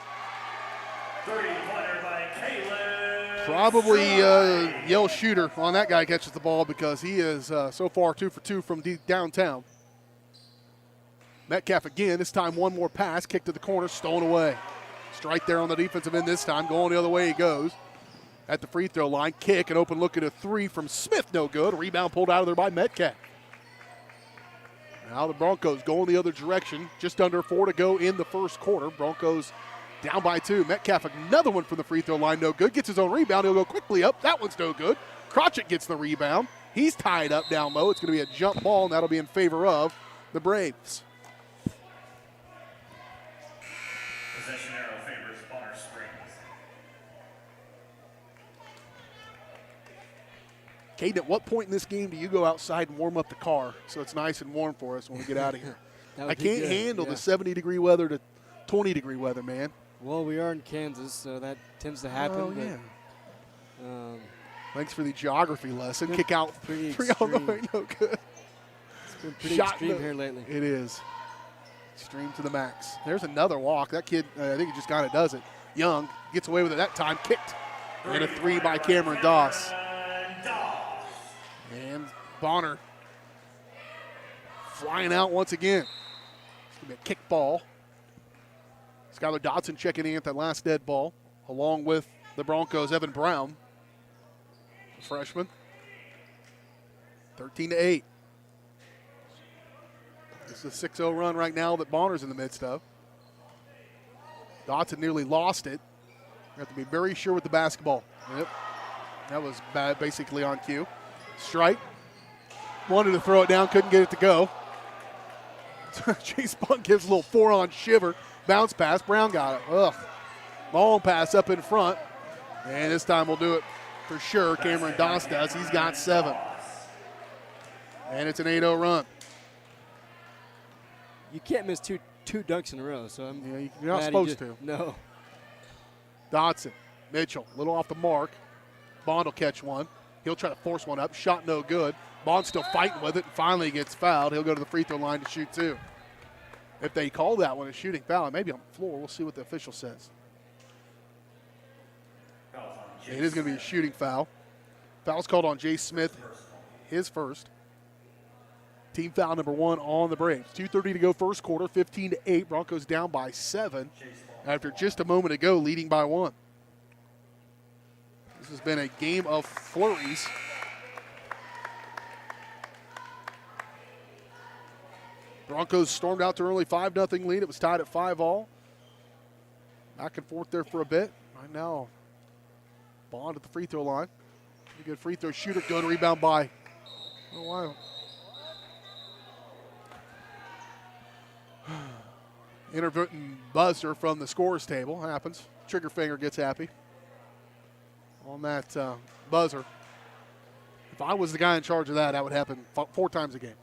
Probably yell shooter on that guy catches the ball because he is so far 2 for 2 from deep downtown. Metcalf again, this time one more pass, kick to the corner, stolen away. Strike there on the defensive end this time, going the other way he goes. At the free throw line, kick, an open look at a 3 from Smith, no good. Rebound pulled out of there by Metcalf. Now the Broncos going the other direction, just under 4 to go in the first quarter. Broncos down by 2. Metcalf, another one from the free throw line, no good. Gets his own rebound. He'll go quickly up. That one's no good. Crotchet gets the rebound. He's tied up down low. It's going to be a jump ball, and that'll be in favor of the Braves. Possession arrow favors Bonner Springs. Caden, at what point in this game do you go outside and warm up the car so it's nice and warm for us when we get out of here? I can't handle the 70-degree weather to 20-degree weather, man. Well, we are in Kansas, so that tends to happen. Oh, but, yeah. Thanks for the geography lesson. Kick out pretty three out the extreme. way, no good. It's been pretty Shot extreme here lately. It is. Extreme to the max. There's another walk. That kid, I think he just kind of does it. Young gets away with it that time. Kicked. And a 3 by Cameron Doss. And Bonner flying out once again. It's going to be a kick ball. Skylar Dodson checking in at that last dead ball, along with the Broncos' Evan Brown, freshman. 13-8. This is a 6-0 run right now that Bonner's in the midst of. Dodson nearly lost it. You have to be very sure with the basketball. Yep. That was bad, basically on cue. Strike. Wanted to throw it down, couldn't get it to go. Chase Bunk gives a little 4-on shiver. Bounce pass. Brown got it. Ugh. Long pass up in front. And this time we'll do it for sure. Cameron Doss does. He's got 7. And it's an 8-0 run. You can't miss two dunks in a row, so you're not supposed to. No. Dodson. Mitchell, a little off the mark. Bond will catch one. He'll try to force one up. Shot no good. Bond's still fighting with it and finally gets fouled. He'll go to the free throw line to shoot 2. If they call that one a shooting foul, maybe on the floor, we'll see what the official says. It is going to be a shooting foul. Foul's called on Jay Smith, his first. Team foul number 1 on the Braves. 2:30 to go first quarter, 15-8. Broncos down by 7 after just a moment ago leading by 1. This has been a game of flurries. Broncos stormed out to an early 5-0 lead. It was tied at 5-all. Back and forth there for a bit. Right now, Bond at the free throw line. Pretty good free throw shooter. Good rebound by. Oh, wow. Intermittent buzzer from the scores table happens. Trigger finger gets happy on that buzzer. If I was the guy in charge of that, that would happen 4 times a game.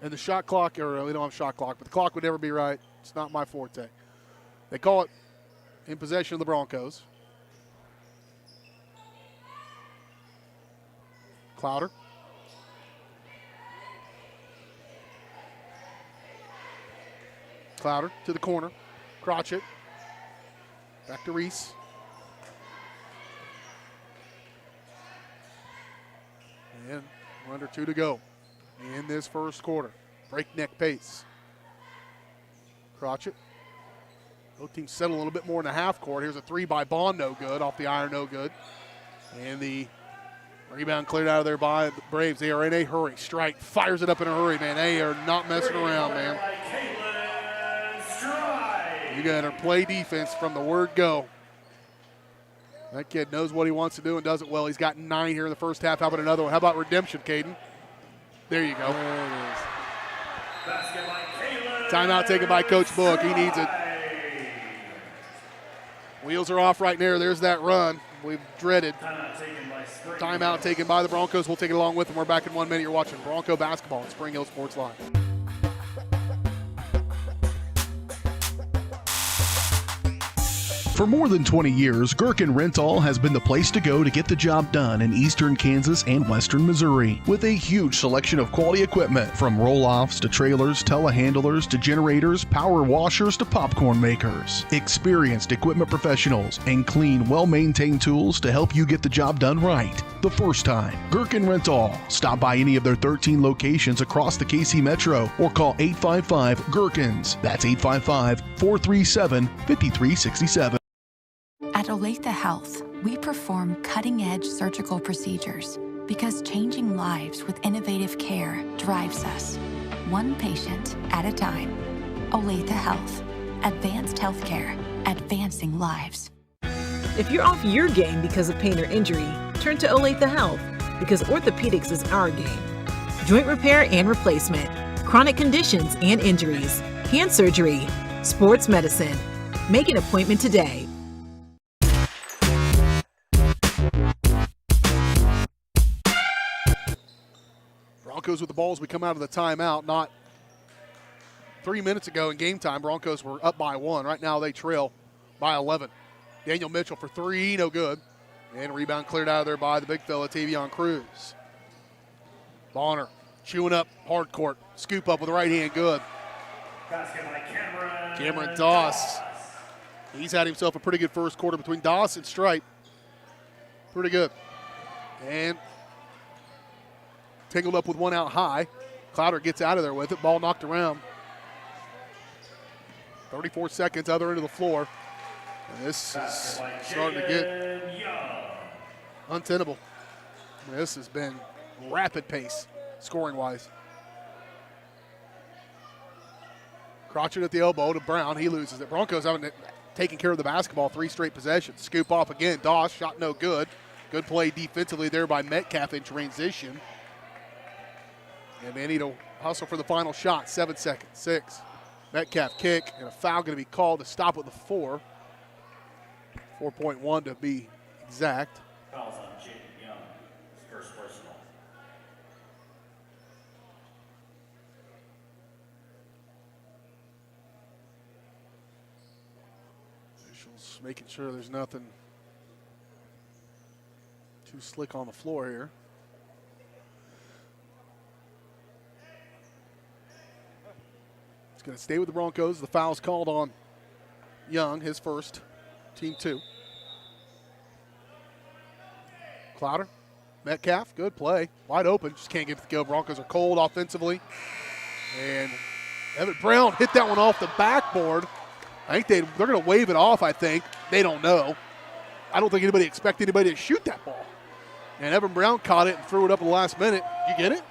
And the shot clock, or we don't have a shot clock, but the clock would never be right. It's not my forte. They call it in possession of the Broncos. Clouder. Clouder to the corner. Crotchet. Back to Reese. And we're under 2 to go in this first quarter. Breakneck pace. Crotchet. Both teams settle a little bit more in the half court. Here's a 3 by Bond, no good. Off the iron, no good. And the rebound cleared out of there by the Braves. They are in a hurry. Strike fires it up in a hurry, man. They are not messing around, man. You got to play defense from the word go. That kid knows what he wants to do and does it well. He's got 9 here in the first half. How about another one? How about redemption, Caden? There you go. There it is. Timeout taken by Coach Book. He needs it. Wheels are off right there. There's that run we've dreaded. Timeout taken by the Broncos. We'll take it along with them. We're back in 1 minute. You're watching Bronco basketball at Spring Hill Sports Live. For more than 20 years, Gherkin Rental has been the place to go to get the job done in eastern Kansas and western Missouri. With a huge selection of quality equipment, from roll-offs to trailers, telehandlers to generators, power washers to popcorn makers. Experienced equipment professionals and clean, well-maintained tools to help you get the job done right the first time. Gherkin Rental. Stop by any of their 13 locations across the KC Metro or call 855-GHERKINS. That's 855-437-5367. At Olathe Health, we perform cutting-edge surgical procedures because changing lives with innovative care drives us, one patient at a time. Olathe Health. Advanced healthcare. Advancing lives. If you're off your game because of pain or injury, turn to Olathe Health because orthopedics is our game. Joint repair and replacement, chronic conditions and injuries, hand surgery, sports medicine. Make an appointment today. Broncos with the ball as we come out of the timeout. Not 3 minutes ago in game time, Broncos were up by 1. Right now they trail by 11. Daniel Mitchell for 3, no good. And rebound cleared out of there by the big fella, Tavion Cruz. Bonner chewing up hard court. Scoop up with the right hand, good. Basket by Cameron Doss. He's had himself a pretty good first quarter between Doss and Stripe. Pretty good. And tangled up with one out high. Clouder gets out of there with it. Ball knocked around. 34 seconds, other end of the floor. And this is starting to get untenable. This has been rapid pace, scoring-wise. Crotchet at the elbow to Brown. He loses it. Broncos haven't taken care of the basketball 3 straight possessions. Scoop off again. Doss, shot no good. Good play defensively there by Metcalf in transition. And they need to hustle for the final shot. 7 seconds. 6. Metcalf kick, and a foul going to be called to stop with the 4. 4.1 to be exact. Fouls on Jacob Young. His first personal. Officials making sure there's nothing too slick on the floor here. It's going to stay with the Broncos. The foul's called on Young, his first, team 2. Clouder, Metcalf, good play. Wide open, just can't get it to go. Broncos are cold offensively. And Evan Brown hit that one off the backboard. I think they're going to wave it off, I think. They don't know. I don't think anybody expected anybody to shoot that ball. And Evan Brown caught it and threw it up at the last minute. You get it?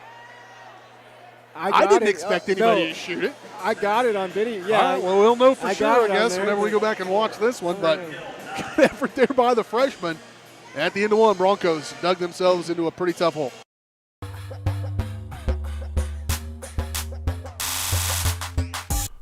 I didn't expect anybody to shoot it. I got it on video. Yeah. All right, well, we'll know for sure, I guess, there, whenever we go back and watch this one. But good effort there by the freshman. At the end of one, Broncos dug themselves into a pretty tough hole.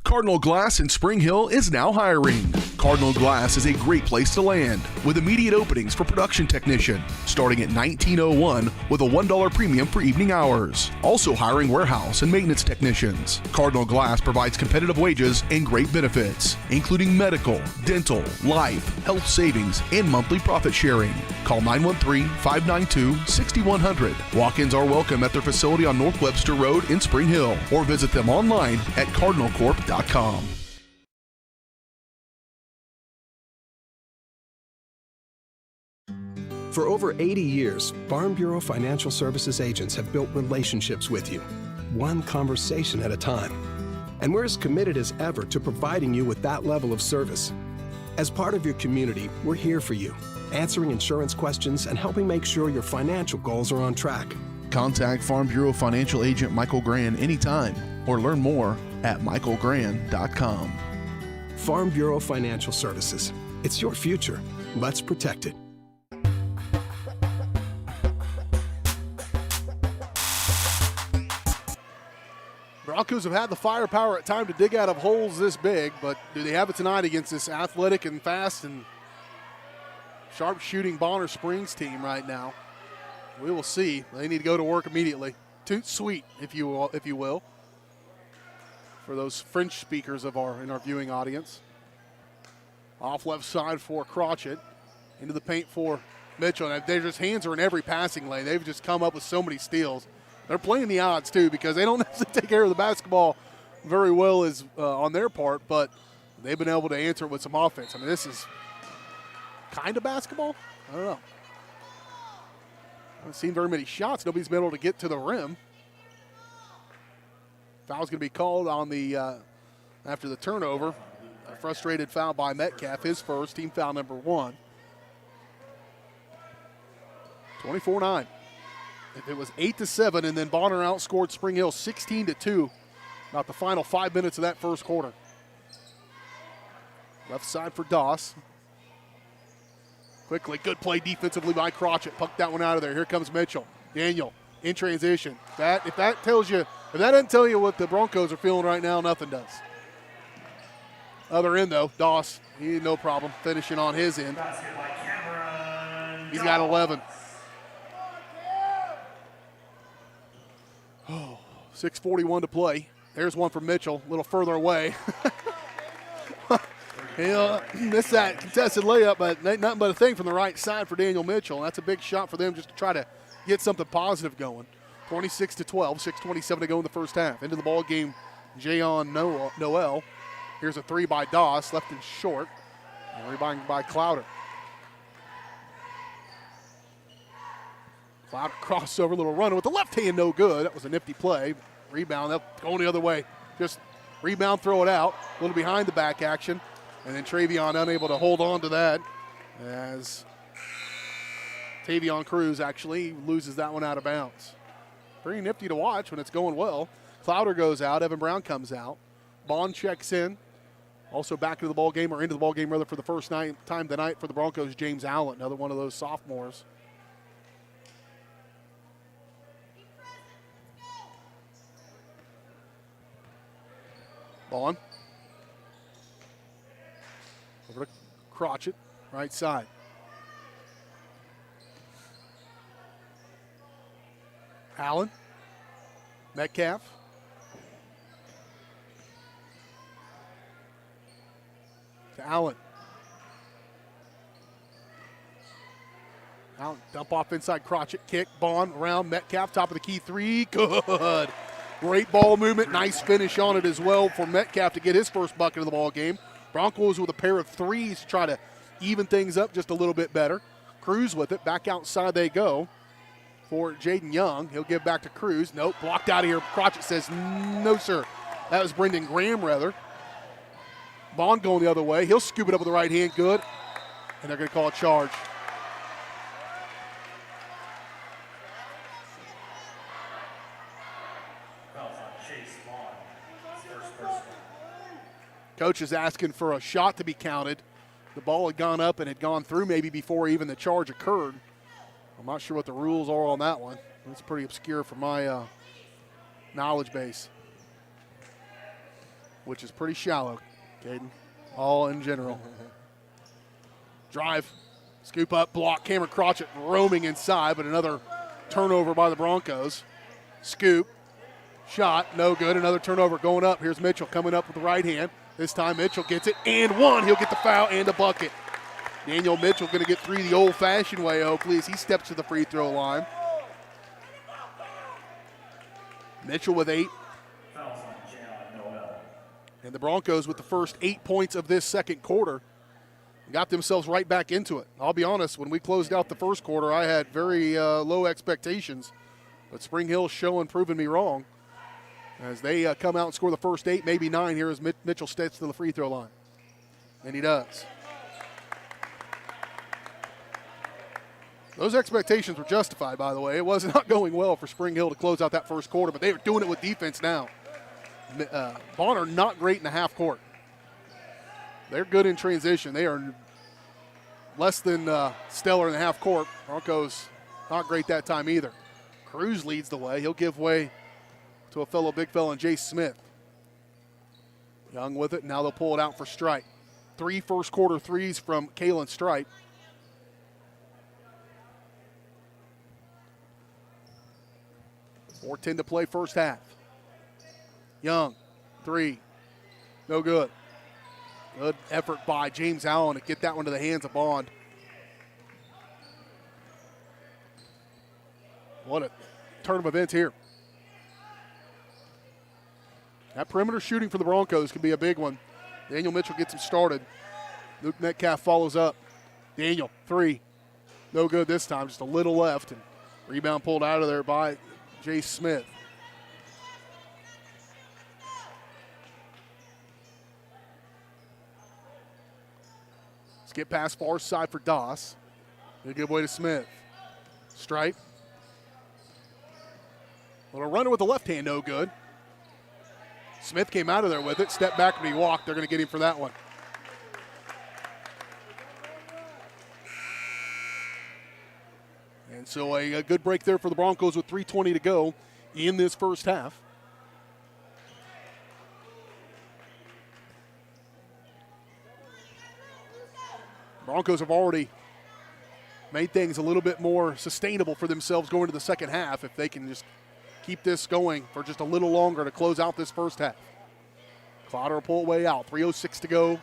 Cardinal Glass in Spring Hill is now hiring. Cardinal Glass is a great place to land with immediate openings for production technician starting at $19.01 with a $1 premium for evening hours. Also hiring warehouse and maintenance technicians. Cardinal Glass provides competitive wages and great benefits, including medical, dental, life, health savings, and monthly profit sharing. Call 913-592-6100. Walk-ins are welcome at their facility on North Webster Road in Spring Hill or visit them online at cardinalcorp.com. For over 80 years, Farm Bureau Financial Services agents have built relationships with you, one conversation at a time. And we're as committed as ever to providing you with that level of service. As part of your community, we're here for you, answering insurance questions and helping make sure your financial goals are on track. Contact Farm Bureau Financial Agent Michael Grand anytime or learn more at michaelgrand.com. Farm Bureau Financial Services. It's your future. Let's protect it. Broncos have had the firepower at time to dig out of holes this big, but do they have it tonight against this athletic and fast and sharp-shooting Bonner Springs team right now? We will see. They need to go to work immediately. Toot sweet, if you will, for those French speakers in our viewing audience. Off left side for Crotchet. Into the paint for Mitchell. And their hands are in every passing lane. They've just come up with so many steals. They're playing the odds, too, because they don't have to take care of the basketball very well as on their part, but they've been able to answer with some offense. I mean, this is kind of basketball. I don't know. I haven't seen very many shots. Nobody's been able to get to the rim. Foul's going to be called on the after the turnover. A frustrated foul by Metcalf, his first, team foul number 1. 24-9. If it was 8-7, and then Bonner outscored Spring Hill 16-2 about the final 5 minutes of that first quarter. Left side for Doss. Quickly, good play defensively by Crotchet. Pucked that one out of there. Here comes Mitchell. Daniel in transition. If that doesn't tell you what the Broncos are feeling right now, nothing does. Other end though, Doss, he had no problem finishing on his end. He's got 11. 6:41 to play. There's one from Mitchell, a little further away. He'll miss that contested layup, but nothing but a thing from the right side for Daniel Mitchell. That's a big shot for them just to try to get something positive going. 26-12, 6:27 to go in the first half. Into the ball game, Jayon Noel. Here's a three by Doss, left and short. And rebounded by Clowder. Clowder crossover, little runner with the left hand, no good. That was a nifty play. Rebound, they'll go the other way. Just rebound, throw it out. A little behind the back action. And then Travion unable to hold on to that as Tavion Cruz actually loses that one out of bounds. Pretty nifty to watch when it's going well. Clowder goes out. Evan Brown comes out. Bond checks in. Also back into the ball game, or into the ball game rather, for the first time tonight for the Broncos, James Allen, another one of those sophomores. Bond. Over to Crotchet, right side. Allen. Metcalf. To Allen. Allen, dump off inside Crotchet, kick, Bond around Metcalf, top of the key three, good. Great ball movement, nice finish on it as well for Metcalf to get his first bucket of the ball game. Broncos with a pair of threes to try to even things up just a little bit better. Cruz with it, back outside they go for Jaden Young. He'll give back to Cruz. Nope, blocked out of here. Crotchet says, no, sir. That was Brendan Graham, rather. Bond going the other way. He'll scoop it up with the right hand. Good. And they're going to call a charge. Coach is asking for a shot to be counted. The ball had gone up and had gone through maybe before even the charge occurred. I'm not sure what the rules are on that one. That's pretty obscure from my knowledge base, which is pretty shallow, Caden, all in general. Drive, scoop up, block, Cameron Crotchet roaming inside, but another turnover by the Broncos. Scoop, shot, no good, another turnover going up. Here's Mitchell coming up with the right hand. This time Mitchell gets it, and one. He'll get the foul and a bucket. Daniel Mitchell going to get three the old-fashioned way, hopefully, as he steps to the free throw line. Mitchell with 8. And the Broncos with the first 8 points of this second quarter got themselves right back into it. I'll be honest, when we closed out the first quarter, I had very low expectations. But Spring Hill's showing, proving me wrong, as they come out and score the first 8, maybe 9 here as Mitchell steps to the free throw line. And he does. Those expectations were justified, by the way. It was not going well for Spring Hill to close out that first quarter, but they were doing it with defense now. Bonner not great in the half court. They're good in transition. They are less than stellar in the half court. Broncos not great that time either. Cruz leads the way. He'll give way to a fellow big fella, Jay Smith. Young with it. Now they'll pull it out for Stripe. 3 first quarter threes from Kalen Stripe. .4:10 to play first half. Young, 3, no good. Good effort by James Allen to get that one to the hands of Bond. What a turn of events here. That perimeter shooting for the Broncos can be a big one. Daniel Mitchell gets him started. Luke Metcalf follows up. Daniel, 3, no good this time, just a little left. And rebound pulled out of there by Jay Smith. Let's get past far side for Doss. He'll give way to Smith. Stripe. Little runner with the left hand, no good. Smith came out of there with it, stepped back and he walked. They're going to get him for that one. And so a good break there for the Broncos with 3:20 to go in this first half. Broncos have already made things a little bit more sustainable for themselves going to the second half if they can just keep this going for just a little longer to close out this first half. Clowder will pull it way out. 3:06 to go.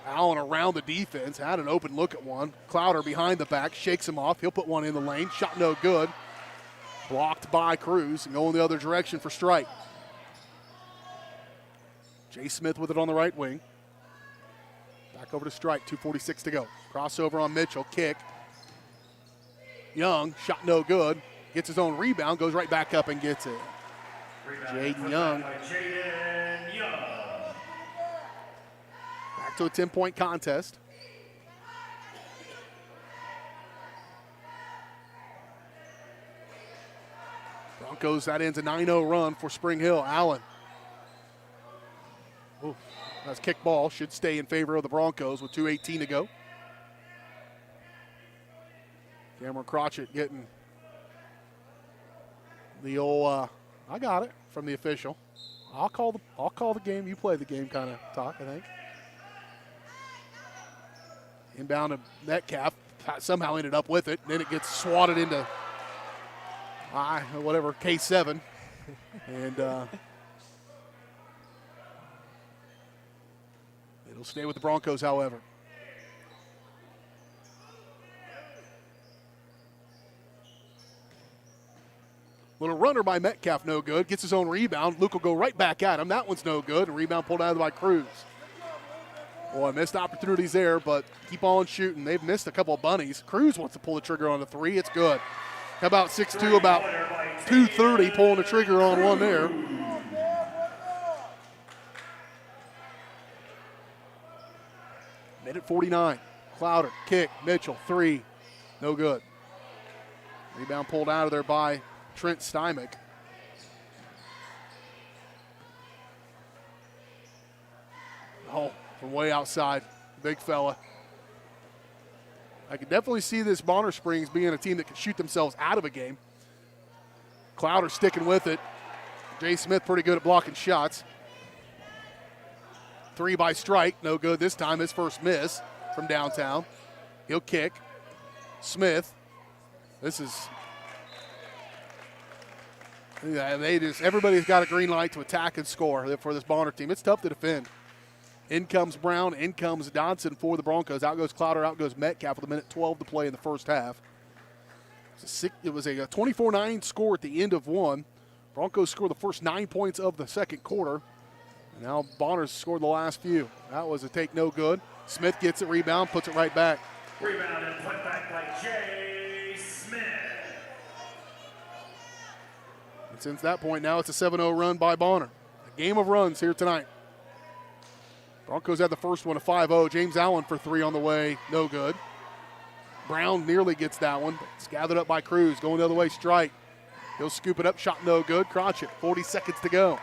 Allen around the defense, had an open look at one. Clowder behind the back, shakes him off. He'll put one in the lane. Shot no good. Blocked by Cruz and going the other direction for strike. Jay Smith with it on the right wing. Back over to strike, 2:46 to go. Crossover on Mitchell, kick. Young, shot no good. Gets his own rebound, goes right back up and gets it. Jaden Young. Back to a 10-point contest. Broncos, that ends a 9-0 run for Spring Hill. Allen. Ooh, that's kick ball. Should stay in favor of the Broncos with 2:18 to go. Cameron Crotchett getting the old, I got it from the official. I'll call the game. You play the game kind of talk, I think. Inbound to Metcalf. Somehow ended up with it. Then it gets swatted into whatever, K7. And it'll stay with the Broncos, however. Little runner by Metcalf, no good. Gets his own rebound. Luke will go right back at him. That one's no good. A rebound pulled out by Cruz. Boy, missed opportunities there, but keep on shooting. They've missed a couple of bunnies. Cruz wants to pull the trigger on the three. It's good. How about 6'2", about 230, pulling the trigger on one there. Minute 49. Clowder, kick, Mitchell, three. No good. Rebound pulled out of there by Trent Stymick. Oh, from way outside, big fella. I could definitely see this Bonner Springs being a team that can shoot themselves out of a game. Clowder sticking with it. Jay Smith pretty good at blocking shots. Three by Strike, no good this time. His first miss from downtown. He'll kick. Smith. This is, everybody's got a green light to attack and score for this Bonner team. It's tough to defend. In comes Brown, in comes Dodson for the Broncos. Out goes Clowder, out goes Metcalf with a minute 12 to play in the first half. It was a 24-9 score at the end of one. Broncos scored the first 9 points of the second quarter. And now Bonner's scored the last few. That was a take no good. Smith gets it, rebound, puts it right back. Rebound and put back by Jay Smith. And since that point, now it's a 7-0 run by Bonner. A game of runs here tonight. Broncos had the first one, a 5-0. James Allen for three on the way, no good. Brown nearly gets that one, but it's gathered up by Cruz. Going the other way, Strike. He'll scoop it up, shot no good. Crotchett, 40 seconds to go.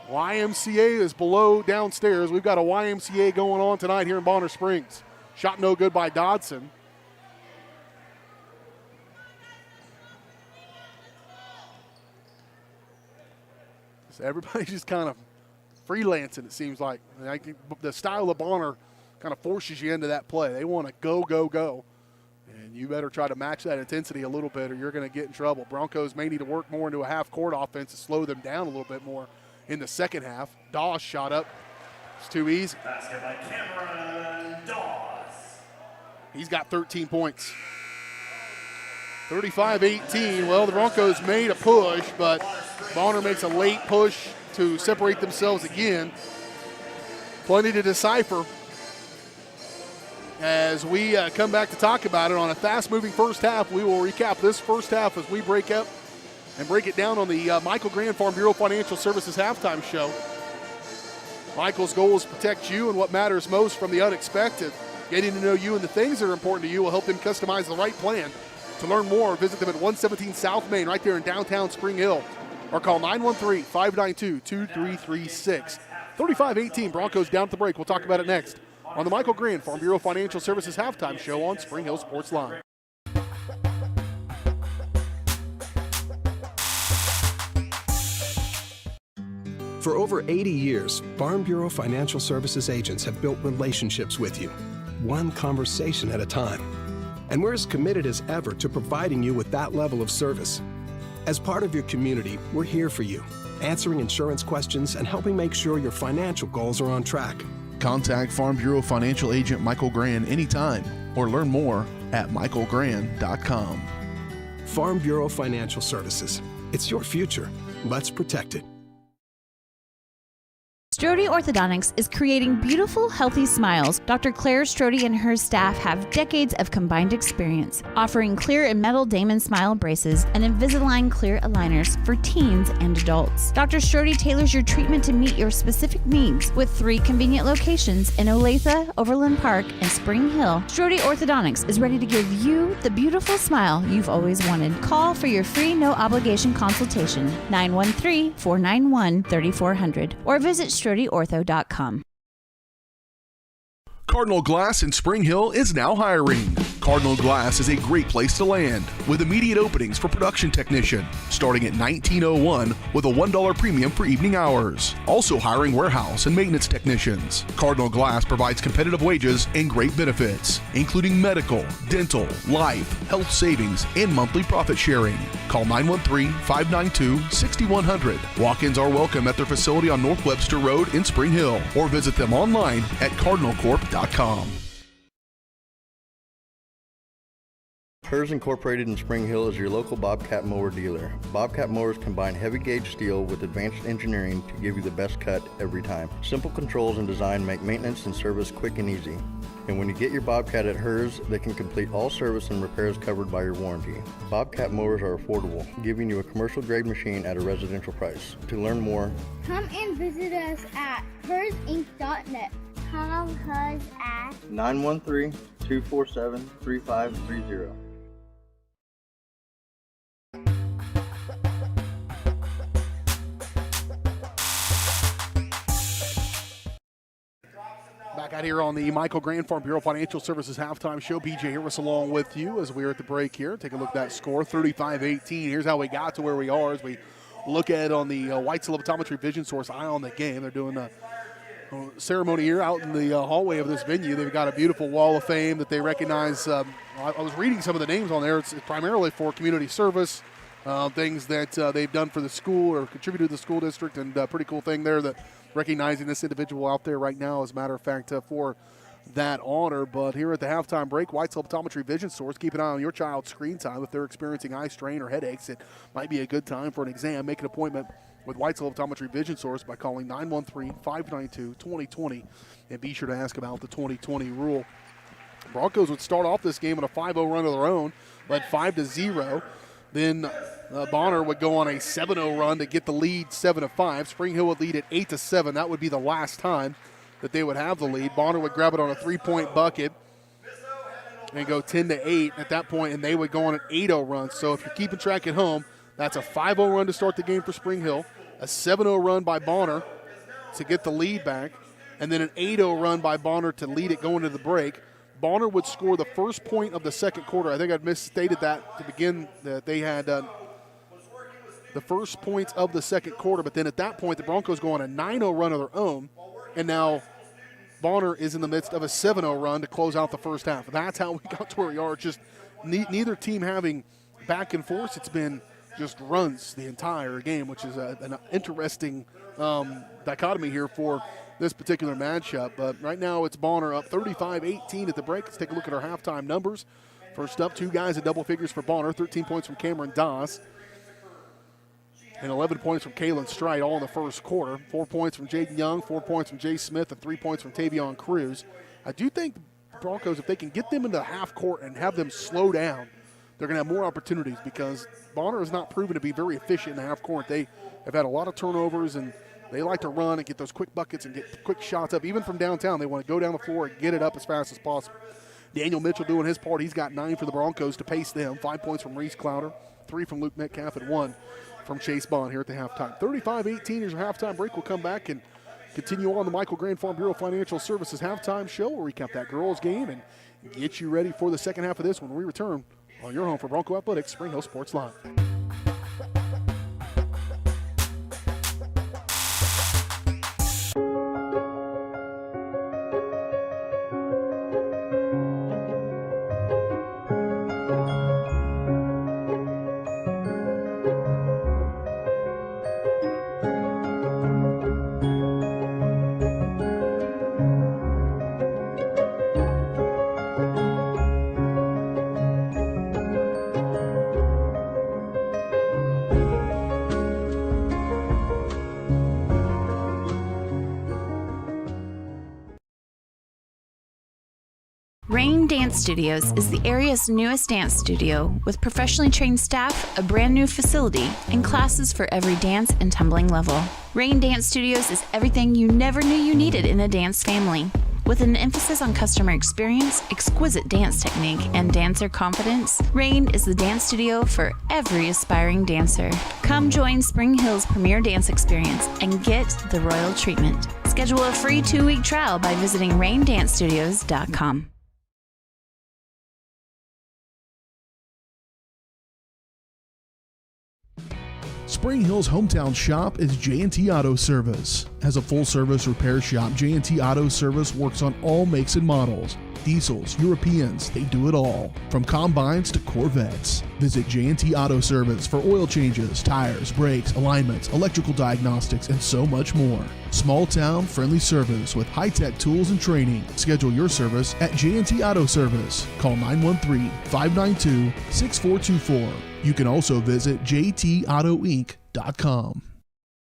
YMCA is below downstairs. We've got a YMCA going on tonight here in Bonner Springs. Shot no good by Dodson. So everybody's just kind of freelancing, it seems like. The style of Bonner kind of forces you into that play. They want to go, go, go. And you better try to match that intensity a little bit or you're going to get in trouble. Broncos may need to work more into a half-court offense to slow them down a little bit more in the second half. Dawes shot up. It's too easy. Basket by Cameron Dawes. He's got 13 points. 35-18. Well, the Broncos made a push, but Bonner makes a late push to separate themselves again. Plenty to decipher as we come back to talk about it on a fast-moving first half. We will recap this first half as we break up and break it down on the Michael Grand Farm Bureau Financial Services halftime show. Michael's goal is to protect you and what matters most from the unexpected. Getting to know you and the things that are important to you will help them customize the right plan. To learn more, visit them at 117 South Main right there in downtown Spring Hill, or call 913-592-2336. 35-18, Broncos down at the break. We'll talk about it next on the Michael Grand Farm Bureau Financial Services halftime show on Spring Hill Sports Live. For over 80 years, Farm Bureau Financial Services agents have built relationships with you, one conversation at a time. And we're as committed as ever to providing you with that level of service. As part of your community, we're here for you, answering insurance questions and helping make sure your financial goals are on track. Contact Farm Bureau Financial Agent Michael Grand anytime or learn more at michaelgrand.com. Farm Bureau Financial Services. It's your future. Let's protect it. Strode Orthodontics is creating beautiful, healthy smiles. Dr. Claire Strode and her staff have decades of combined experience, offering clear and metal Damon Smile braces and Invisalign clear aligners for teens and adults. Dr. Strode tailors your treatment to meet your specific needs with 3 convenient locations in Olathe, Overland Park, and Spring Hill. Strode Orthodontics is ready to give you the beautiful smile you've always wanted. Call for your free no-obligation consultation, 913-491-3400, or visit StrodeOrtho.com. Cardinal Glass in Spring Hill is now hiring. Cardinal Glass is a great place to land with immediate openings for production technician starting at $19.01 with a $1 premium for evening hours. Also hiring warehouse and maintenance technicians. Cardinal Glass provides competitive wages and great benefits, including medical, dental, life, health savings, and monthly profit sharing. Call 913-592-6100. Walk-ins are welcome at their facility on North Webster Road in Spring Hill or visit them online at cardinalcorp.com. Hers Incorporated in Spring Hill is your local Bobcat mower dealer. Bobcat mowers combine heavy gauge steel with advanced engineering to give you the best cut every time. Simple controls and design make maintenance and service quick and easy. And when you get your Bobcat at Hers, they can complete all service and repairs covered by your warranty. Bobcat mowers are affordable, giving you a commercial grade machine at a residential price. To learn more, Come and visit us at hersinc.net. Call Hers at 913-247-3530. Back out here on the Michael Grand Farm Bureau Financial Services halftime show. BJ Harris along with you as we're at the break here. Take a look at that score, 35-18. Here's how we got to where we are as we look at it on the Whitesell Optometry Vision Source Eye on the Game. They're doing a ceremony here out in the hallway of this venue. They've got a beautiful wall of fame that they recognize. I was reading some of the names on there. It's primarily for community service, things that they've done for the school or contributed to the school district, and pretty cool thing there that recognizing this individual out there right now, as a matter of fact, for that honor. But here at the halftime break, Whitesell Optometry Vision Source, keep an eye on your child's screen time. If they're experiencing eye strain or headaches, it might be a good time for an exam. Make an appointment with Whitesell Optometry Vision Source by calling 913-592-2020, and be sure to ask about the 2020 rule. Broncos would start off this game on a 5-0 run of their own, led 5-0. Then Bonner would go on a 7-0 run to get the lead 7-5. Spring Hill would lead at 8-7. That would be the last time that they would have the lead. Bonner would grab it on a 3-point bucket and go 10-8 at that point, and they would go on an 8-0 run. So if you're keeping track at home, that's a 5-0 run to start the game for Spring Hill, a 7-0 run by Bonner to get the lead back, and then an 8-0 run by Bonner to lead it going to the break. Bonner would score the first point of the second quarter. I think I'd misstated that to begin, that they had the first points of the second quarter, but then at that point, the Broncos go on a 9-0 run of their own, and now Bonner is in the midst of a 7-0 run to close out the first half. That's how we got to where we are. Just neither team having back and forth. It's been just runs the entire game, which is an interesting dichotomy here for this particular matchup. But right now it's Bonner up 35-18 at the break. Let's take a look at our halftime numbers. First up, 2 guys at double figures for Bonner, 13 points from Cameron Doss and 11 points from Kalen Stride, all in the first quarter. 4 points from Jaden Young, 4 points from Jay Smith, and 3 points from Tavion Cruz. I do think the Broncos, if they can get them into the half court and have them slow down, they're going to have more opportunities, because Bonner has not proven to be very efficient in the half court. They have had a lot of turnovers, and they like to run and get those quick buckets and get quick shots up. Even from downtown, they want to go down the floor and get it up as fast as possible. Daniel Mitchell doing his part. He's got 9 for the Broncos to pace them. 5 points from Reese Clowder, 3 from Luke Metcalf, and 1 from Chase Bond here at the halftime. 35-18 is your halftime break. We'll come back and continue on the Michael Grand Farm Bureau Financial Services halftime show. We'll recap that girls game and get you ready for the second half of this when we return on your home for Bronco Athletics, Spring Hill Sports Live. Rain Dance Studios is the area's newest dance studio with professionally trained staff, a brand new facility, and classes for every dance and tumbling level. Rain Dance Studios is everything you never knew you needed in a dance family. With an emphasis on customer experience, exquisite dance technique, and dancer confidence, Rain is the dance studio for every aspiring dancer. Come join Spring Hill's premier dance experience and get the royal treatment. Schedule a free 2-week trial by visiting raindancestudios.com. Spring Hill's hometown shop is J&T Auto Service. As a full-service repair shop, J&T Auto Service works on all makes and models. Diesels, Europeans, they do it all. From combines to Corvettes. Visit J&T Auto Service for oil changes, tires, brakes, alignments, electrical diagnostics, and so much more. Small town, friendly service with high-tech tools and training. Schedule your service at J&T Auto Service. Call 913-592-6424. You can also visit jtautoinc.com.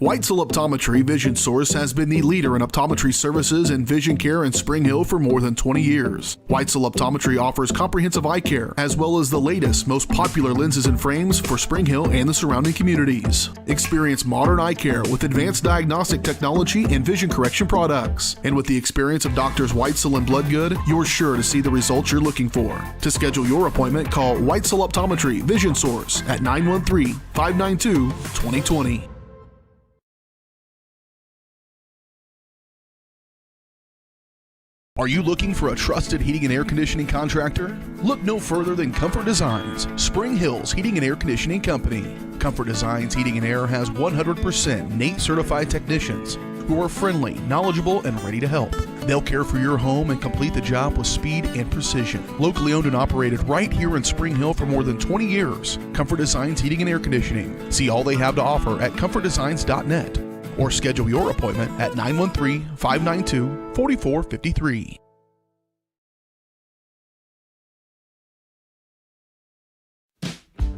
Whitesell Optometry Vision Source has been the leader in optometry services and vision care in Spring Hill for more than 20 years. Whitesell Optometry offers comprehensive eye care, as well as the latest, most popular lenses and frames for Spring Hill and the surrounding communities. Experience modern eye care with advanced diagnostic technology and vision correction products. And with the experience of Doctors Whitesell and Bloodgood, you're sure to see the results you're looking for. To schedule your appointment, call Whitesell Optometry Vision Source at 913-592-2020. Are you looking for a trusted heating and air conditioning contractor? Look no further than Comfort Designs, Spring Hill's heating and air conditioning company. Comfort Designs Heating and Air has 100% NATE certified technicians who are friendly, knowledgeable, and ready to help. They'll care for your home and complete the job with speed and precision. Locally owned and operated right here in Spring Hill for more than 20 years, Comfort Designs Heating and Air Conditioning. See all they have to offer at comfortdesigns.net. Or schedule your appointment at 913-592-4453.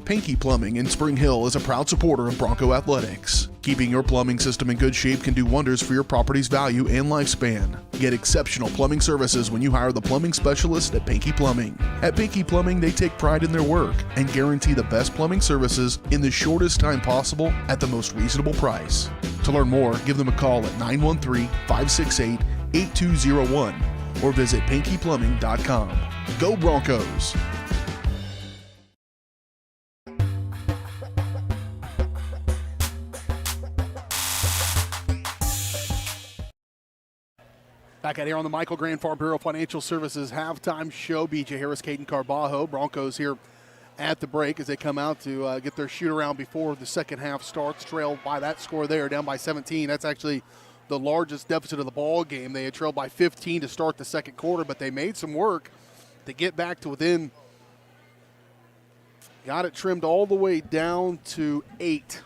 Pinky Plumbing in Spring Hill is a proud supporter of Bronco Athletics. Keeping your plumbing system in good shape can do wonders for your property's value and lifespan. Get exceptional plumbing services when you hire the plumbing specialist at Pinky Plumbing. At Pinky Plumbing, they take pride in their work and guarantee the best plumbing services in the shortest time possible at the most reasonable price. To learn more, give them a call at 913-568-8201 or visit pinkyplumbing.com. Go Broncos! Back out here on the Michael Grand Farm Bureau Financial Services halftime show. BJ Harris, Caden Carbajo. Broncos here at the break as they come out to get their shoot around before the second half starts. Trailed by that score there, down by 17. That's actually the largest deficit of the ball game. They had trailed by 15 to start the second quarter, but they made some work to get back to within. Got it trimmed all the way down to 8.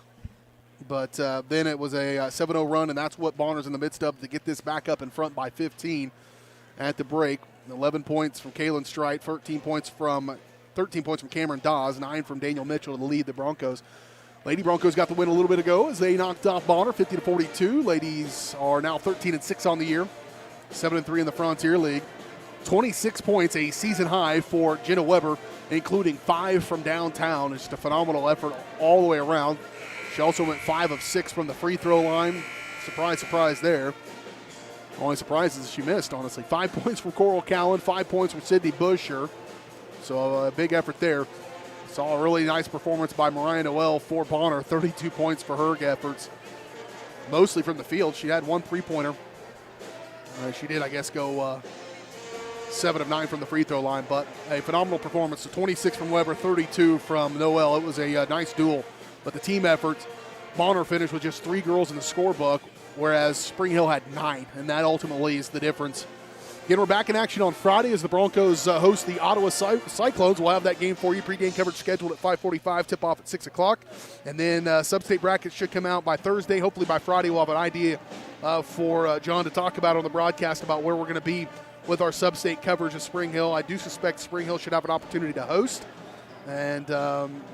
But then it was a 7-0 run, and that's what Bonner's in the midst of to get this back up in front by 15 at the break. 11 points from Kalen Strite, 13 points from Cameron Dawes, 9 from Daniel Mitchell to lead the Broncos. Lady Broncos got the win a little bit ago as they knocked off Bonner 50-42. Ladies are now 13-6 on the year, 7-3 in the Frontier League. 26 points, a season high for Jenna Weber, including 5 from downtown. It's just a phenomenal effort all the way around. She also went 5 of 6 from the free throw line. Surprise, surprise there. Only surprise is she missed, honestly. 5 points from Coral Cowan, 5 points from Sydney Busher. So a big effort there. Saw a really nice performance by Mariah Noel for Bonner, 32 points for her efforts. Mostly from the field. She had 1 3-pointer. She did, I guess, go 7 of 9 from the free throw line, but a phenomenal performance. So 26 from Weber, 32 from Noel. It was a nice duel. But the team effort, Bonner finished with just 3 girls in the scorebook, whereas Spring Hill had 9, and that ultimately is the difference. Again, we're back in action on Friday as the Broncos host the Ottawa Cyclones. We'll have that game for you. Pre-game coverage scheduled at 5:45, tip-off at 6 o'clock. And then sub-state brackets should come out by Thursday. Hopefully by Friday we'll have an idea for John to talk about on the broadcast about where we're going to be with our sub-state coverage of Spring Hill. I do suspect Spring Hill should have an opportunity to host. And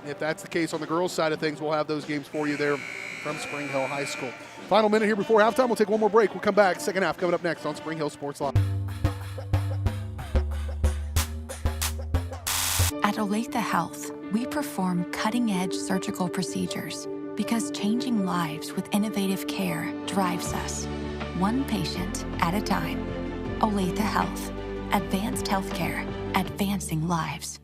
if that's the case on the girls' side of things, we'll have those games for you there from Spring Hill High School. Final minute here before halftime. We'll take one more break. We'll come back. Second half coming up next on Spring Hill Sports Live. At Olathe Health, we perform cutting-edge surgical procedures because changing lives with innovative care drives us, one patient at a time. Olathe Health. Advanced healthcare. Advancing lives.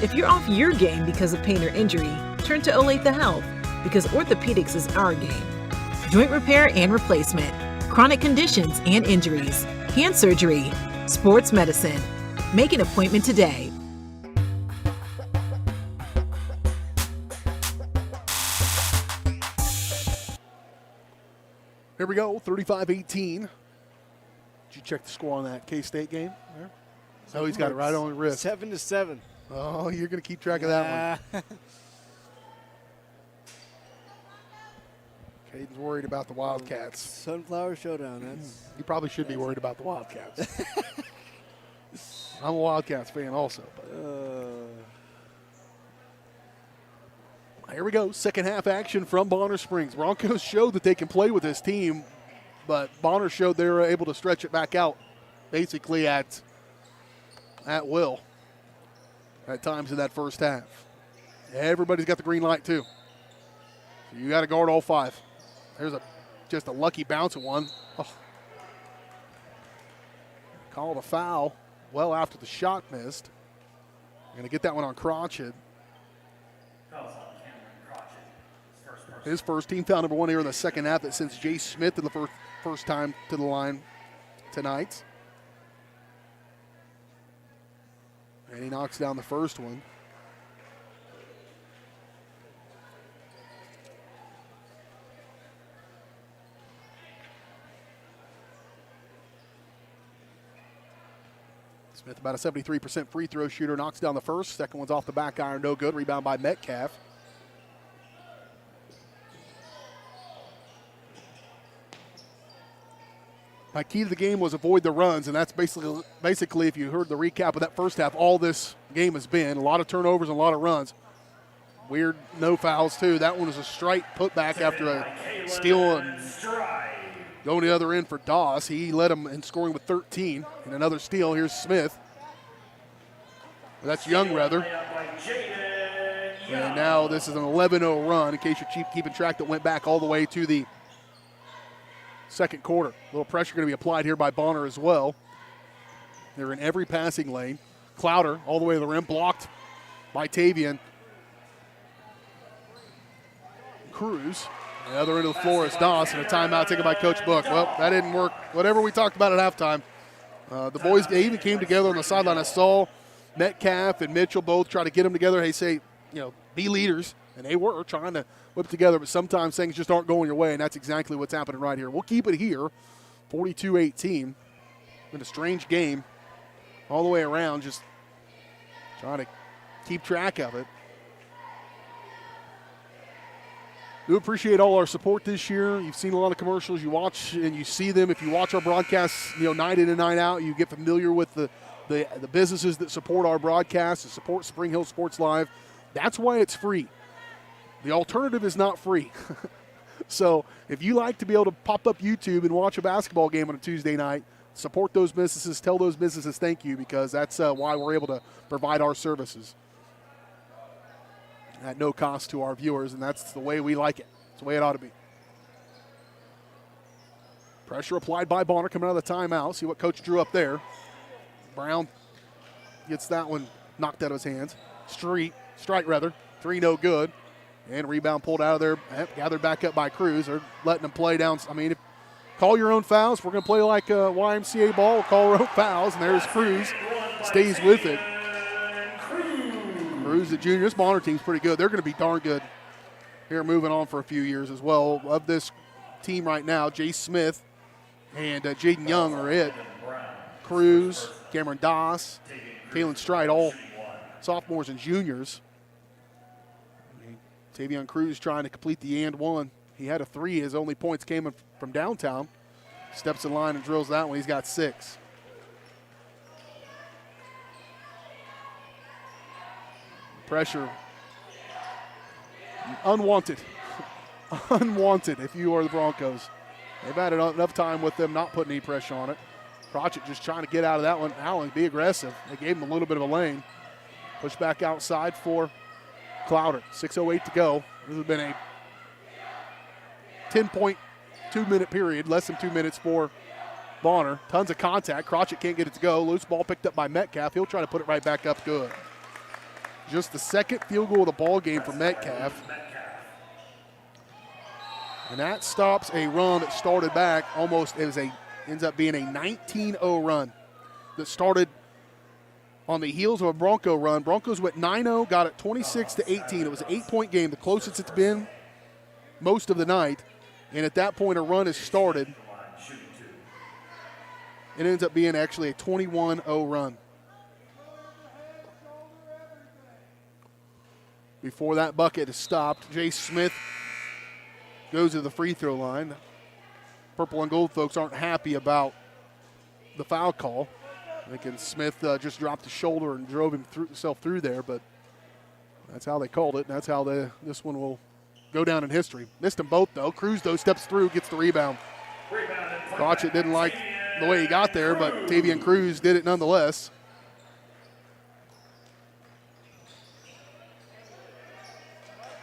If you're off your game because of pain or injury, turn to Olathe Health because orthopedics is our game. Joint repair and replacement, chronic conditions and injuries, hand surgery, sports medicine. Make an appointment today. Here we go, 35-18. Did you check the score on that K-State game there? Oh, he's got it right on the wrist. 7-7. Oh, you're going to keep track of that one. Caden's worried about the Wildcats. Sunflower Showdown. That's You probably should be worried about the Wildcats. I'm a Wildcats fan also. Here we go, second half action from Bonner Springs. Broncos showed that they can play with this team, but Bonner showed they were able to stretch it back out basically at will at times in that first half. Everybody's got the green light too. So you got to guard all five. There's just a lucky bouncing one. Oh. Called a foul well after the shot missed. Going to get that one on Crotchet. His first team foul number 1 here in the second half. That sends Jay Smith in the first time to the line tonight. And he knocks down the first one. Smith, about a 73% free throw shooter, knocks down the first. Second one's off the back iron, no good. Rebound by Metcalf. My key to the game was avoid the runs, and that's basically, if you heard the recap of that first half, all this game has been. A lot of turnovers and a lot of runs. Weird no fouls, too. That one was a straight putback after a steal and going the other end for Doss. He led him in scoring with 13. And another steal. Here's Smith. That's Young, rather. And now this is an 11-0 run, in case you're keeping track, that went back all the way to the second quarter. A little pressure going to be applied here by Bonner as well. They're in every passing lane. Clouder all the way to the rim, blocked by Tavian. Cruz, the other end of the floor is Doss, and a timeout taken by Coach Book. Well, that didn't work. Whatever we talked about at halftime. The boys, they even came together on the sideline. I saw Metcalf and Mitchell both try to get them together. Hey, say, be leaders. And they were trying to whip it together, but sometimes things just aren't going your way, and that's exactly what's happening right here. We'll keep it here, 42-18. Been a strange game all the way around, just trying to keep track of it. Do appreciate all our support this year. You've seen a lot of commercials. You watch and you see them. If you watch our broadcasts, night in and night out, you get familiar with the businesses that support our broadcasts, that support Spring Hill Sports Live. That's why it's free. The alternative is not free. So if you like to be able to pop up YouTube and watch a basketball game on a Tuesday night, support those businesses, tell those businesses thank you, because that's why we're able to provide our services at no cost to our viewers, and that's the way we like it. It's the way it ought to be. Pressure applied by Bonner coming out of the timeout. See what Coach drew up there. Brown gets that one knocked out of his hands. Strike rather. 3 no good. And rebound pulled out of there, gathered back up by Cruz. They're letting them play down. I mean, call your own fouls. We're going to play like YMCA ball. We'll call our own fouls. And there's Cruz. Stays with it. Cruz, the junior. This Bonner team's pretty good. They're going to be darn good here moving on for a few years as well. Of this team right now, Jay Smith and Jaden Young are it. Cruz, Cameron Doss, Kalen Stride, all sophomores and juniors. Tavion Cruz trying to complete the and one. He had a 3. His only points came from downtown. Steps in line and drills that one. He's got 6. Pressure. Unwanted. Unwanted if you are the Broncos. They've had enough time with them not putting any pressure on it. Crotchet just trying to get out of that one. Allen, be aggressive. They gave him a little bit of a lane. Push back outside for Clowder. 6:08 to go. This has been a 10.2-minute period, less than 2 minutes for Bonner. Tons of contact. Crotchet can't get it to go. Loose ball picked up by Metcalf. He'll try to put it right back up good. Just the second field goal of the ball game for Metcalf. And that stops a run that started back almost. Ends up being a 19-0 run that started on the heels of a Bronco run. Broncos went 9-0, got it 26-18. It was an 8-point game, the closest it's been most of the night. And at that point, a run has started. It ends up being actually a 21-0 run. Before that bucket is stopped, Jay Smith goes to the free throw line. Purple and gold folks aren't happy about the foul call. Thinking Smith just dropped his shoulder and drove himself through there, but that's how they called it, and that's how this one will go down in history. Missed them both, though. Cruz, though, steps through, gets the rebound. Crotchet didn't like the way he got there, but Tavian Cruz did it nonetheless.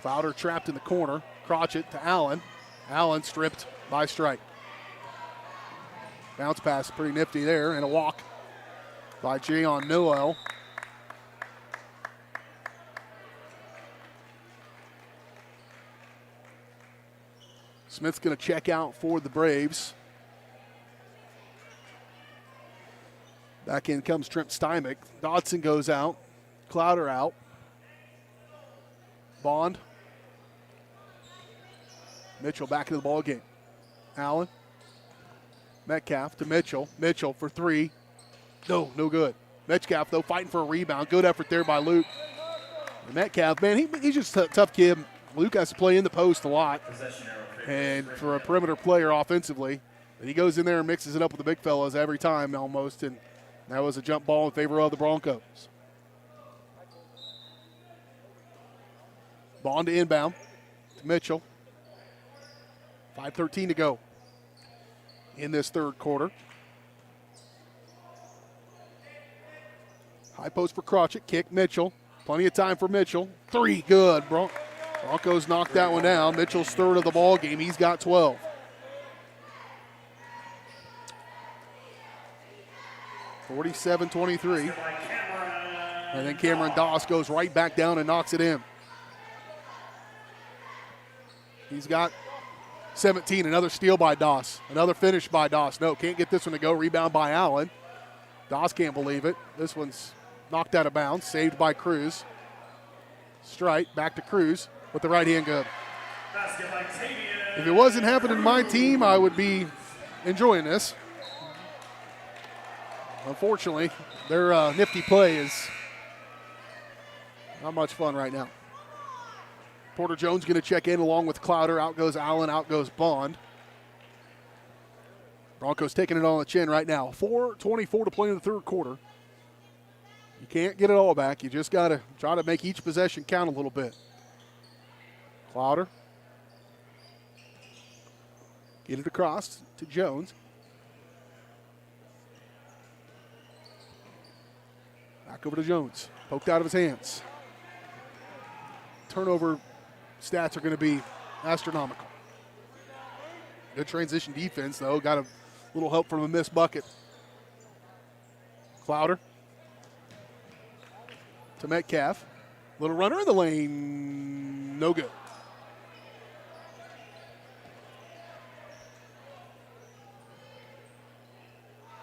Clowder trapped in the corner. Crotchet to Allen. Allen stripped by Strike. Bounce pass, pretty nifty there, and a walk by Jayon Noel. Smith's going to check out for the Braves. Back in comes Trent Steinbeck. Dodson goes out. Clowder out. Bond. Mitchell back into the ball game. Allen. Metcalf to Mitchell. Mitchell for three. No good. Metcalf, though, fighting for a rebound. Good effort there by Luke. And Metcalf, man, he's just a tough kid. Luke has to play in the post a lot. And for a perimeter player offensively, he goes in there and mixes it up with the big fellas every time almost. And that was a jump ball in favor of the Broncos. Bond to inbound to Mitchell. 5:13 to go in this third quarter. High post for Crotchet, kick Mitchell. Plenty of time for Mitchell. Three, good. Broncos knocked that one down. Mitchell's third of the ball game. He's got 12. (47-23). And then Cameron Doss goes right back down and knocks it in. He's got 17. Another steal by Doss. Another finish by Doss. No, can't get this one to go. Rebound by Allen. Doss can't believe it. This one's knocked out of bounds. Saved by Cruz. Strike back to Cruz with the right hand good. If it wasn't happening to my team, I would be enjoying this. Unfortunately, their nifty play is not much fun right now. Porter Jones going to check in along with Clowder. Out goes Allen, out goes Bond. Broncos taking it on the chin right now. 4:24 to play in the third quarter. You can't get it all back. You just got to try to make each possession count a little bit. Clowder. Get it across to Jones. Back over to Jones. Poked out of his hands. Turnover stats are going to be astronomical. Good transition defense, though. Got a little help from a missed bucket. Clowder to Metcalf. Little runner in the lane. No good.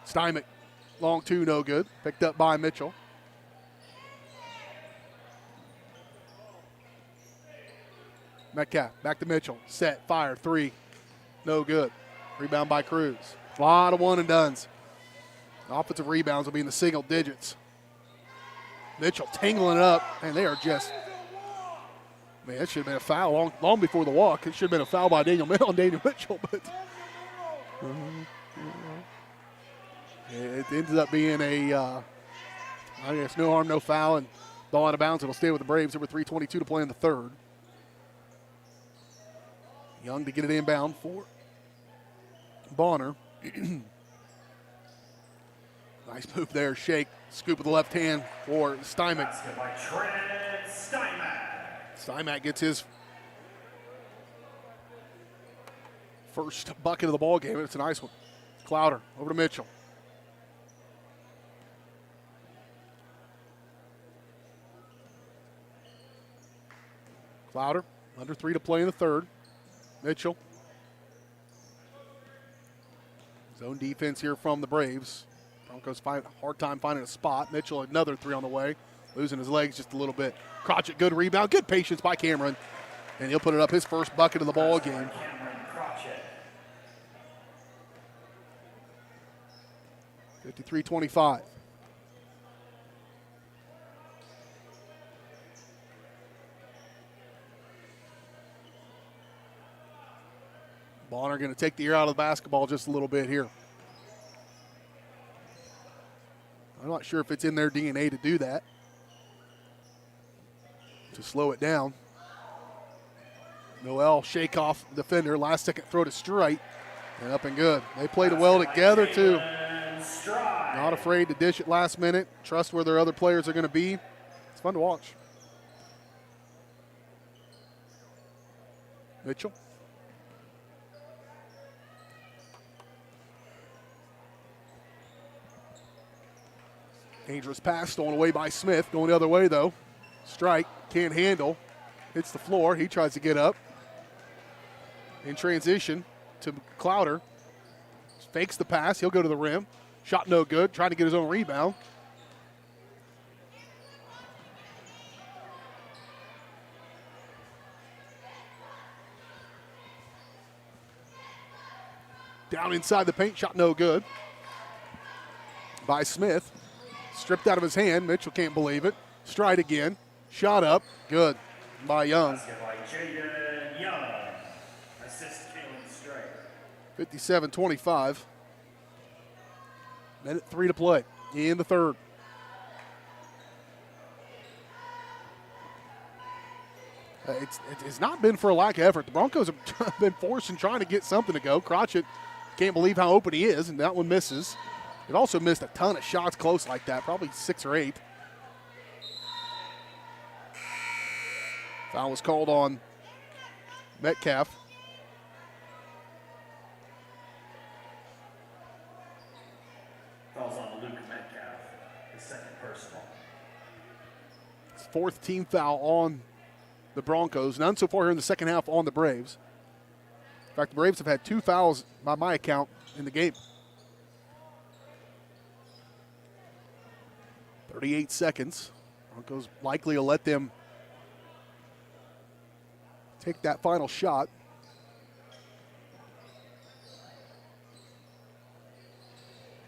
Steinbeck. Long two, no good. Picked up by Mitchell. Metcalf, back to Mitchell. Set, fire, three. No good. Rebound by Cruz. A lot of one and dones. Offensive rebounds will be in the single digits. Mitchell tangling it up, and they are just, man, it should have been a foul long before the walk. It should have been a foul by Daniel Mitchell, but it ended up being I guess no harm, no foul, and ball out of bounds. It'll stay with the Braves. There were 3:22 to play in the third. Young to get it inbound for Bonner. Nice move there. Shake. Scoop with the left hand for Steinman. Steinman gets his first bucket of the ball game. It's a nice one. Clowder over to Mitchell. Clowder, under 3 to play in the third. Mitchell. Zone defense here from the Braves. Broncos find a hard time finding a spot. Mitchell, another 3 on the way. Losing his legs just a little bit. Crotchet, good rebound. Good patience by Cameron. And he'll put it up, his first bucket of the ball game. 53-25. Bonner going to take the air out of the basketball just a little bit here. I'm not sure if it's in their DNA to do that, to slow it down. Noel, shake off defender, last second throw to Strite, and up and good. They played well together too. Not afraid to dish it last minute, trust where their other players are going to be. It's fun to watch. Mitchell. Dangerous pass stolen away by Smith. Going the other way, though. Strike. Can't handle. Hits the floor. He tries to get up. In transition to Clowder. Fakes the pass. He'll go to the rim. Shot no good. Trying to get his own rebound. Down inside the paint. Shot no good. By Smith. Stripped out of his hand. Mitchell can't believe it. Stride again. Shot up. Good by Young. 57-25. Minute 3 to play in the third. It's not been for a lack of effort. The Broncos have been forced and trying to get something to go. Crotchet can't believe how open he is, and that one misses. They've also missed a ton of shots close like that, probably 6 or 8. Foul was called on Metcalf. Falls on Luke Metcalf, his second personal. It's 4th team foul on the Broncos. None so far here in the second half on the Braves. In fact, the Braves have had 2 fouls by my account in the game. 38 seconds. Broncos likely to let them take that final shot.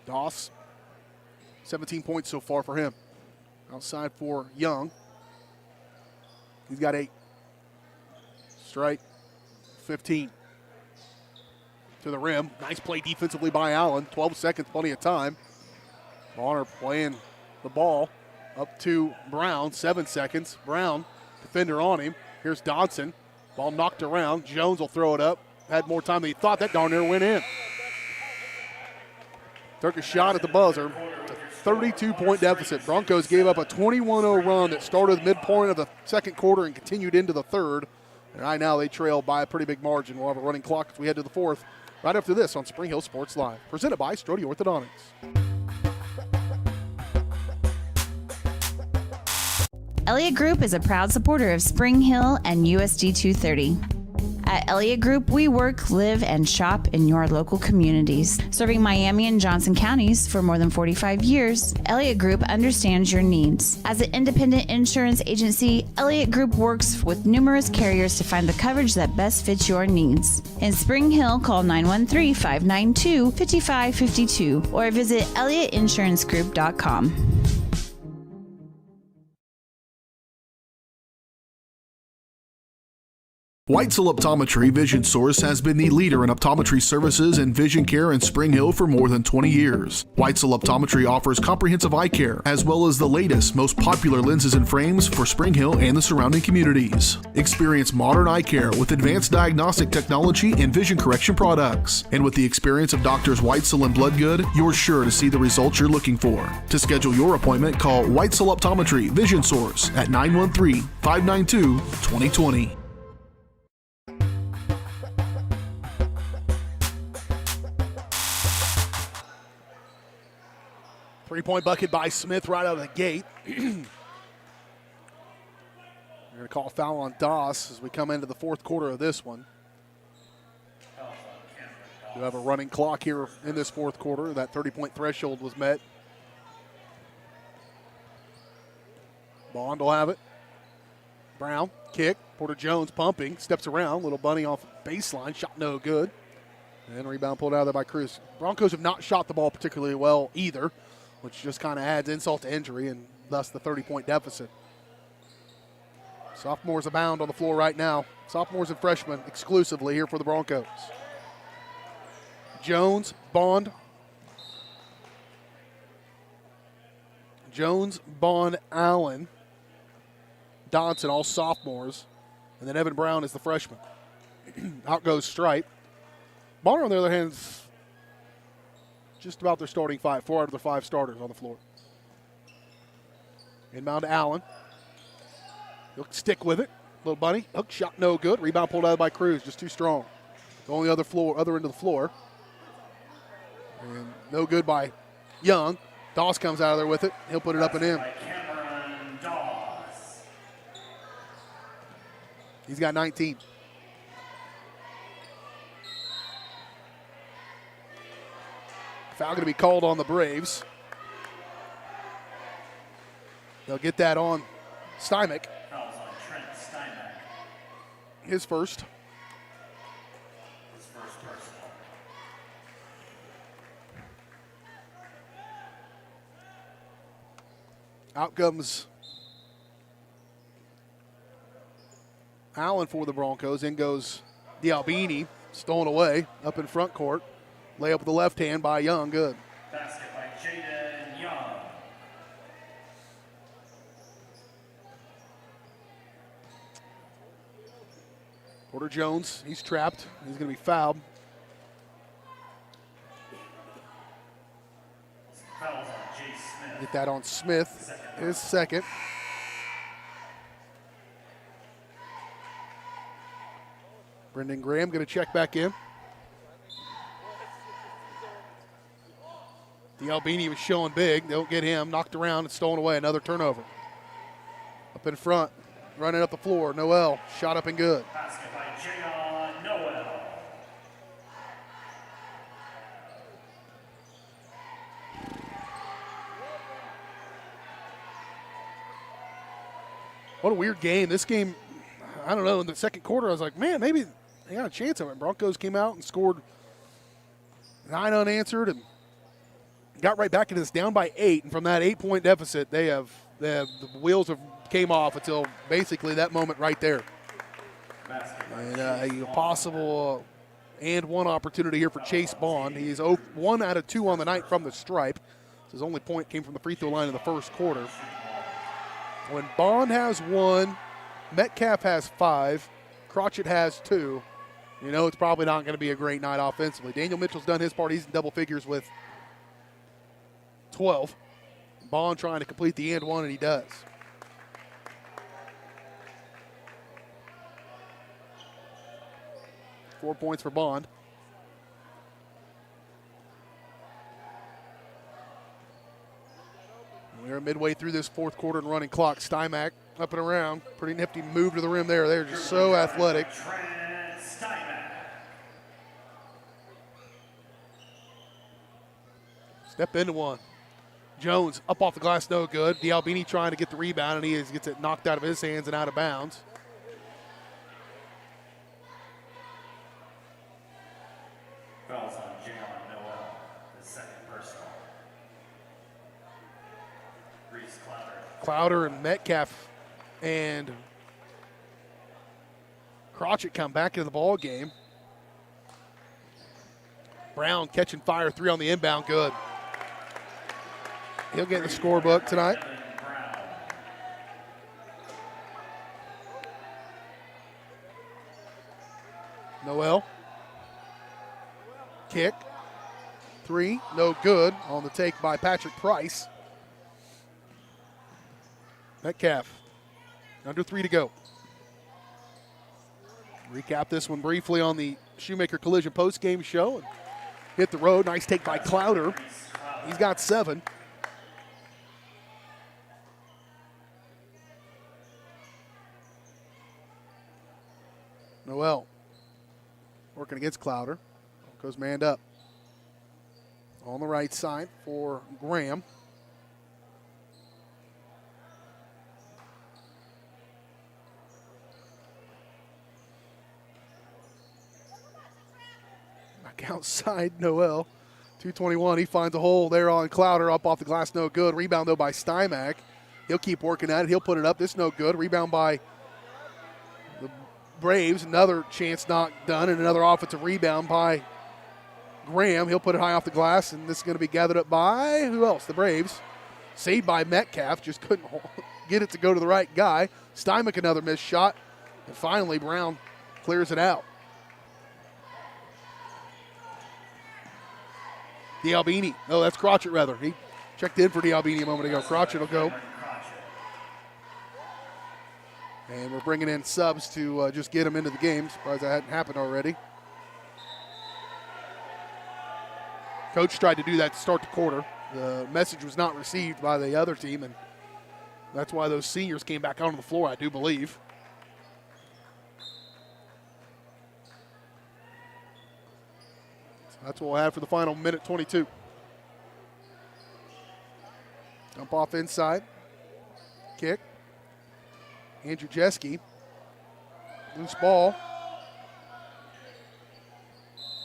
Doss, 17 points so far for him. Outside for Young. He's got 8. Strike, 15. To the rim. Nice play defensively by Allen. 12 seconds, plenty of time. Bonner playing the ball up to Brown. 7 seconds. Brown, defender on him. Here's Dodson. Ball knocked around. Jones will throw it up. Had more time than he thought. That darn near went in. Took a shot at the buzzer. 32-point deficit. Broncos gave up a 21-0 run that started midpoint of the second quarter and continued into the third. And right now they trail by a pretty big margin. We'll have a running clock as we head to the fourth. Right after this on Spring Hill Sports Live. Presented by Strode Orthodontics. Elliott Group is a proud supporter of Spring Hill and USD 230. At Elliott Group, we work, live, and shop in your local communities. Serving Miami and Johnson counties for more than 45 years, Elliott Group understands your needs. As an independent insurance agency, Elliott Group works with numerous carriers to find the coverage that best fits your needs. In Spring Hill, call 913-592-5552 or visit ElliottInsuranceGroup.com. Whitesell Optometry Vision Source has been the leader in optometry services and vision care in Spring Hill for more than 20 years. Whitesell Optometry offers comprehensive eye care, as well as the latest, most popular lenses and frames for Spring Hill and the surrounding communities. Experience modern eye care with advanced diagnostic technology and vision correction products. And with the experience of Doctors Whitesell and Bloodgood, you're sure to see the results you're looking for. To schedule your appointment, call Whitesell Optometry Vision Source at 913-592-2020. Three-point bucket by Smith right out of the gate. We're going to call a foul on Doss as we come into the fourth quarter of this one. We have a running clock here in this fourth quarter. That 30-point threshold was met. Bond will have it. Brown, kick. Porter Jones pumping, steps around. Little bunny off baseline, shot no good. And rebound pulled out of there by Cruz. Broncos have not shot the ball particularly well either, which just kind of adds insult to injury and thus the 30-point deficit. Sophomores abound on the floor right now. Sophomores and freshmen exclusively here for the Broncos. Jones, Bond. Jones, Bond, Allen, Dodson, all sophomores. And then Evan Brown is the freshman. Out goes Stripe. Bonner, on the other hand, is just about their starting five. 4 out of their 5 starters on the floor. Inbound to Allen. He'll stick with it. Little bunny. Hook shot no good. Rebound pulled out by Cruz. Just too strong. Going the other end of the floor. And no good by Young. Doss comes out of there with it. He'll put it up and in. He's got 19. Foul going to be called on the Braves. They'll get that on Stymick. Fouls on Trent Steinbeck. His first. His first personal. Out comes Allen for the Broncos. In goes Dialbini. Stolen away up in front court. Layup with the left hand by Young. Good. Basket by Jaden Young. Porter Jones, he's trapped. He's going to be fouled. Fouls on Jay Smith. Get that on Smith. His second. Brendan Graham going to check back in. Dialbini was showing big. They'll get him. Knocked around and stolen away. Another turnover. Up in front. Running up the floor. Noel. Shot up and good. Basket by Jayon Noel. What a weird game. This game, I don't know, in the second quarter, I was like, man, maybe they got a chance of it. Broncos came out and scored 9 unanswered and got right back into this, down by 8. And from that 8-point deficit, the wheels have came off until basically that moment right there. And a possible and one opportunity here for Chase Bond. He's 1 out of 2 on the night from the stripe. So his only point came from the free throw line in the first quarter. When Bond has 1, Metcalf has 5, Crotchett has 2, you know it's probably not going to be a great night offensively. Daniel Mitchell's done his part. He's in double figures with 12. Bond trying to complete the and one, and he does. Four points for Bond. We're midway through this fourth quarter and running clock. Stymack up and around. Pretty nifty move to the rim there. They're just so athletic. Step into one. Jones up off the glass, no good. Dialbini trying to get the rebound, and he gets it knocked out of his hands and out of bounds. Fouls on Jayon Noel. The second personal. Reese Clouder. Clouder and Metcalf and Crotchet come back into the ball game. Brown catching fire, 3 on the inbound, good. He'll get in the scorebook tonight. Noel. Kick. 3, no good. On the take by Patrick Price. Metcalf. Under 3 to go. Recap this one briefly on the Shoemaker Collision post-game show. Hit the road. Nice take by Clowder. He's got 7. Noel working against Clowder. Goes manned up. On the right side for Graham. Back outside, Noel. 2:21, he finds a hole there on Clowder, up off the glass, no good. Rebound, though, by Stymack. He'll keep working at it. He'll put it up. This no good. Rebound by the Braves. Another chance not done, and another offensive rebound by Graham. He'll put it high off the glass, and this is going to be gathered up by, who else? The Braves. Saved by Metcalf. Just couldn't get it to go to the right guy. Stymack, another missed shot. And finally, Brown clears it out. D'Albini. No, that's Crotchet, rather. He checked in for D'Albini a moment ago. Crotchet will go. And we're bringing in subs to just get him into the game. Surprised that hadn't happened already. Coach tried to do that to start the quarter. The message was not received by the other team, and that's why those seniors came back onto the floor, I do believe. So that's what we'll have for the final minute 22. Dump off inside. Kick. Andrew Jeske. Loose ball.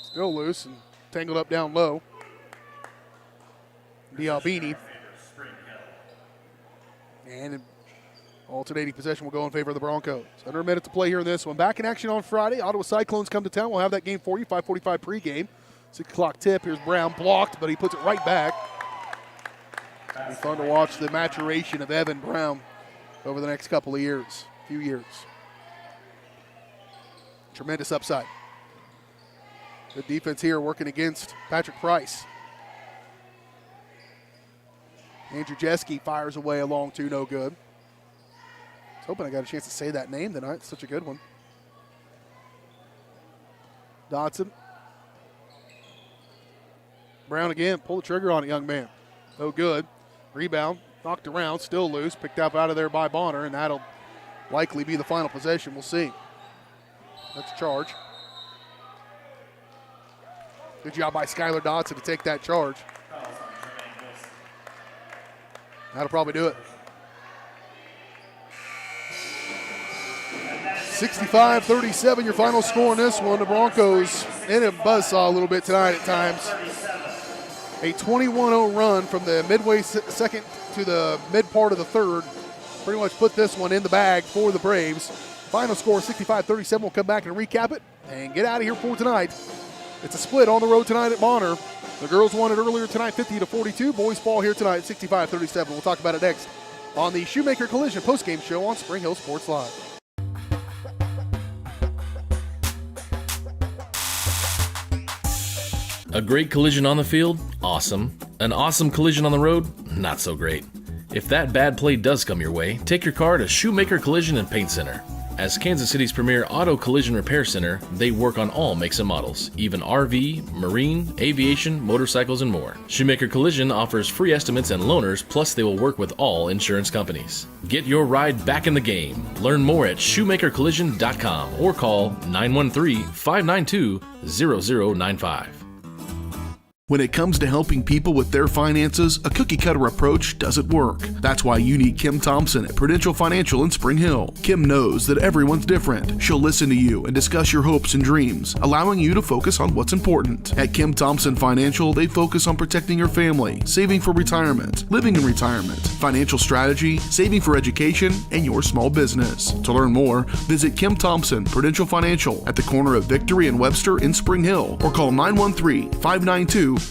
Still loose and tangled up down low. D'Albini. And alternating possession will go in favor of the Broncos. Under a minute to play here in this one. Back in action on Friday. Ottawa Cyclones come to town. We'll have that game for you. 5:45 pregame. 6 o'clock tip. Here's Brown blocked, but he puts it right back. It'll be fun to watch the maturation of Evan Brown over the next couple of years, few years. Tremendous upside. Good defense here working against Patrick Price. Andrew Jeske fires away a long 2, no good. I was hoping I got a chance to say that name tonight. It's such a good one. Dodson. Brown again. Pull the trigger on it, young man. No good. Rebound. Knocked around. Still loose. Picked up out of there by Bonner, and that'll likely be the final possession. We'll see. That's a charge. Good job by Skylar Dodson to take that charge. That'll probably do it. 65-37, your final score in this one. The Broncos in a buzzsaw a little bit tonight at times. A 21-0 run from the midway second to the mid part of the third. Pretty much put this one in the bag for the Braves. Final score 65-37. We'll come back and recap it and get out of here for tonight. It's a split on the road tonight at Bonner. The girls won it earlier tonight, 50-42. Boys fall here tonight, 65-37. We'll talk about it next on the Shoemaker Collision postgame show on Spring Hill Sports Live. A great collision on the field? Awesome. An awesome collision on the road? Not so great. If that bad play does come your way, take your car to Shoemaker Collision and Paint Center. As Kansas City's premier auto collision repair center, they work on all makes and models, even RV, marine, aviation, motorcycles, and more. Shoemaker Collision offers free estimates and loaners, plus they will work with all insurance companies. Get your ride back in the game. Learn more at shoemakercollision.com or call 913-592-0095. When it comes to helping people with their finances, a cookie-cutter approach doesn't work. That's why you need Kim Thompson at Prudential Financial in Spring Hill. Kim knows that everyone's different. She'll listen to you and discuss your hopes and dreams, allowing you to focus on what's important. At Kim Thompson Financial, they focus on protecting your family, saving for retirement, living in retirement, financial strategy, saving for education, and your small business. To learn more, visit Kim Thompson Prudential Financial at the corner of Victory and Webster in Spring Hill, or call 913-592-5573.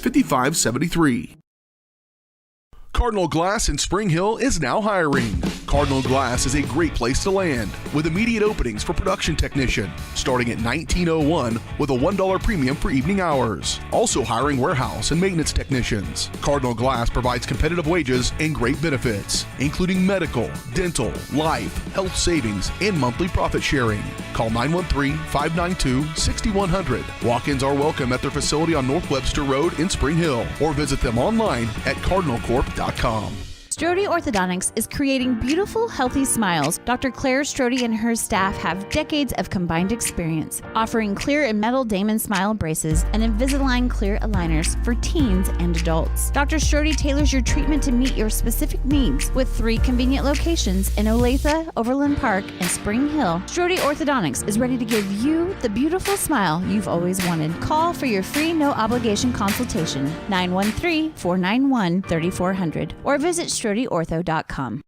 Cardinal Glass in Spring Hill is now hiring. Cardinal Glass is a great place to land with immediate openings for production technician starting at $19.01 with a $1 premium for evening hours. Also hiring warehouse and maintenance technicians. Cardinal Glass provides competitive wages and great benefits, including medical, dental, life, health savings, and monthly profit sharing. Call 913-592-6100. Walk-ins are welcome at their facility on North Webster Road in Spring Hill, or visit them online at cardinalcorp.com. Strode Orthodontics is creating beautiful, healthy smiles. Dr. Claire Strode and her staff have decades of combined experience, offering clear and metal Damon Smile braces and Invisalign clear aligners for teens and adults. Dr. Strode tailors your treatment to meet your specific needs with 3 convenient locations in Olathe, Overland Park, and Spring Hill. Strode Orthodontics is ready to give you the beautiful smile you've always wanted. Call for your free no-obligation consultation, 913-491-3400, or visit StrodeOrtho.com.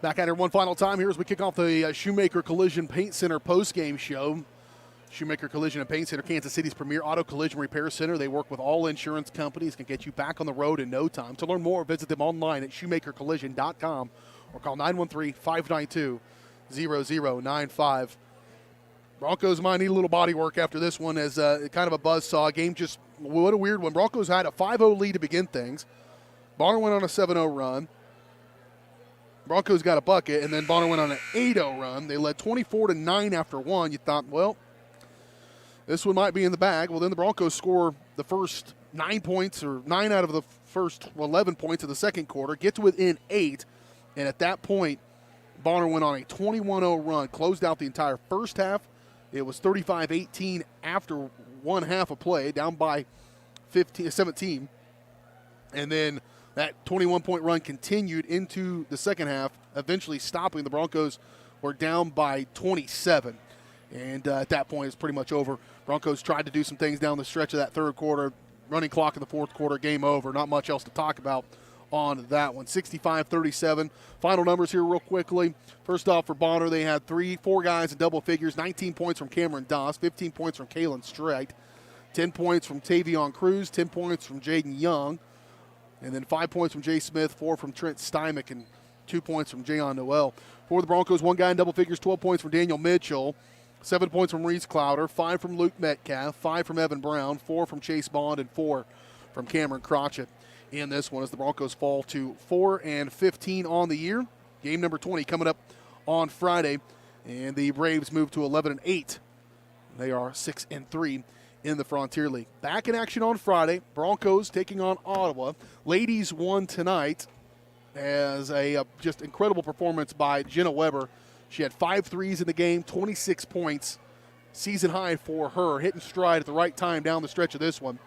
Back at her one final time here as we kick off the Shoemaker Collision Paint Center post-game show. Shoemaker Collision and Paint Center, Kansas City's premier auto collision repair center. They work with all insurance companies, can get you back on the road in no time. To learn more, visit them online at shoemakercollision.com or call 913-592-0095. Broncos might need a little body work after this one as kind of a buzzsaw game. Just what a weird one. Broncos had a 5-0 lead to begin things. Bonner went on a 7-0 run. Broncos got a bucket, and then Bonner went on an 8-0 run. They led 24-9 after one. You thought, well, this one might be in the bag. Well, then the Broncos score the first 9 points, or 9 out of the first 11 points of the second quarter, get to within 8, and at that point, Bonner went on a 21-0 run, closed out the entire first half. It was 35-18 after one half of play, down by 17. And then that 21-point run continued into the second half, eventually stopping. The Broncos were down by 27. And at that point, it's pretty much over. Broncos tried to do some things down the stretch of that third quarter. Running clock in the fourth quarter, game over. Not much else to talk about on that one. 65-37. Final numbers here real quickly. First off, for Bonner, they had 4 guys in double figures. 19 points from Cameron Doss, 15 points from Kalen Strite, 10 points from Tavion Cruz, 10 points from Jaden Young, and then 5 points from Jay Smith, 4 from Trent Stymick, and 2 points from Jayon Noel. For the Broncos, 1 guy in double figures, 12 points from Daniel Mitchell, 7 points from Reese Clowder, 5 from Luke Metcalf, 5 from Evan Brown, 4 from Chase Bond, and 4 from Cameron Crotchet. In this one as the Broncos fall to 4-15 on the year. Game number 20 coming up on Friday, and the Braves move to 11-8. They are 6-3 in the Frontier League. Back in action on Friday, Broncos taking on Ottawa. Ladies won tonight as a just incredible performance by Jenna Weber. She had 5 threes in the game, 26 points, season high for her, hitting stride at the right time down the stretch of this one.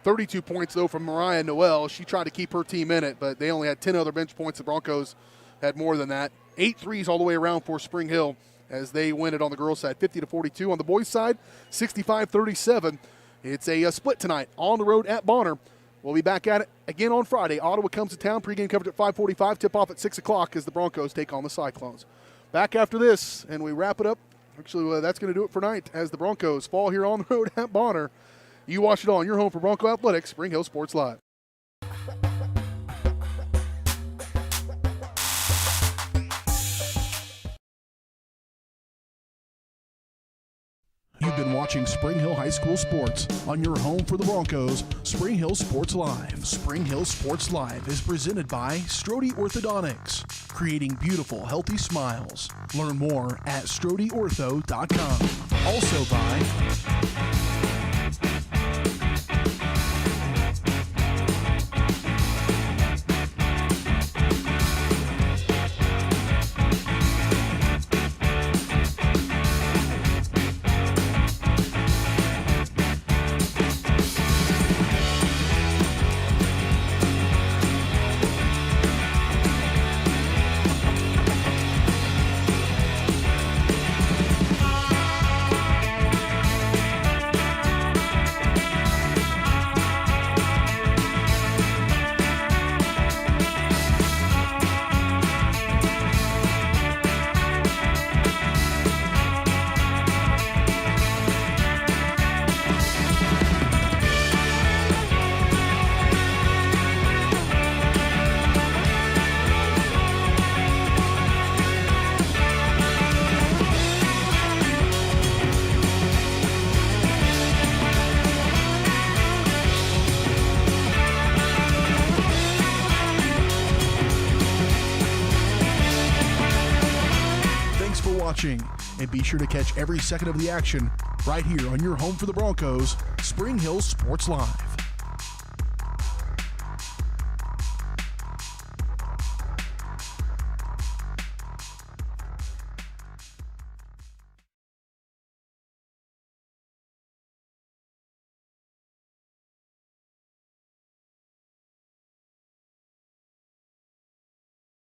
32 points, though, from Mariah Noel. She tried to keep her team in it, but they only had 10 other bench points. The Broncos had more than that. 8 threes all the way around for Spring Hill as they win it on the girls' side, 50-42. On the boys' side, 65-37. It's a split tonight on the road at Bonner. We'll be back at it again on Friday. Ottawa comes to town. Pregame coverage at 5:45. Tip-off at 6 o'clock as the Broncos take on the Cyclones. Back after this, and we wrap it up. Actually, that's going to do it for tonight as the Broncos fall here on the road at Bonner. You watch it all on your home for Bronco Athletics, Spring Hill Sports Live. You've been watching Spring Hill High School Sports on your home for the Broncos, Spring Hill Sports Live. Spring Hill Sports Live is presented by Strode Orthodontics, creating beautiful, healthy smiles. Learn more at StrodeOrtho.com. Also by Thanks for watching, and be sure to catch every second of the action right here on your home for the Broncos, Spring Hill Sports Live.